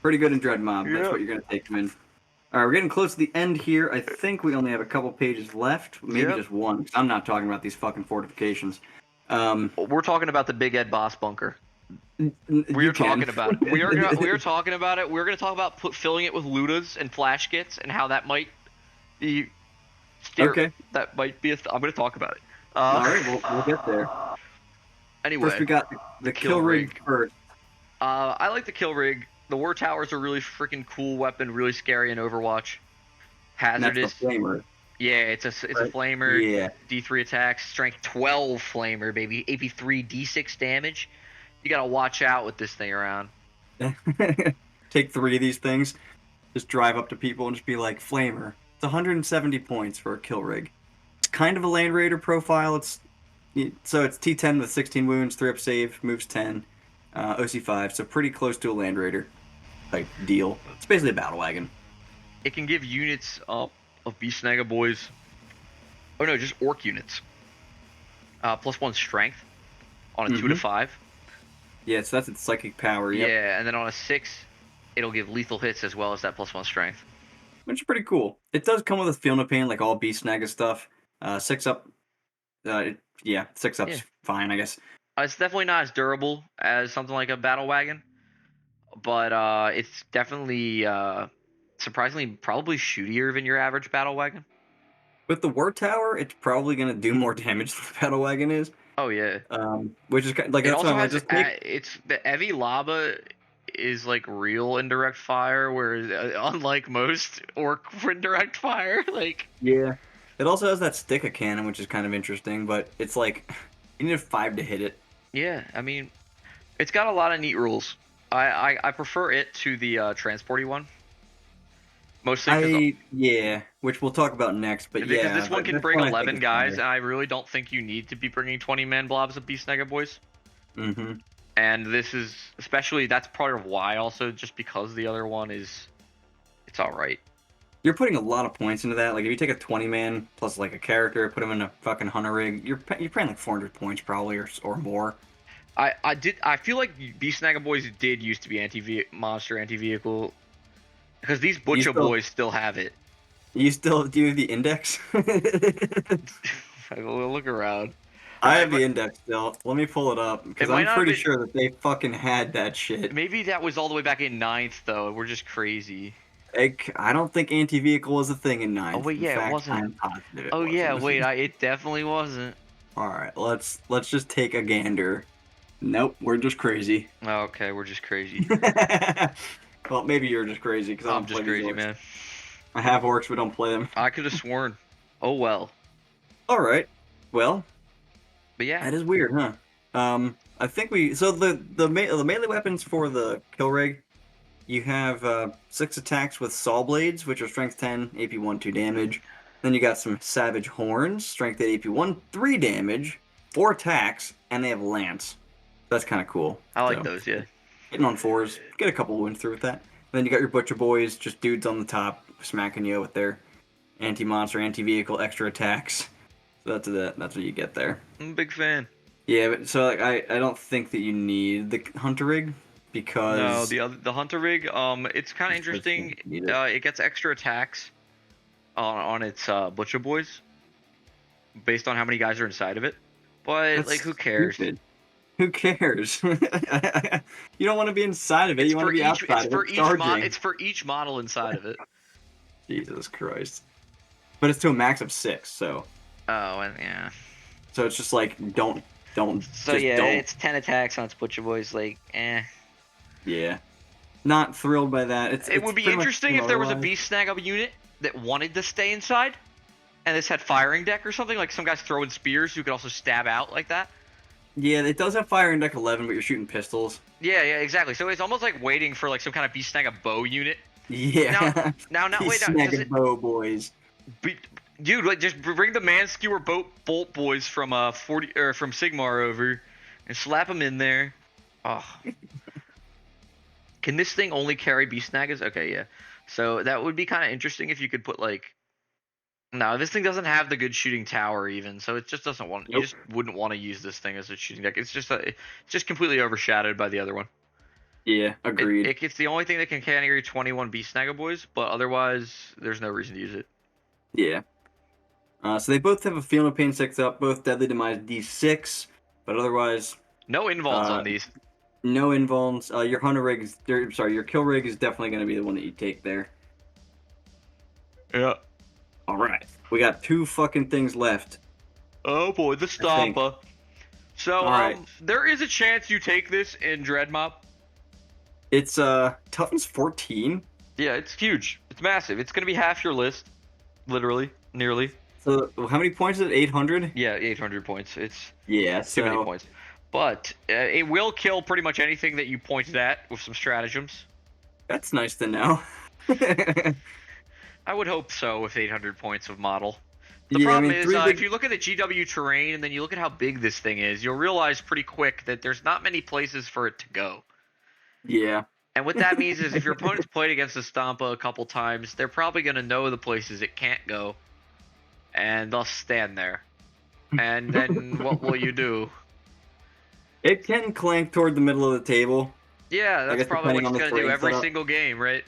Pretty good in Dread Mob. That's what you're going to take them in. All right, we're getting close to the end here. I think we only have a couple pages left, maybe just one. I'm not talking about these fucking fortifications. We're talking about the Big Ed Boss bunker. We're talking about it. We're talking about it. We're going to talk about filling it with Lootas and Flash Gits and how that might be. Okay. That might be. I'm going to talk about it. All right, we'll get there. Anyway, first we got the kill rig first. I like the kill rig. The War Tower's a really freaking cool weapon, really scary in Overwatch. Hazardous. That's the flamer. Yeah, it's a flamer. Yeah. D3 attacks, strength 12 flamer, baby. AP 3, D6 damage. You gotta watch out with this thing around. Take 3 of these things, just drive up to people and just be like, flamer. It's 170 points for a kill rig. It's kind of a Land Raider profile. So it's T10 with 16 wounds, 3-up save, moves 10, OC5, so pretty close to a Land Raider type deal. It's basically a battle wagon. It can give units of Beastsnagga Boyz. Oh no, just orc units. +1 strength on a 2 to 5. Yeah, so that's its psychic power. Yep. Yeah, and then on a 6, it'll give lethal hits as well as that +1 strength. Which is pretty cool. It does come with a Feel No Pain, like all Beastsnagga stuff. 6-up. 6-up's fine, I guess. It's definitely not as durable as something like a battle wagon, but it's definitely surprisingly probably shootier than your average battle wagon. With the War Tower, it's probably going to do more damage than the battle wagon is. Oh yeah. Which is like it also has it's the Evi Lava is like real indirect fire, whereas unlike most orc indirect fire, like yeah. It also has that stick cannon, which is kind of interesting, but it's like you need a 5 to hit it. Yeah, I mean, it's got a lot of neat rules. I prefer it to the transporty one. Mostly, which we'll talk about next. But because this one can bring 11 guys, and I really don't think you need to be bringing 20-man blobs of Beastsnagga Boyz. And this is that's part of why also, just because the other one it's all right. You're putting a lot of points into that. Like if you take a 20-man plus like a character, put him in a fucking Hunta Rig, you're paying like 400 points probably or more. I feel like Beastsnagga Boyz did used to be anti-vehicle. Because these Butcher Boys still have it. You still do the index? We'll look around. I have the index still. Let me pull it up because I'm pretty sure that they fucking had that shit. Maybe that was all the way back in 9th though. We're just crazy. I don't think anti-vehicle was a thing in 9th. Oh wait, yeah, it wasn't. I'm positive it wasn't. Wait, it definitely wasn't. All right, let's just take a gander. Nope, we're just crazy. Oh, okay, we're just crazy. Well, maybe you're just crazy because I'm just crazy, man. I have orcs, but don't play them. I could have sworn. Oh well. All right. Well, but yeah, that is weird, huh? I think the melee weapons for the kill rig, you have 6 attacks with saw blades, which are strength 10, AP 1, 2 damage. Then you got some savage horns, strength 8, AP 1, 3 damage, 4 attacks, and they have lance. That's kind of cool. I like those, yeah. Hitting on 4s, get a couple wins through with that. Then you got your butcher boys, just dudes on the top smacking you with their anti-monster, anti-vehicle, extra attacks. So that's what you get there. I'm a big fan. Yeah, but so like I don't think that you need the Hunta Rig because no, the Hunta Rig, it's kind of interesting. It gets extra attacks on its butcher boys based on how many guys are inside of it. But that's like, who cares? Stupid. Who cares? You don't want to be inside of it. You want to be outside of it. It's for each model inside of it. Jesus Christ! But it's to a max of 6, so. Oh, and yeah. So it's just like don't. So yeah, don't. It's 10 attacks on its butcher boys. Like, eh. Yeah. Not thrilled by that. It would be interesting if there was a Beastsnagga unit that wanted to stay inside, and this had firing deck or something. Like some guys throwing spears who could also stab out like that. Yeah, it does have fire in deck 11, but you're shooting pistols. Yeah, exactly. So it's almost like waiting for like some kind of Beastsnagga bow unit. Yeah. Now, wait. Beastsnagga bow boys. Dude, like just bring the man skewer bolt boys from from Sigmar over, and slap them in there. Oh. Can this thing only carry Beastsnaggas? Okay, yeah. So that would be kind of interesting if you could put like. No, this thing doesn't have the good shooting tower even, so it just doesn't want. Nope. You just wouldn't want to use this thing as a shooting deck. It's just completely overshadowed by the other one. Yeah, agreed. It's the only thing that can carry 21 Beastsnagga boys, but otherwise, there's no reason to use it. Yeah. So they both have a Feel No Pain 6 up, both Deadly Demise D6, but otherwise. No invulns on these. No invulns. Your Hunta Rig your kill rig is definitely going to be the one that you take there. Yeah. All right, we got 2 fucking things left. Oh boy, the Stompa. So, right. There is a chance you take this in Dread Mob. It's toughness 14. Yeah, it's huge. It's massive. It's gonna be half your list, literally, nearly. So how many points is it? 800? Yeah, 800 points. It's too many points. But it will kill pretty much anything that you pointed at with some stratagems. That's nice to know. I would hope so with 800 points of model. The problem is, if you look at the GW terrain and then you look at how big this thing is, you'll realize pretty quick that there's not many places for it to go. Yeah. And what that means is if your opponent's played against the Stompa a couple times, they're probably going to know the places it can't go. And they'll stand there. And then what will you do? It can clank toward the middle of the table. Yeah, that's probably what it's going to do every single game, right?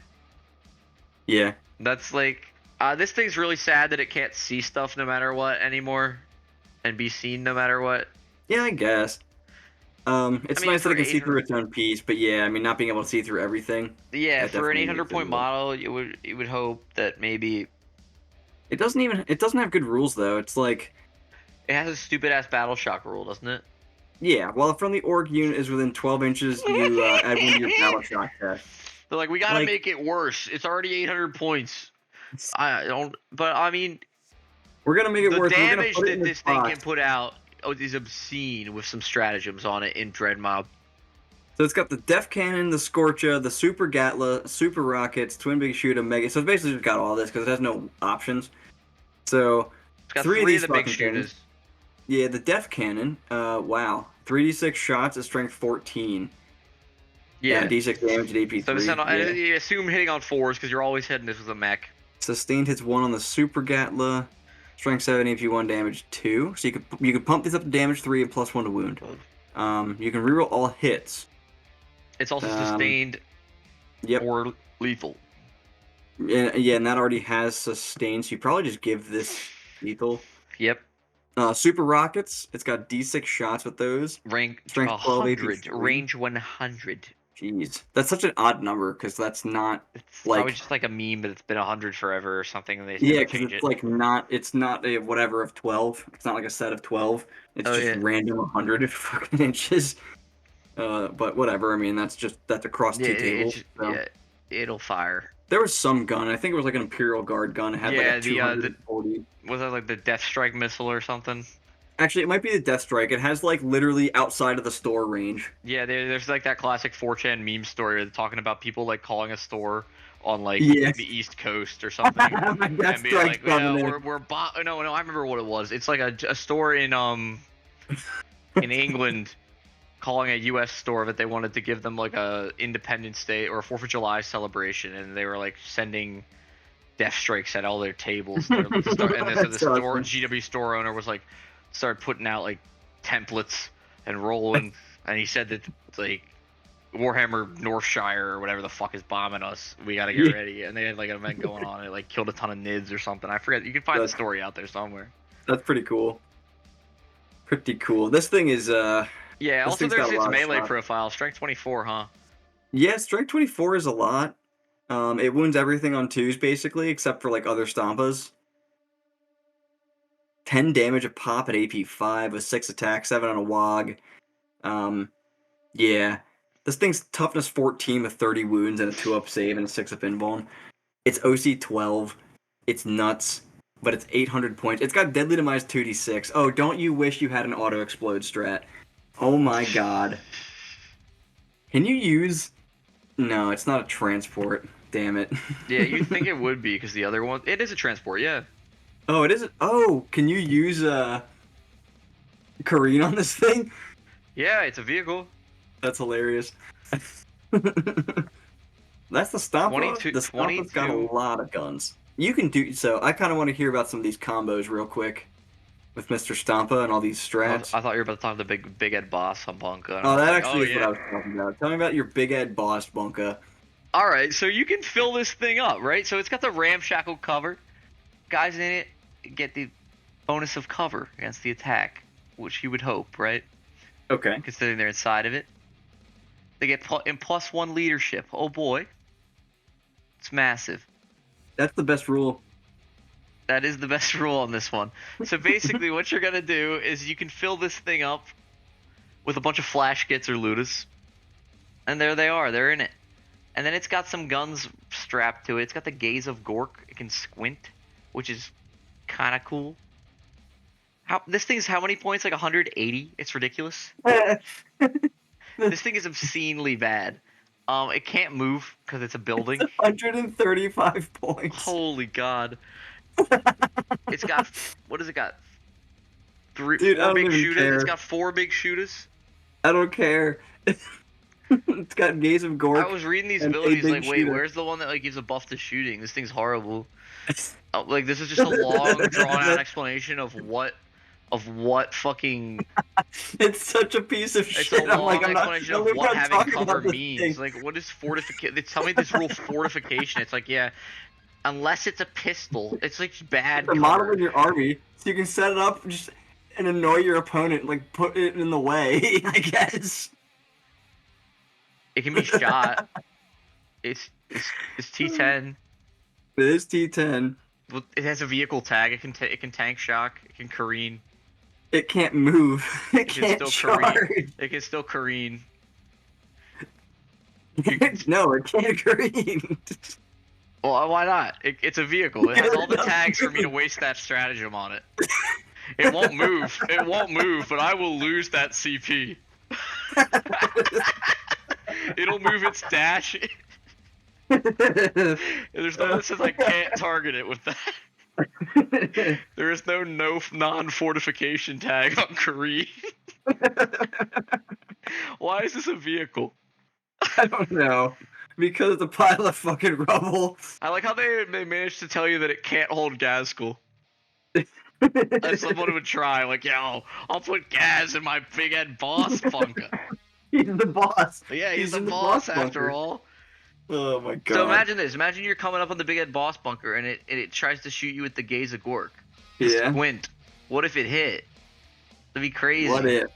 Yeah. That's like, this thing's really sad that it can't see stuff no matter what anymore, and be seen no matter what. Yeah, I guess. It's nice that it can see through its own piece, but yeah, I mean, not being able to see through everything. Yeah, for an 800 point model, you would hope that maybe. It doesn't have good rules though. It's like. It has a stupid ass battle shock rule, doesn't it? Yeah, well, if the orc unit is within 12 inches, you add 1 to your battle shock test. They're like, we gotta make it worse. It's already 800 points. But I mean, we're gonna make it worse. The damage that this thing can put out is obscene with some stratagems on it in Dread Mob. So it's got the Def Cannon, the Scorcha, the Super Gatla, Super Rockets, Twin Big Shooter, Mega. So it's basically just got all this because it has no options. So it's got 3 of the big shooters. Yeah, the Def Cannon. Wow, 3d6 shots at strength 14. Yeah, D6 damage at AP3. So you assume hitting on 4s because you're always hitting this with a mech. Sustained hits 1 on the Super Gatla. Strength 7, AP1, damage 2. So you could pump these up to damage 3 and +1 to wound. You can reroll all hits. It's also sustained. Yep. Or lethal. Yeah, and that already has sustained. So you probably just give this lethal. Yep. Super Rockets. It's got D6 shots with those. Range 12, 100. Range 100. Jeez, that's such an odd number because that's not. It's probably just like a meme, but it's been 100 forever or something. And they because it's like not. It's not a whatever of 12. It's not like a set of 12. It's just random 100 fucking inches. But whatever. I mean, that's across two tables. So. Yeah, it'll fire. There was some gun. I think it was like an Imperial Guard gun. It had like a 240. Was that like the Death Strike missile or something? Actually, it might be the Death Strike. It has like literally outside of the store range. Yeah, there's like that classic 4chan meme story talking about people like calling a store on like the East Coast or something, and being like, no, I remember what it was. It's like a store in England calling a U.S. store that they wanted to give them like a Independence Day or a 4th of July celebration, and they were like sending death strikes at all their tables. And the GW store owner was like, started putting out like templates and rolling, and he said that like Warhammer Northshire or whatever the fuck is bombing us. We gotta get ready, and they had like an event going on. It like killed a ton of NIDs or something. I forget. You can find the story out there somewhere. That's pretty cool. Pretty cool. This thing is yeah. Also, there's its melee profile. Strength 24, huh? Yeah, strength 24 is a lot. It wounds everything on 2s basically, except for like other Stompas. 10 damage a pop at AP 5 with 6 attack, 7 on a Wog. Yeah. This thing's toughness 14 with 30 wounds and a 2-up save and a 6-up invuln. It's OC 12. It's nuts. But it's 800 points. It's got deadly demise 2d6. Oh, don't you wish you had an auto explode strat? Oh my god. Can you use... No, it's not a transport. Damn it. Yeah, you'd think it would be, because the other one... It is a transport, yeah. Oh, it is... Oh, can you use Kareen on this thing? Yeah, it's a vehicle. That's hilarious. That's the Stompa. The Stompa's got a lot of guns. You can do... So, I kind of want to hear about some of these combos real quick. With Mr. Stompa and all these strats. I thought you were about to talk the Big Ed Boss on Bunka. Oh, that actually is what I was talking about. Tell me about your Big Ed Boss, Bunka. Alright, so you can fill this thing up, right? So it's got the ramshackle cover. Guys in it get the bonus of cover against the attack, which you would hope, right? Okay. Considering they're inside of it. They get +1 leadership. Oh boy. It's massive. That's the best rule. That is the best rule on this one. So basically what you're going to do is you can fill this thing up with a bunch of flash Gits or Lootas. And there they are. They're in it. And then it's got some guns strapped to it. It's got the Gaze of Gork. It can squint, which is kind of cool. This thing's how many points? Like 180? It's ridiculous. This thing is obscenely bad. It can't move because it's a building. It's 135 points. Holy god. It's got... What has it got? Four big shooters. It's got 4 big shooters. I don't care. It's got Gaze of Gork. I was reading these abilities like, wait, where's the one that like gives a buff to shooting? This thing's horrible. Like, this is just a long, drawn-out explanation of what fucking... It's such a piece of shit. It's a long explanation of what having cover means. Like, what is fortification? Tell me this rule fortification. It's like, yeah, unless it's a pistol, it's like bad cover. Model in your army, so you can set it up just and annoy your opponent, like put it in the way, I guess. It can be shot. It's T10. It is T10. It has a vehicle tag. It can tank shock. It can careen. It can't move. It can't charge. It can still careen. No, it can't careen. Well, why not? It's a vehicle. It has all the tags for me to waste that stratagem on it. It won't move. It won't move, but I will lose that CP. It'll move its dash. There's no that says I can't target it with that. There is no non-fortification tag on Kareen. Why is this a vehicle? I don't know. Because it's a pile of fucking rubble. I like how they managed to tell you that it can't hold Gazkul. As someone would try, like, yo, I'll put Gaz in my Big Ed Boss bunker. He's the boss. Yeah, he's the boss after all. Oh my god. So imagine this. Imagine you're coming up on the Big Ed Boss bunker and it tries to shoot you with the Gaze of Gork. Yeah. Squint. What if it hit? That'd be crazy. What if?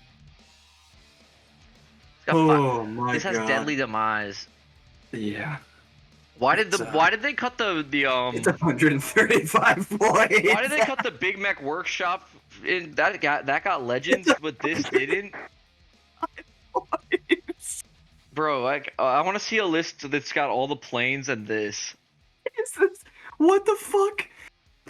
Oh my god. This has deadly demise. Yeah. Why did they cut the It's 135 points. Why did they cut the Big Mech Workshop that got legends, but this didn't? Bro, like I want to see a list that's got all the planes and this. What the fuck?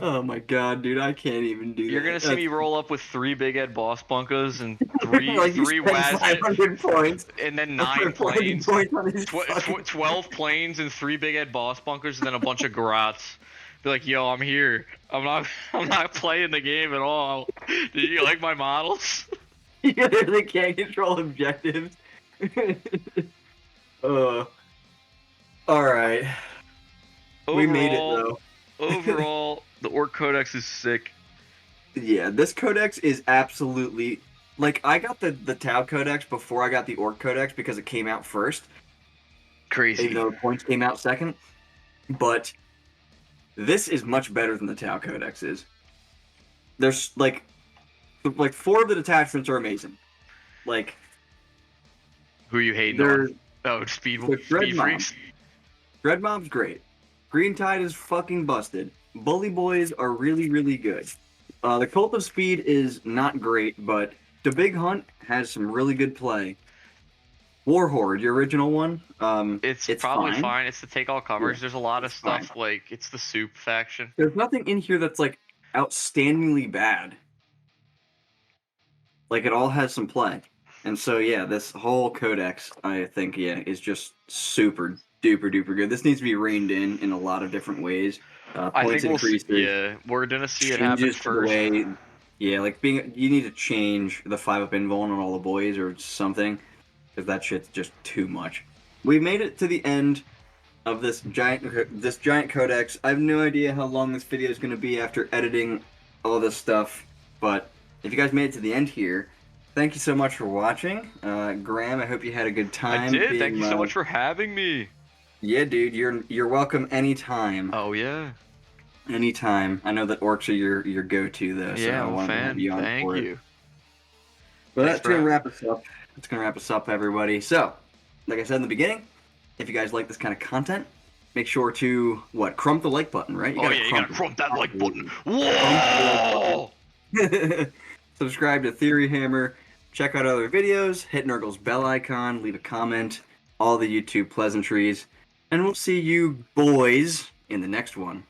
Oh my god, dude, I can't even do that. You're gonna see me roll up with 3 big Ed Boss Bunkas and 3 like 500 points. and then 9 planes. Points on his 12 planes and 3 big Ed Boss Bunkers and then a bunch of Grats. Be like, yo, I'm here. I'm not playing the game at all. Did you like my models? You literally can't control objectives. Alright. We made it though. Overall, the Orc Codex is sick. Yeah, this codex is absolutely... Like, I got the Tau Codex before I got the Orc Codex because it came out first. Crazy. Even though the points came out second. But this is much better than the Tau Codex is. There's, like 4 of the detachments are amazing. Like... Who are you hating on? Oh, Speed Freaks? Dread Mob's great. Green Tide is fucking busted. Bully Boys are really, really good. The Cult of Speed is not great, but the Big Hunt has some really good play. Warhorde, your original one, it's probably fine. It's the take all comers. Yeah, there's a lot of stuff fine. Like it's the soup faction. There's nothing in here that's like outstandingly bad. Like it all has some play. And so yeah, this whole codex, I think, is just super duper duper good. This needs to be reined in a lot of different ways. Points increases. We're gonna see it happen first. You need to change the 5-up invuln on all the boys or something, because that shit's just too much. We made it to the end of this giant codex. I have no idea how long this video is going to be after editing all this stuff, but if you guys made it to the end here, thank you so much for watching. Graham, I hope you had a good time. I did. Thank you so much for having me. Yeah, dude, you're welcome anytime. Oh yeah, anytime. I know that orcs are your go-to though. So yeah, I wanted to have you on Thank for you. It. Well, that's gonna wrap us up. That's gonna wrap us up, everybody. So, like I said in the beginning, if you guys like this kind of content, make sure to crump the like button, right? You gotta crump that like button. Whoa! Subscribe to Theory Hammer. Check out other videos. Hit Nurgle's bell icon. Leave a comment. All the YouTube pleasantries. And we'll see you boys in the next one.